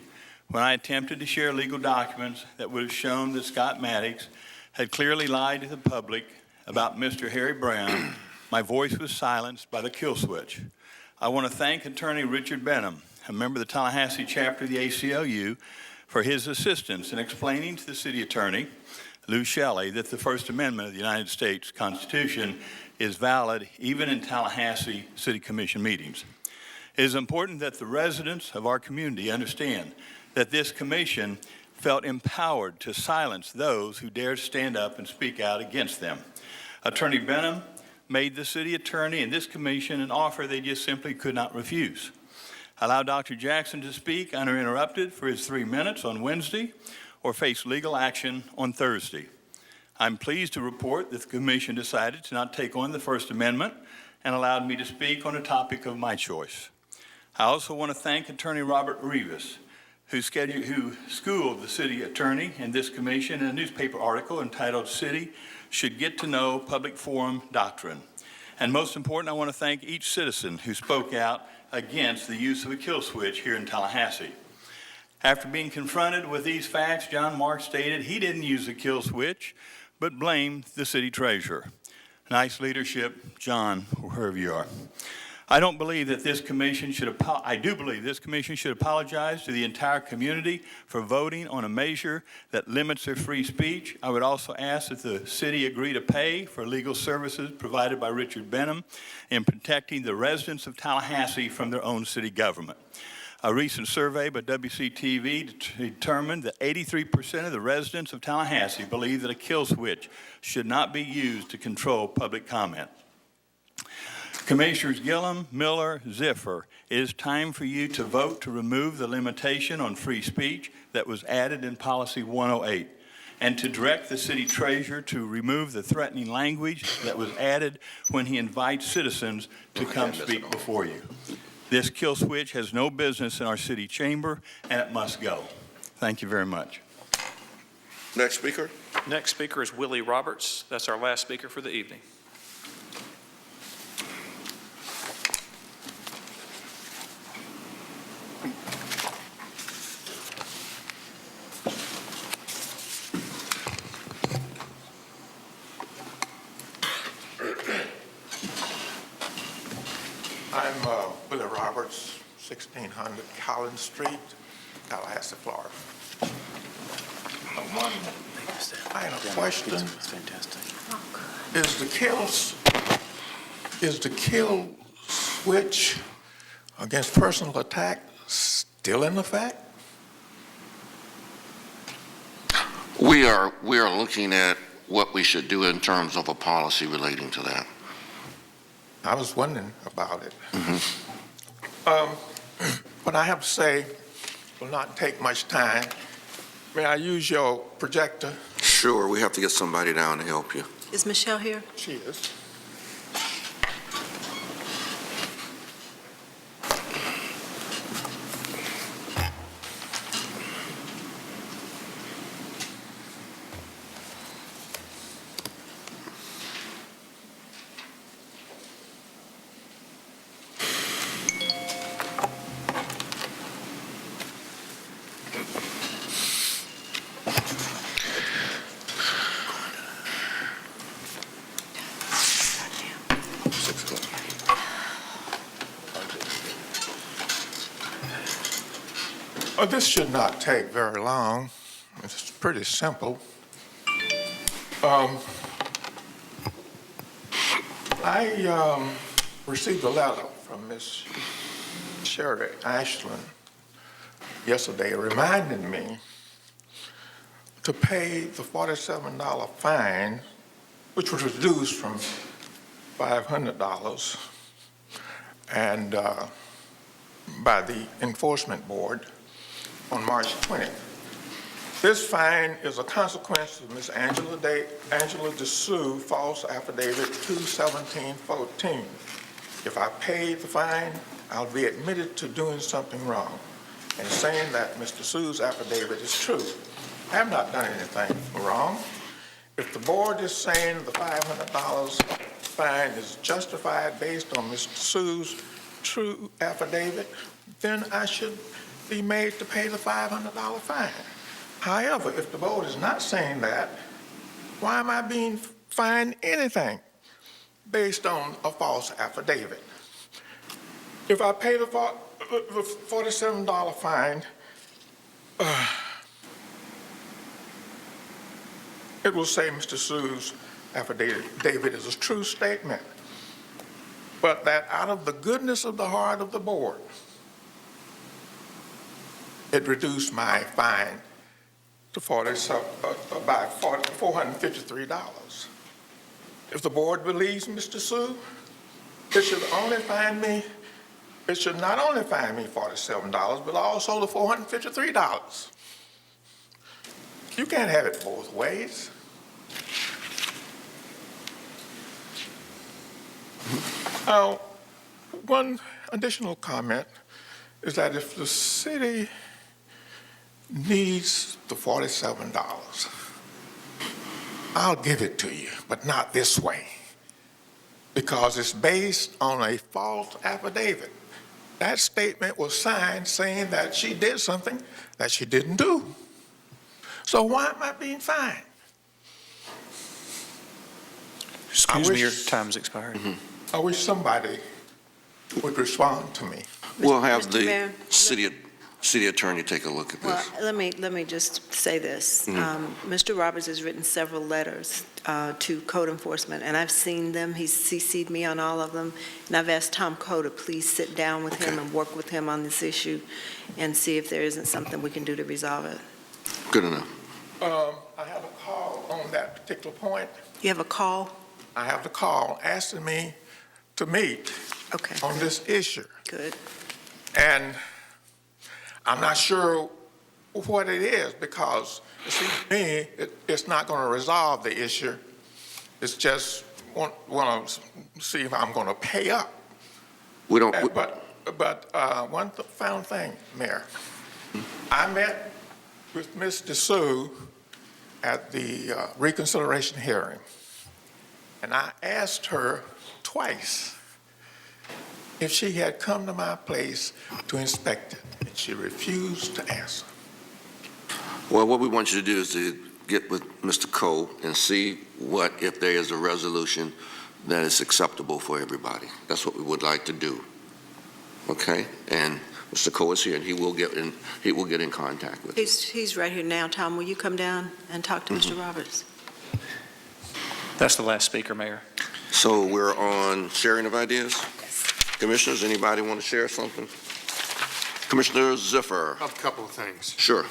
When I attempted to share legal documents that would have shown that Scott Maddox had clearly lied to the public about Mr. Harry Brown, my voice was silenced by the kill switch. I want to thank Attorney Richard Benham, a member of the Tallahassee chapter of the ACLU, for his assistance in explaining to the city attorney, Lou Shelley, that the First Amendment of the United States Constitution is valid even in Tallahassee City Commission meetings. It is important that the residents of our community understand that this commission felt empowered to silence those who dared stand up and speak out against them. Attorney Benham made the city attorney and this commission an offer they just simply could not refuse. Allow Dr. Jackson to speak uninterrupted for his 3 minutes on Wednesday or face legal action on Thursday. I'm pleased to report that the commission decided to not take on the First Amendment and allowed me to speak on a topic of my choice. I also want to thank Attorney Robert Rivas, who schooled the city attorney and this commission in a newspaper article entitled "City Should Get to Know Public Forum Doctrine." And most important, I want to thank each citizen who spoke out against the use of a kill switch here in Tallahassee. After being confronted with these facts, John Mark stated he didn't use a kill switch, but blamed the city treasurer. Nice leadership, John, wherever you are. I do believe this commission should apologize to the entire community for voting on a measure that limits their free speech. I would also ask that the city agree to pay for legal services provided by Richard Benham in protecting the residents of Tallahassee from their own city government. A recent survey by WCTV determined that 83% of the residents of Tallahassee believe that a kill switch should not be used to control public comment. Commissioners Gillum, Miller, Ziffer, it is time for you to vote to remove the limitation on free speech that was added in Policy 108 and to direct the city treasurer to remove the threatening language that was added when he invites citizens to come speak before you. This kill switch has no business in our city chamber, and it must go. Thank you very much. Next speaker. Next speaker is Willie Roberts. That's our last speaker for the evening. I'm Willie Roberts, 1600 Collins Street, Tallahassee, Florida. One final question. Is the kill switch against personal attack still in effect? We are looking at what we should do in terms of a policy relating to that. I was wondering about it. What I have to say will not take much time. May I use your projector? Sure, we have to get somebody down to help you. Is Michelle here? She is. This should not take very long. It's pretty simple. I received a letter from Miss Sherry Ashland yesterday reminding me to pay the $47 fine, which was reduced from $500 and by the Enforcement Board on March 20th. This fine is a consequence of Ms. Angela DeSue false affidavit 21714. If I pay the fine, I'll be admitted to doing something wrong and saying that Ms. DeSue's affidavit is true. I have not done anything wrong. If the board is saying the $500 fine is justified based on Ms. DeSue's true affidavit, then I should be made to pay the $500 fine. However, if the board is not saying that, why am I being fined anything based on a false affidavit? If I pay the $47 fine, it will say Mr. Sue's affidavit is a true statement, but that out of the goodness of the heart of the board, it reduced my fine to by $453. If the board believes Mr. Sue, it should not only fine me $47, but also the $453. You can't have it both ways. One additional comment is that if the city needs the $47, I'll give it to you, but not this way, because it's based on a false affidavit. That statement was signed saying that she did something that she didn't do. So why am I being fined? Excuse me, your time's expired. I wish somebody would respond to me. We'll have Mr. the Mayor, city attorney take a look at Well, this. let me just say this. Mr. Roberts has written several letters to code enforcement, and I've seen them. He's CC'd me on all of them, and I've asked Tom Coe to please sit down with him and work with him on this issue and see if there isn't something we can do to resolve it. Good enough. I have a call on that particular point. You have a call? I have the call asking me to meet on this issue. Good. And I'm not sure what it is, because it seems to me it's not going to resolve the issue. It's just want to see if I'm going to pay up. We don't. But one final thing, Mayor. I met with Ms. DeSue at the reconsideration hearing, and I asked her twice if she had come to my place to inspect it, and she refused to answer. Well, what we want you to do is to get with Mr. Coe and see if there is a resolution that is acceptable for everybody. That's what we would like to do. Okay? And Mr. Coe is here, and he will get in contact with you. He's right here now. Tom, will you come down and talk to Mr. Roberts? That's the last speaker, Mayor. So we're on sharing of ideas? Commissioners, anybody want to share something? Commissioner Ziffer. A couple of things. Sure.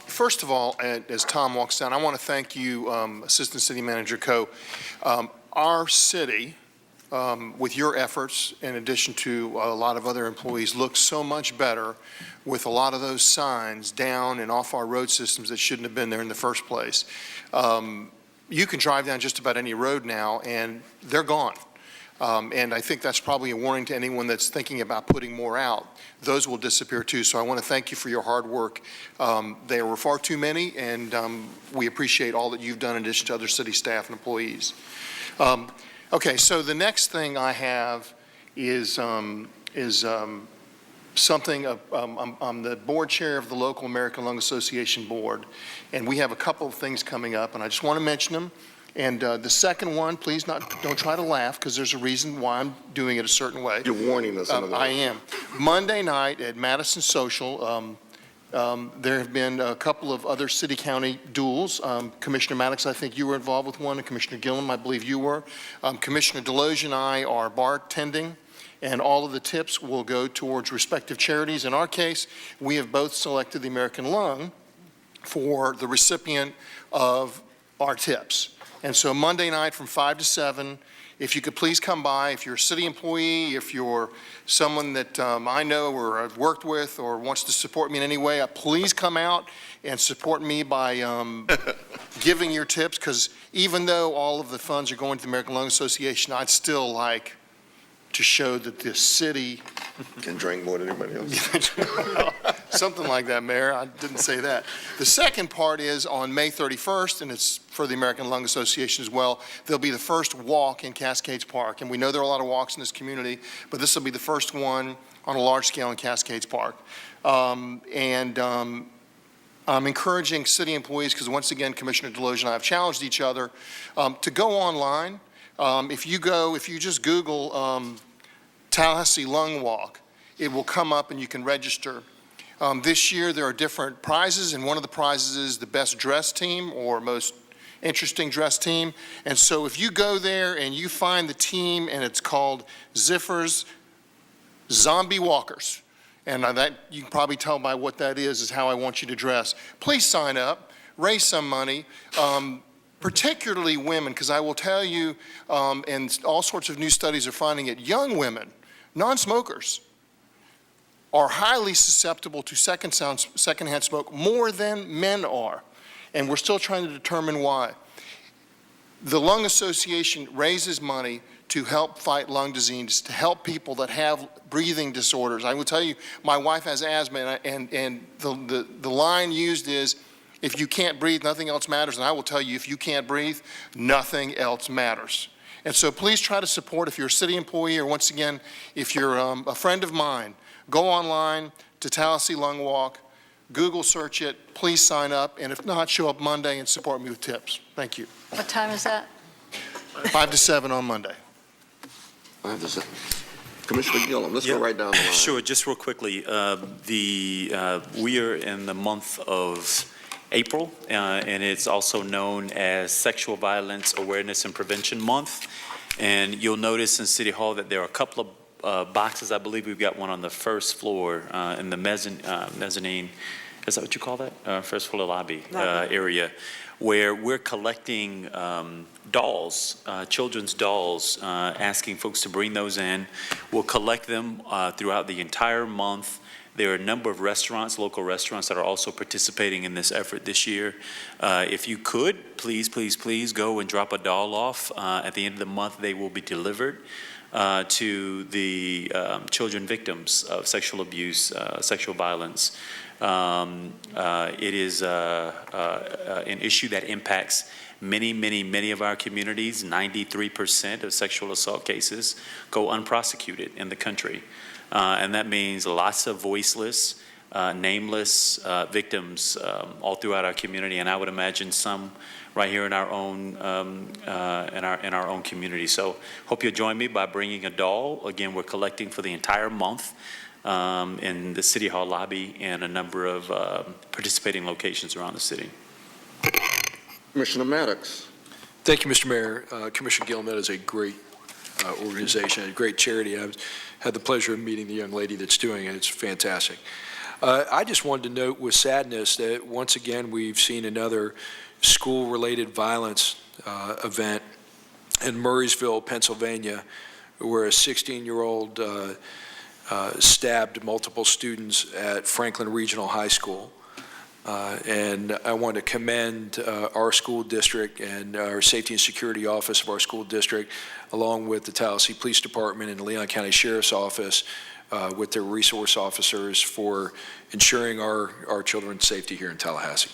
First of all, as Tom walks down, I want to thank you, Assistant City Manager Coe. Our city, with your efforts, in addition to a lot of other employees, looks so much better with a lot of those signs down and off our road systems that shouldn't have been there in the first place. You can drive down just about any road now, and they're gone. And I think that's probably a warning to anyone that's thinking about putting more out. Those will disappear too. So I want to thank you for your hard work. There were far too many, and we appreciate all that you've done in addition to other city staff and employees. Okay, so the next thing I have is something, I'm the board chair of the local American Lung Association board, and we have a couple of things coming up, and I just want to mention them. And the second one, please don't try to laugh, because there's a reason why I'm doing it a certain way. You're warning us. I am. Monday night at Madison Social, There have been a couple of other city-county duels. Commissioner Maddox, I think you were involved with one, and Commissioner Gillum, I believe you were. Commissioner Deloge and I are bartending, and all of the tips will go towards respective charities. In our case, we have both selected the American Lung for the recipient of our tips. And so Monday night from 5 to 7, if you could please come by, if you're a city employee, if you're someone that I know or I've worked with or wants to support me in any way, please come out and support me by giving your tips, because even though all of the funds are going to the American Lung Association, I'd still like to show that this city can drink more than anybody else. Something like that, Mayor. I didn't say that. The second part is on May 31st, and it's for the American Lung Association as well. There'll be the first walk in Cascades Park, and we know there are a lot of walks in this community, but this will be the first one on a large scale in Cascades Park. I'm encouraging city employees, because once again, Commissioner Deloge and I have challenged each other, to go online. If you just Google Tallahassee Lung Walk, it will come up and you can register. This year there are different prizes, and one of the prizes is the best dressed team or most interesting dressed team. And so if you go there and you find the team and it's called Ziffer's Zombie Walkers, and that you can probably tell by what that is how I want you to dress, please sign up, raise some money. Particularly women, because I will tell you, and all sorts of new studies are finding it, young women, non-smokers, are highly susceptible to secondhand smoke more than men are. And we're still trying to determine why. The Lung Association raises money to help fight lung disease, to help people that have breathing disorders. I will tell you, my wife has asthma, and the line used is, if you can't breathe, nothing else matters. And I will tell you, if you can't breathe, nothing else matters. And so please try to support, if you're a city employee, or once again, if you're a friend of mine, go online to Tallahassee Lung Walk, Google search it, please sign up, and if not, show up Monday and support me with tips. Thank you. What time is that? 5 to 7 on Monday. 5 to 7. Commissioner Gillum, let's go right down the line. Sure, just real quickly. We are in the month of April, and it's also known as Sexual Violence Awareness and Prevention Month. And you'll notice in City Hall that there are a couple of boxes. I believe we've got one on the first floor in the mezzanine. Is that what you call that? First floor lobby area, where we're collecting dolls, children's dolls, asking folks to bring those in. We'll collect them throughout the entire month. There are a number of restaurants, local restaurants, that are also participating in this effort this year. If you could, please, please, please go and drop a doll off. At the end of the month, they will be delivered to the children victims of sexual abuse, sexual violence. It is an issue that impacts many, many, many of our communities. 93% of sexual assault cases go unprosecuted in the country. And that means lots of voiceless, nameless victims all throughout our community, and I would imagine some right here in our own in our own community. So hope you'll join me by bringing a doll. Again, we're collecting for the entire month in the City Hall lobby and a number of participating locations around the city. Commissioner Maddox. Thank you, Mr. Mayor. Commissioner Gillum, that is a great organization, a great charity. I've had the pleasure of meeting the young lady that's doing it. It's fantastic. I just wanted to note with sadness that once again we've seen another school-related violence event in Murraysville, Pennsylvania, where a 16-year-old stabbed multiple students at Franklin Regional High School. And I want to commend our school district and our safety and security office of our school district, along with the Tallahassee Police Department and the Leon County Sheriff's Office with their resource officers for ensuring our children's safety here in Tallahassee.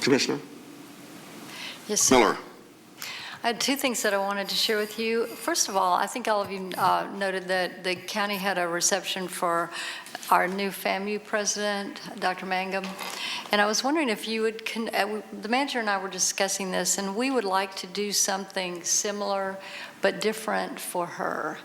Commissioner? Yes, sir. Miller. I had two things that I wanted to share with you. First of all, I think all of you noted that the county had a reception for our new FAMU president, Dr. Mangum. And I was wondering if you would, the manager and I were discussing this, and we would like to do something similar but different for her.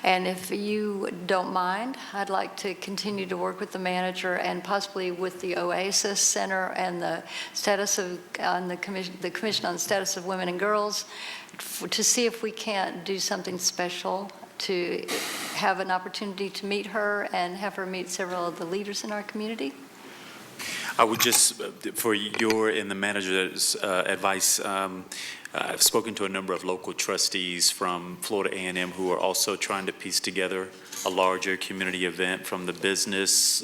And if you don't mind, I'd like to continue to work with the manager and possibly with the Oasis Center and the status of, on the Commission on the Status of Women and Girls, to see if we can't do something special to have an opportunity to meet her and have her meet several of the leaders in our community. I would just, for your and the manager's advice, I've spoken to a number of local trustees from Florida A&M who are also trying to piece together a larger community event from the business,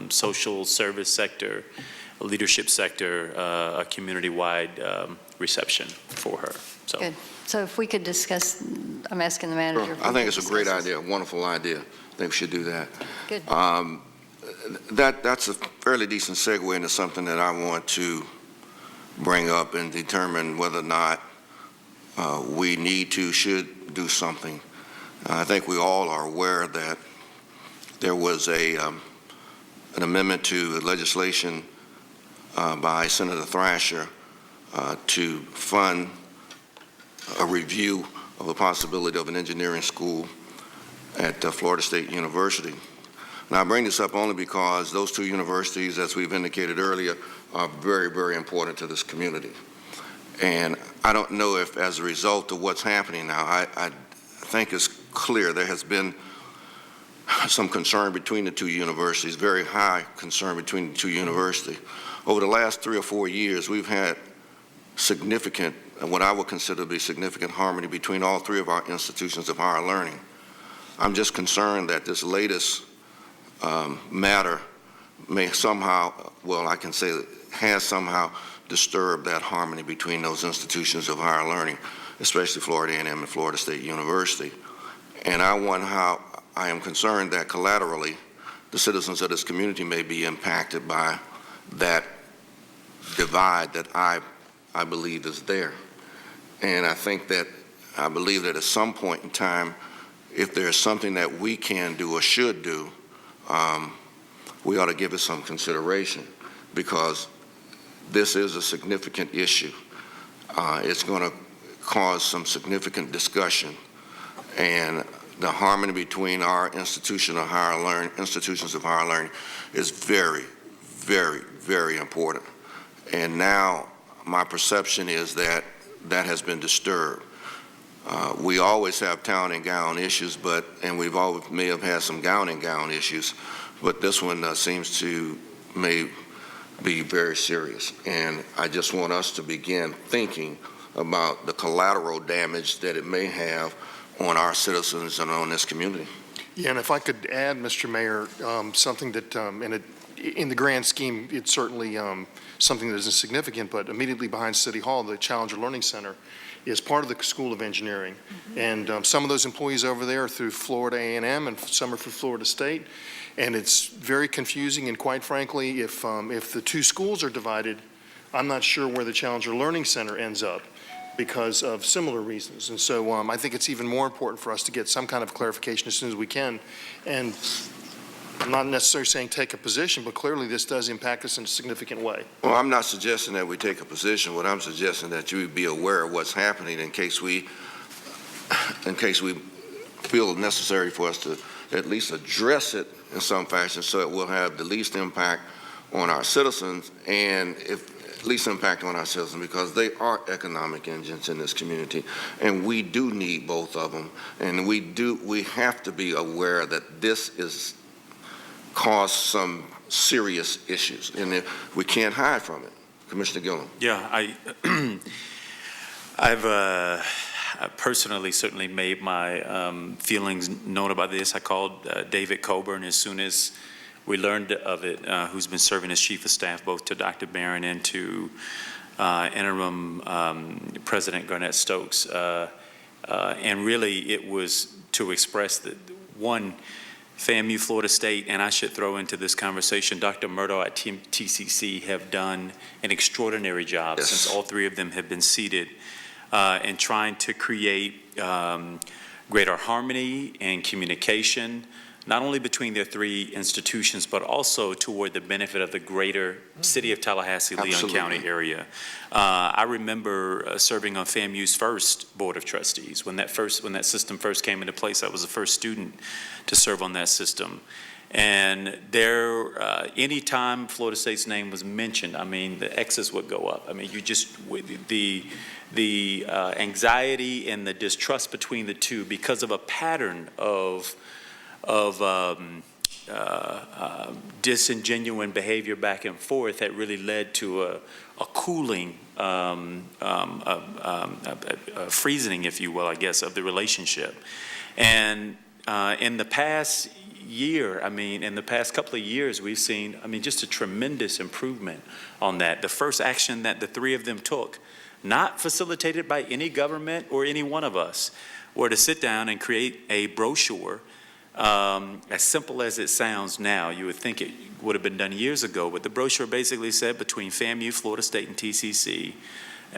social service sector, leadership sector, a community-wide reception for her. So. Good. So if we could discuss, I'm asking the manager. Sure. I think it's a great idea, a wonderful idea. I think we should do that. Good. That's a fairly decent segue into something that I want to bring up and determine whether or not we should do something. I think we all are aware that there was an amendment to legislation by Senator Thrasher to fund a review of the possibility of an engineering school at Florida State University. Now, I bring this up only because those two universities, as we've indicated earlier, are very, very important to this community. And I don't know if, as a result of what's happening now, I think it's clear there has been some concern between the two universities, very high concern between the two universities. Over the last 3 or 4 years, we've had significant, what I would consider to be significant harmony between all three of our institutions of higher learning. I'm just concerned that this latest matter may somehow, well, I can say that has somehow disturbed that harmony between those institutions of higher learning, especially Florida A&M and Florida State University. And I am concerned that collaterally, the citizens of this community may be impacted by that divide that I believe is there. And I believe that at some point in time, if there's something that we can do or should do, we ought to give it some consideration, because this is a significant issue. It's going to cause some significant discussion, and the harmony between our institutions of higher learning is very, very, very important. And now my perception is that that has been disturbed. We always have town and gown issues, and we've always may have had some gown and gown issues, but this one seems to may be very serious. And I just want us to begin thinking about the collateral damage that it may have on our citizens and on this community. Yeah, and if I could add, Mr. Mayor, something that, in the grand scheme, it's certainly something that isn't significant, but immediately behind City Hall, the Challenger Learning Center is part of the School of Engineering. Mm-hmm. And some of those employees over there are through Florida A&M and some are through Florida State. And it's very confusing, and quite frankly, if the two schools are divided, I'm not sure where the Challenger Learning Center ends up because of similar reasons. And so I think it's even more important for us to get some kind of clarification as soon as we can. And I'm not necessarily saying take a position, but clearly this does impact us in a significant way. Well, I'm not suggesting that we take a position. What I'm suggesting that you be aware of what's happening in case we feel it necessary for us to at least address it in some fashion, so it will have the least impact on our citizens, and least impact on our citizens, because they are economic engines in this community, and we do need both of them. And we have to be aware that this is cause some serious issues, and we can't hide from it. Commissioner Gillum. Yeah, I've personally certainly made my feelings known about this. I called David Coburn as soon as we learned of it, who's been serving as Chief of Staff both to Dr. Barron and to Interim President Garnett Stokes. And really it was to express that, one, FAMU, Florida State, and I should throw into this conversation, Dr. Murdo at TCC have done an extraordinary job. Yes. Since all three of them have been seated in trying to create greater harmony and communication, not only between their three institutions, but also toward the benefit of the greater city of Tallahassee, Leon Absolutely. County area. I remember serving on FAMU's first Board of Trustees. When that system first came into place, I was the first student to serve on that system. And there, anytime Florida State's name was mentioned, I mean, the X's would go up. I mean, the anxiety and the distrust between the two because of a pattern of disingenuine behavior back and forth had really led to a cooling, freezing, if you will, I guess, of the relationship. And in the past year, in the past couple of years, we've seen, just a tremendous improvement on that. The first action that the three of them took, not facilitated by any government or any one of us, were to sit down and create a brochure. As simple as it sounds now, you would think it would have been done years ago, but the brochure basically said between FAMU, Florida State, and TCC,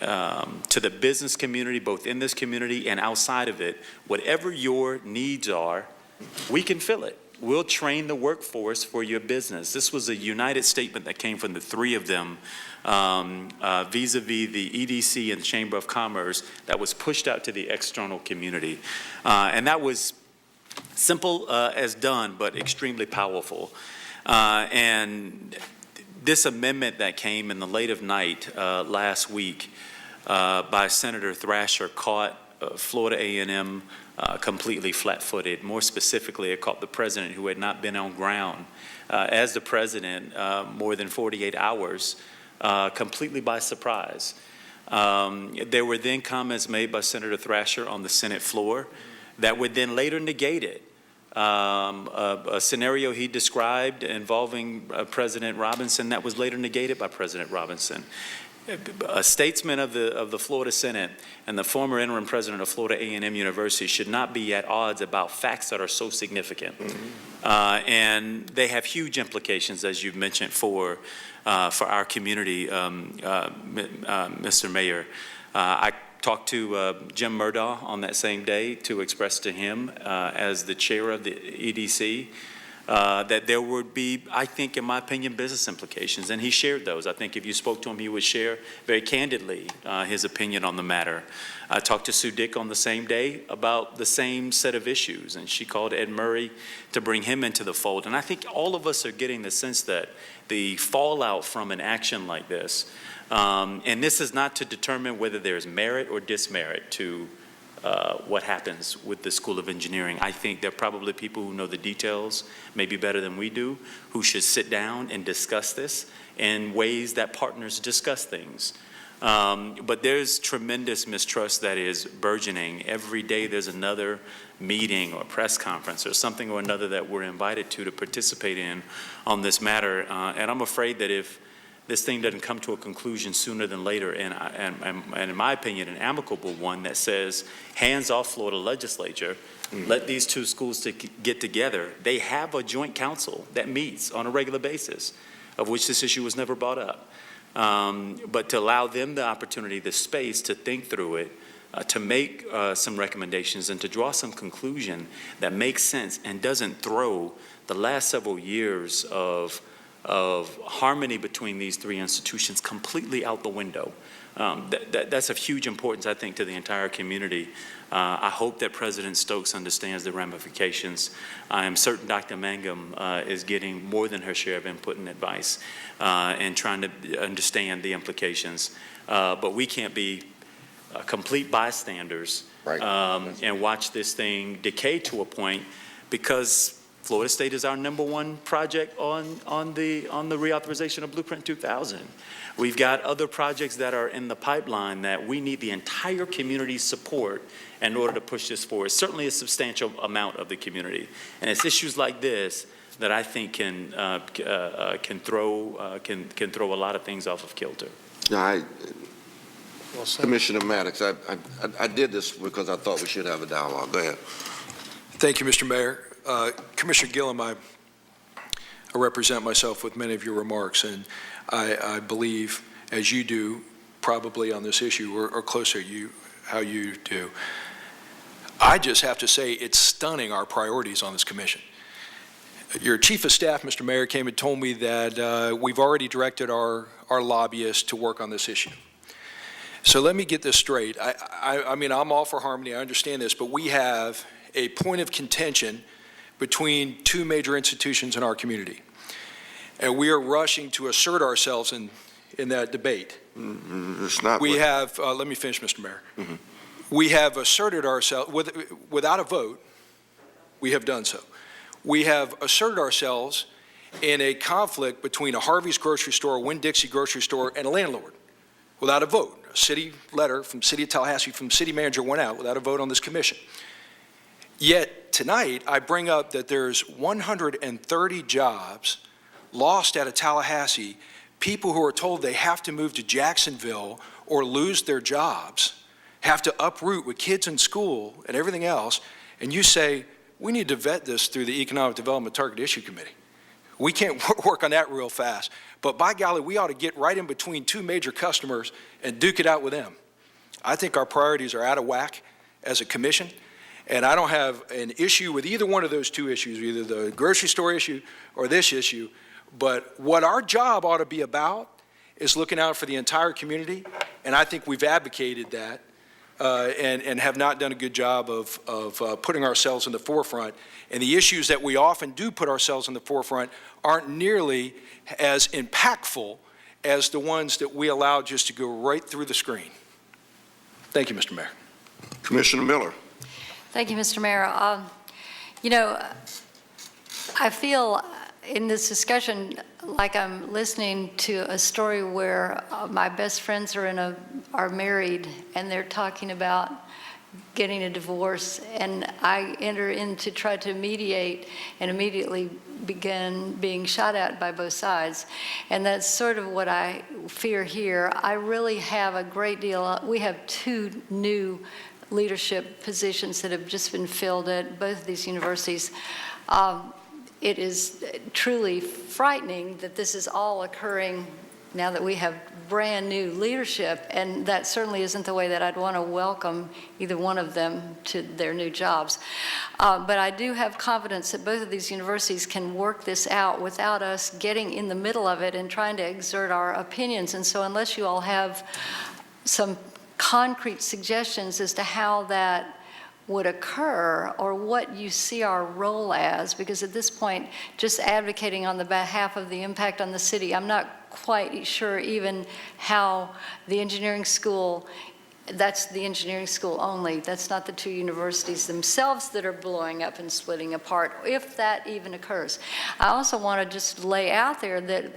to the business community, both in this community and outside of it, whatever your needs are, we can fill it. We'll train the workforce for your business. This was a united statement that came from the three of them vis-a-vis the EDC and the Chamber of Commerce that was pushed out to the external community. And that was simple as done, but extremely powerful. And this amendment that came in the late of night last week by Senator Thrasher caught Florida A&M completely flat-footed. More specifically, it caught the president, who had not been on ground as the president more than 48 hours, completely by surprise. There were then comments made by Senator Thrasher on the Senate floor that would then later negate it. A scenario he described involving President Robinson that was later negated by President Robinson. A statesman of the Florida Senate and the former interim president of Florida A&M University should not be at odds about facts that are so significant. And they have huge implications, as you've mentioned, for our community, Mr. Mayor. I talked to Jim Murdaugh on that same day to express to him, as the chair of the EDC, that there would be, I think, in my opinion, business implications, and he shared those. I think if you spoke to him, he would share very candidly his opinion on the matter. I talked to Sue Dick on the same day about the same set of issues, and she called Ed Murray to bring him into the fold. And I think all of us are getting the sense that the fallout from an action like this, and this is not to determine whether there's merit or dismerit to what happens with the School of Engineering. I think there are probably people who know the details maybe better than we do, who should sit down and discuss this in ways that partners discuss things. But there's tremendous mistrust that is burgeoning. Every day there's another meeting or press conference or something or another that we're invited to participate in on this matter. And I'm afraid that if this thing doesn't come to a conclusion sooner than later, and in my opinion, an amicable one that says, hands off Florida legislature, let these two schools get together. They have a joint council that meets on a regular basis, of which this issue was never brought up. But to allow them the opportunity, the space to think through it, to make some recommendations and to draw some conclusion that makes sense and doesn't throw the last several years of harmony between these three institutions completely out the window. That's of huge importance, I think, to the entire community. I hope that President Stokes understands the ramifications. I am certain Dr. Mangum is getting more than her share of input and advice and trying to understand the implications. But we can't be complete bystanders and watch this thing decay to a point, because Florida State is our #1 project on the reauthorization of Blueprint 2000. We've got other projects that are in the pipeline that we need the entire community's support in order to push this forward. Certainly a substantial amount of the community. And it's issues like this that I think can throw a lot of things off of kilter. Commissioner Maddox, I did this because I thought we should have a dialogue. Go ahead. Thank you, Mr. Mayor. Commissioner Gillum, I represent myself with many of your remarks, and I believe, as you do, probably on this issue, or closer how you do. I just have to say it's stunning, our priorities on this commission. Your chief of staff, Mr. Mayor, came and told me that we've already directed our lobbyists to work on this issue. So let me get this straight. I mean, I'm all for harmony, I understand this, but we have a point of contention between two major institutions in our community. And we are rushing to assert ourselves in that debate. It's not. We have, let me finish, Mr. Mayor. Mhm. We have asserted ourselves, without a vote, we have done so. We have asserted ourselves in a conflict between a Harvey's grocery store, a Winn-Dixie grocery store, and a landlord, without a vote. A city letter from the city of Tallahassee, from the city manager went out without a vote on this commission. Yet tonight, I bring up that there's 130 jobs lost out of Tallahassee, people who are told they have to move to Jacksonville or lose their jobs, have to uproot with kids in school and everything else, and you say, we need to vet this through the Economic Development Target Issue Committee. We can't work on that real fast. But by golly, we ought to get right in between two major customers and duke it out with them. I think our priorities are out of whack as a commission, and I don't have an issue with either one of those two issues, either the grocery store issue or this issue. But what our job ought to be about is looking out for the entire community, and I think we've advocated that and have not done a good job of putting ourselves in the forefront. And the issues that we often do put ourselves in the forefront aren't nearly as impactful as the ones that we allow just to go right through the screen. Thank you, Mr. Mayor. Commissioner Miller. Thank you, Mr. Mayor. You know, I feel in this discussion like I'm listening to a story where my best friends are married and they're talking about getting a divorce, and I enter in to try to mediate and immediately begin being shot at by both sides. And that's sort of what I fear here. I really have a great deal. We have 2 new leadership positions that have just been filled at both of these universities. It is truly frightening that this is all occurring now that we have brand new leadership, and that certainly isn't the way that I'd want to welcome either one of them to their new jobs. But I do have confidence that both of these universities can work this out without us getting in the middle of it and trying to exert our opinions. And so unless you all have some concrete suggestions as to how that would occur or what you see our role as, because at this point, just advocating on the behalf of the impact on the city, I'm not quite sure even how the engineering school, that's the engineering school only. That's not the 2 universities themselves that are blowing up and splitting apart, if that even occurs. I also want to just lay out there that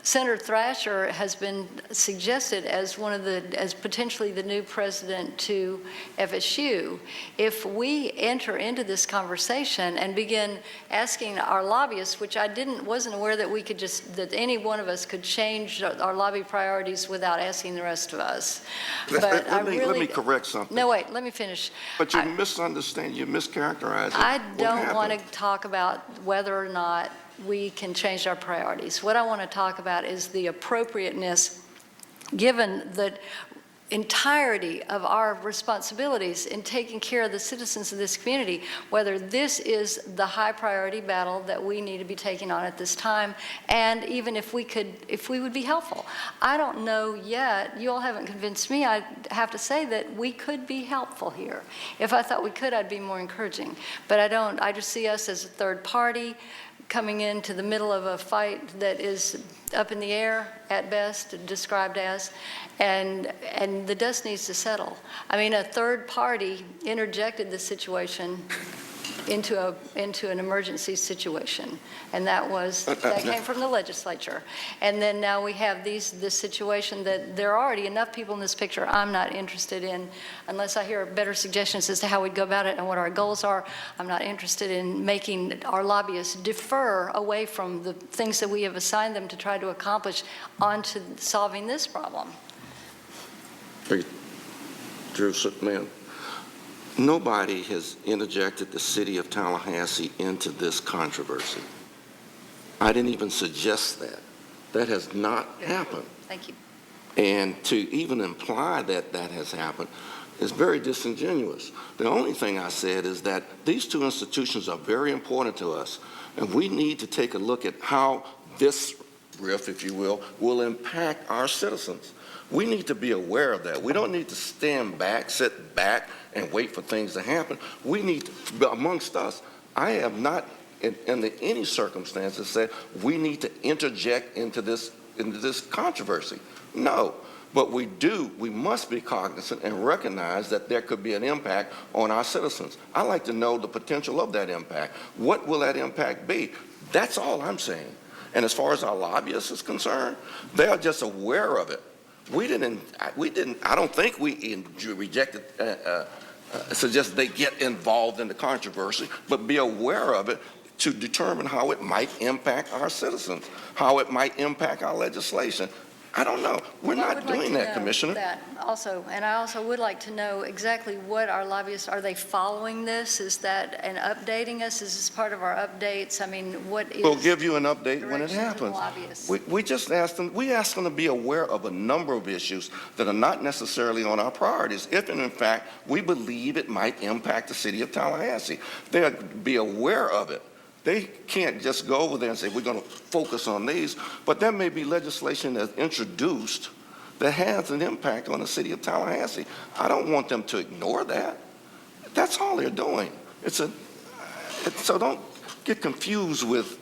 Senator Thrasher has been suggested as as potentially the new president to FSU. If we enter into this conversation and begin asking our lobbyists, which I wasn't aware that we could that any one of us could change our lobby priorities without asking the rest of us. But let me correct something. No, wait, let me finish. But you misunderstand, you mischaracterize it. I don't want to talk about whether or not we can change our priorities. What I want to talk about is the appropriateness, given the entirety of our responsibilities in taking care of the citizens of this community, whether this is the high priority battle that we need to be taking on at this time, and even if we would be helpful. I don't know yet. You all haven't convinced me. I have to say that we could be helpful here. If I thought we could, I'd be more encouraging. But I don't. I just see us as a third party coming into the middle of a fight that is up in the air at best, described as, and the dust needs to settle. I mean, a third party interjected the situation into an emergency situation, and that came from the legislature. And then now we have this situation that there are already enough people in this picture I'm not interested in, unless I hear better suggestions as to how we'd go about it and what our goals are. I'm not interested in making our lobbyists defer away from the things that we have assigned them to try to accomplish onto solving this problem. Drew, man, nobody has interjected the city of Tallahassee into this controversy. I didn't even suggest that. That has not happened. Thank you. And to even imply that that has happened is very disingenuous. The only thing I said is that these 2 institutions are very important to us. And we need to take a look at how this RIF, if you will impact our citizens. We need to be aware of that. We don't need to stand back, sit back, and wait for things to happen. We need to, amongst us, I have not under any circumstances said we need to interject into this controversy. No. But we must be cognizant and recognize that there could be an impact on our citizens. I like to know the potential of that impact. What will that impact be? That's all I'm saying. And as far as our lobbyists is concerned, they are just aware of it. I don't think we rejected, suggest they get involved in the controversy, but be aware of it to determine how it might impact our citizens, how it might impact our legislation. I don't know. We're not doing that, Commissioner. That also, and I also would like to know exactly what our lobbyists, are they following this? Is that, and updating us? Is this part of our updates? I mean, what is? We'll give you an update when it happens. Lobbyists? We just ask them to be aware of a number of issues that are not necessarily on our priorities, if and in fact, we believe it might impact the city of Tallahassee. They'll be aware of it. They can't just go over there and say, we're going to focus on these, but there may be legislation that's introduced that has an impact on the city of Tallahassee. I don't want them to ignore that. That's all they're doing. So don't get confused with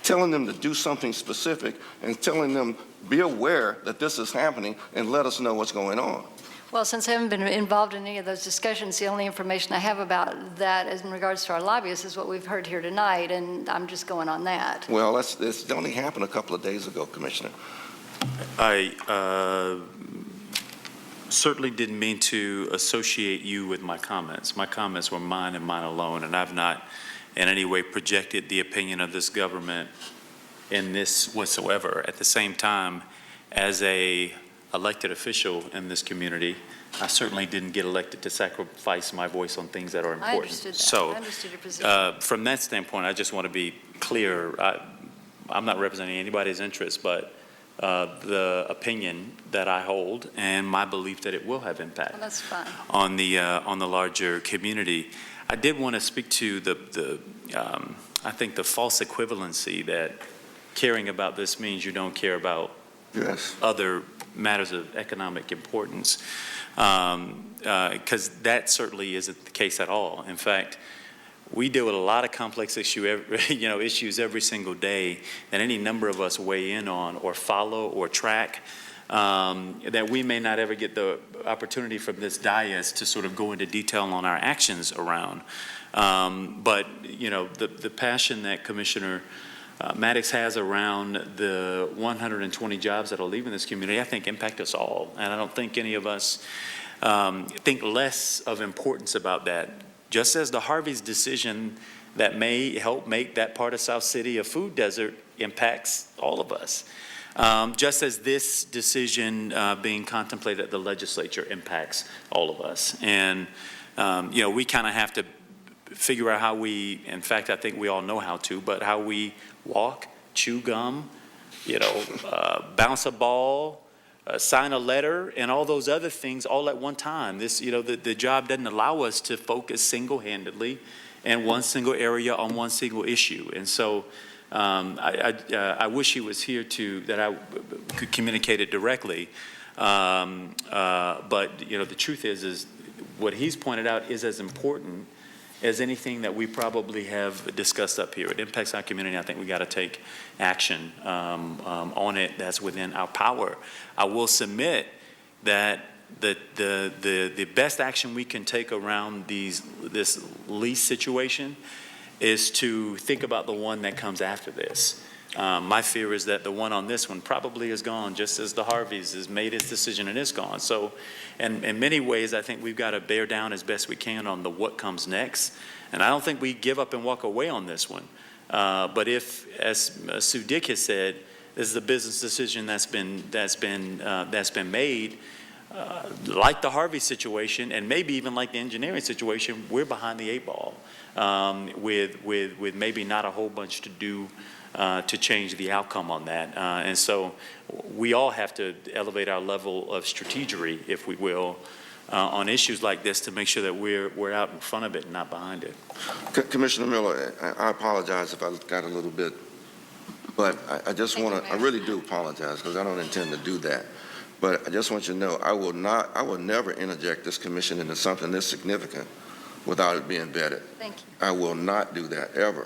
telling them to do something specific and telling them, be aware that this is happening and let us know what's going on. Well, since I haven't been involved in any of those discussions, the only information I have about that as in regards to our lobbyists is what we've heard here tonight, and I'm just going on that. Well, it's only happened a couple of days ago, Commissioner. I certainly didn't mean to associate you with my comments. My comments were mine and mine alone, and I've not in any way projected the opinion of this government in this whatsoever. At the same time, as a elected official in this community, I certainly didn't get elected to sacrifice my voice on things that are important. I understood that. So, I understood your position. from that standpoint, I just want to be clear. I'm not representing anybody's interests, but the opinion that I hold and my belief that it will have impact Well, that's fine. on the larger community. I did want to speak to I think the false equivalency that caring about this means you don't care about other matters of economic importance, because that certainly isn't the case at all. In fact, we deal with a lot of complex issues every single day that any number of us weigh in on or follow or track, that we may not ever get the opportunity from this dais to sort of go into detail on our actions around. But the passion that Commissioner Maddox has around the 120 jobs that are leaving this community, I think impact us all. And I don't think any of us think less of importance about that. Just as the Harvey's decision that may help make that part of South City a food desert impacts all of us. Just as this decision being contemplated at the legislature impacts all of us. And, we kind of have to figure out how we, in fact, I think we all know how to, but how we walk, chew gum, bounce a ball, sign a letter, and all those other things all at one time. This, the job doesn't allow us to focus single-handedly in one single area on one single issue. And so I wish he was here that I could communicate it directly. But, the truth is what he's pointed out is as important as anything that we probably have discussed up here. It impacts our community. I think we got to take action on it that's within our power. I will submit that the best action we can take around this lease situation is to think about the one that comes after this. My fear is that the one on this one probably is gone, just as the Harveys has made its decision and is gone. So, in many ways, I think we've got to bear down as best we can on what comes next. And I don't think we give up and walk away on this one. But if, as Sue Dick has said, this is a business decision that's been made, like the Harvey situation, and maybe even like the engineering situation, we're behind the 8 ball with maybe not a whole bunch to do to change the outcome on that. And so we all have to elevate our level of strategery, if we will, on issues like this to make sure that we're out in front of it and not behind it. Commissioner Miller, I apologize if I got a little bit, but I just want to, I really do apologize because I don't intend to do that. But I just want you to know, I will never interject this commission into something this significant without it being vetted. Thank you. I will not do that, ever.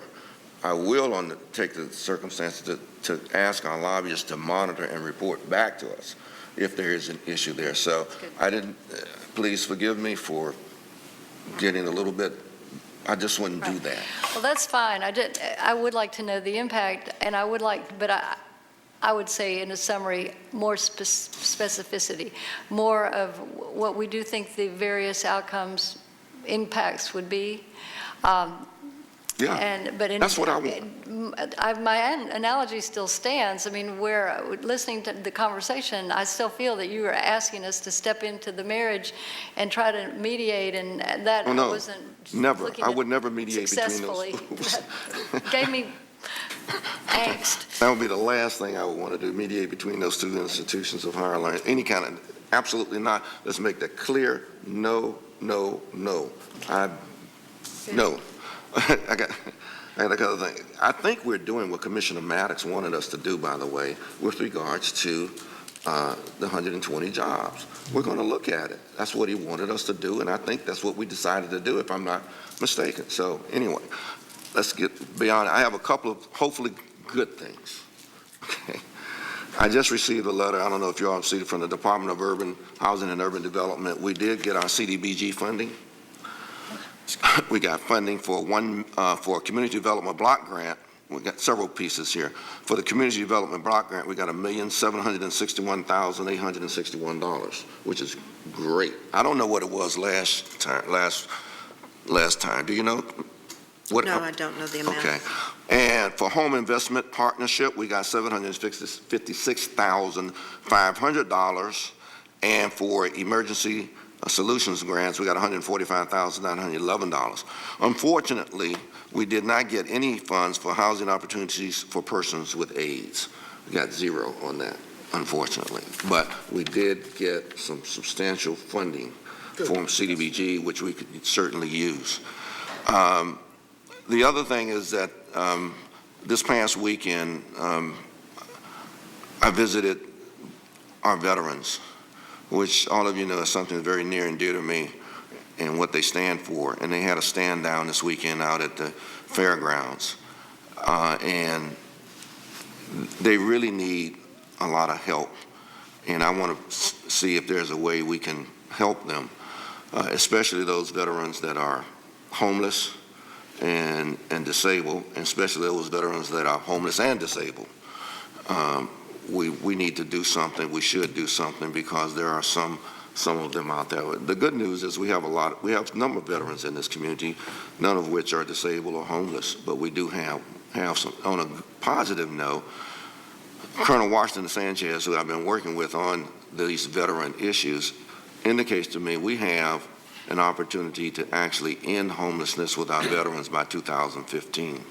I will take the circumstances to ask our lobbyists to monitor and report back to us if there is an issue there. So please forgive me for getting a little bit, I just wouldn't do that. Well, that's fine. I would like to know the impact, and I would like, but I would say in a summary, more specificity, more of what we do think the various outcomes, impacts would be. Yeah, that's what I want. My analogy still stands. I mean, listening to the conversation, I still feel that you are asking us to step into the marriage and try to mediate, and that Oh, no, wasn't never. looking I at would never mediate between successfully. those. That gave me angst. That would be the last thing I would want to do, mediate between those two institutions of higher learning. Any kind of, absolutely not. Let's make that clear. No, no, no. No. I got another thing. I think we're doing what Commissioner Maddox wanted us to do, by the way, with regards to the 120 jobs. We're going to look at it. That's what he wanted us to do, and I think that's what we decided to do, if I'm not mistaken. So anyway, let's get beyond. I have a couple of hopefully good things. Okay. I just received a letter. I don't know if you all received it from the Department of Urban Housing and Urban Development. We did get our CDBG funding. We got funding for a community development block grant. We got several pieces here. For the community development block grant, we got $1,761,861, which is great. I don't know what it was last time. Do you know? No, I don't know the amount. Okay. And for home investment partnership, we got $756,500. And for emergency solutions grants, we got $145,911. Unfortunately, we did not get any funds for housing opportunities for persons with AIDS. We got zero on that, unfortunately. But we did get some substantial funding from CDBG, which we could certainly use. The other thing is that this past weekend, I visited our veterans, which all of you know is something very near and dear to me and what they stand for. And they had a stand down this weekend out at the fairgrounds. And they really need a lot of help. And I want to see if there's a way we can help them, especially those veterans that are homeless and disabled, and especially those veterans that are homeless and disabled. We need to do something. We should do something because there are some of them out there. The good news is we have a number of veterans in this community, none of which are disabled or homeless, but we do have some. On a positive note, Colonel Washington Sanchez, who I've been working with on these veteran issues, indicates to me we have an opportunity to actually end homelessness with our veterans by 2015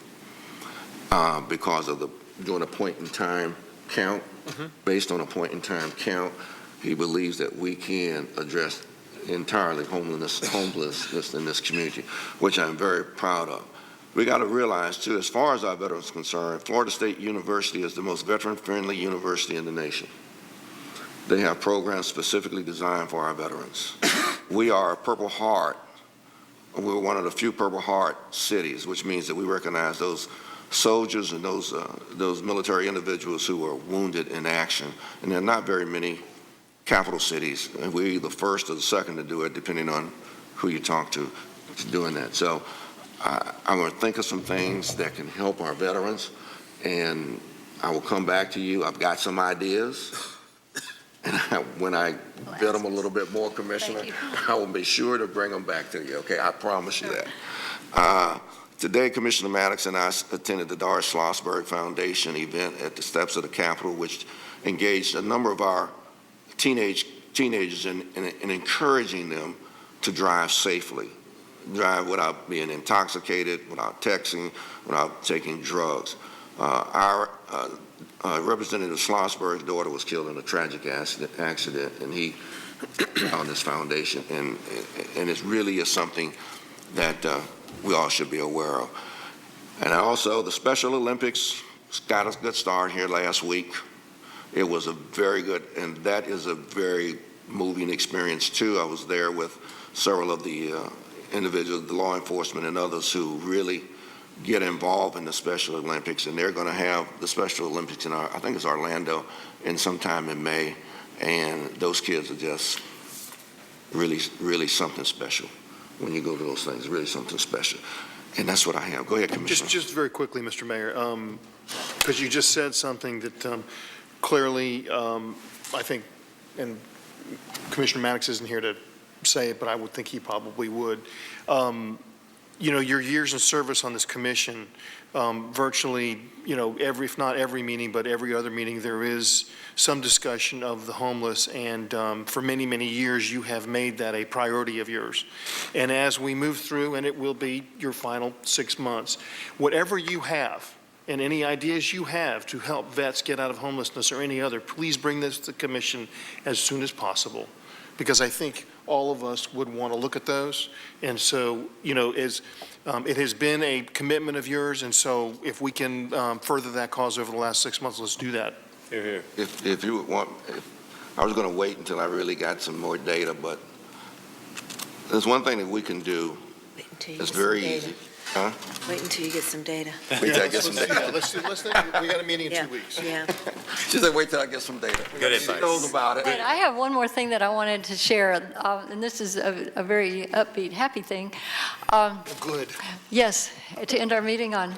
because of doing a point-in-time count. Based on a point-in-time count, he believes that we can address entirely homelessness in this community, which I'm very proud of. We got to realize, too, as far as our veterans are concerned, Florida State University is the most veteran-friendly university in the nation. They have programs specifically designed for our veterans. We are a Purple Heart. We're one of the few Purple Heart cities, which means that we recognize those soldiers and those military individuals who were wounded in action. And there are not very many capital cities. And we're either first or the second to do it, depending on who you talk to doing that. So I'm going to think of some things that can help our veterans, and I will come back to you. I've got some ideas. And when I vet them a little bit more, Commissioner, I will be sure to bring them back to you, okay? I promise you that. Today, Commissioner Maddox and I attended the Doris Schlossberg Foundation event at the steps of the Capitol, which engaged a number of our teenagers in encouraging them to drive safely, drive without being intoxicated, without texting, without taking drugs. Our Representative Schlossberg's daughter was killed in a tragic accident, and he found this foundation, and it really is something that we all should be aware of. And also, the Special Olympics got a good start here last week. It was a very good, and that is a very moving experience too. I was there with several of the individuals, the law enforcement and others who really get involved in the Special Olympics, and they're going to have the Special Olympics in I think it's Orlando, in sometime in May, and those kids are just really something special. When you go to those things, really something special. And that's what I have. Go ahead, Commissioner. Just very quickly, Mr. Mayor, because you just said something that clearly, I think, and Commissioner Maddox isn't here to say it, but I would think he probably would. Your years in service on this commission, virtually, if not every meeting, but every other meeting, there is some discussion of the homeless, and for many, many years, you have made that a priority of yours. And as we move through, and it will be your final 6 months, whatever you have, and any ideas you have to help vets get out of homelessness or any other, please bring this to the commission as soon as possible, because I think all of us would want to look at those. And so, it has been a commitment of yours, and so if we can further that cause over the last 6 months, let's do that. If you would want, I was going to wait until I really got some more data, but there's one thing that we can do. It's very easy. Huh? Wait until you get some data. Wait till I get some data. We got a meeting in 2 weeks. Yeah. She said, wait till I get some data. Good advice. She knows about it. And I have one more thing that I wanted to share, and this is a very upbeat, happy thing. Good. Yes, to end our meeting on.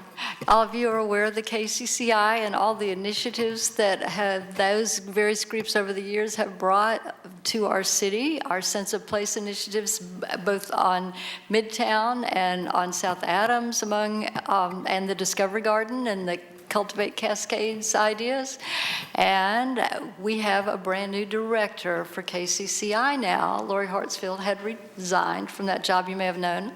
All of you are aware of the KCCI and all the initiatives that those various groups over the years have brought to our city, our sense of place initiatives, both on Midtown and on South Adams, and the Discovery Garden and the Cultivate Cascades ideas. And we have a brand new director for KCCI now. Lori Hartsfield had resigned from that job, you may have known.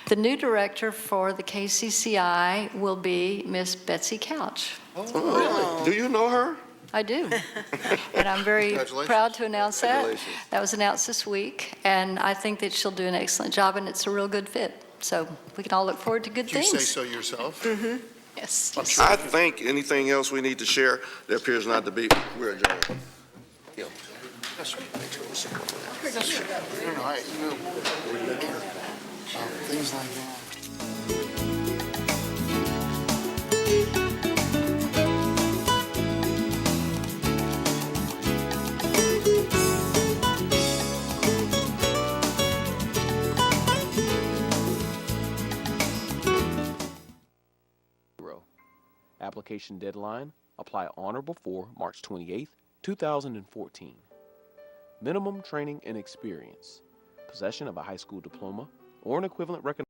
The new director for the KCCI will be Miss Betsy Couch. Oh, really? Do you know her? I do. And I'm very proud to announce that. That was announced this week, and I think that she'll do an excellent job, and it's a real good fit. So we can all look forward to good Do you things. say so yourself? Mm-hmm. Yes. I think anything else we need to share, there appears not to be. We're adjourned. Yeah. Things like that. Application deadline, apply on or before March 28, 2014. Minimum training and experience, possession of a high school diploma or an equivalent recognized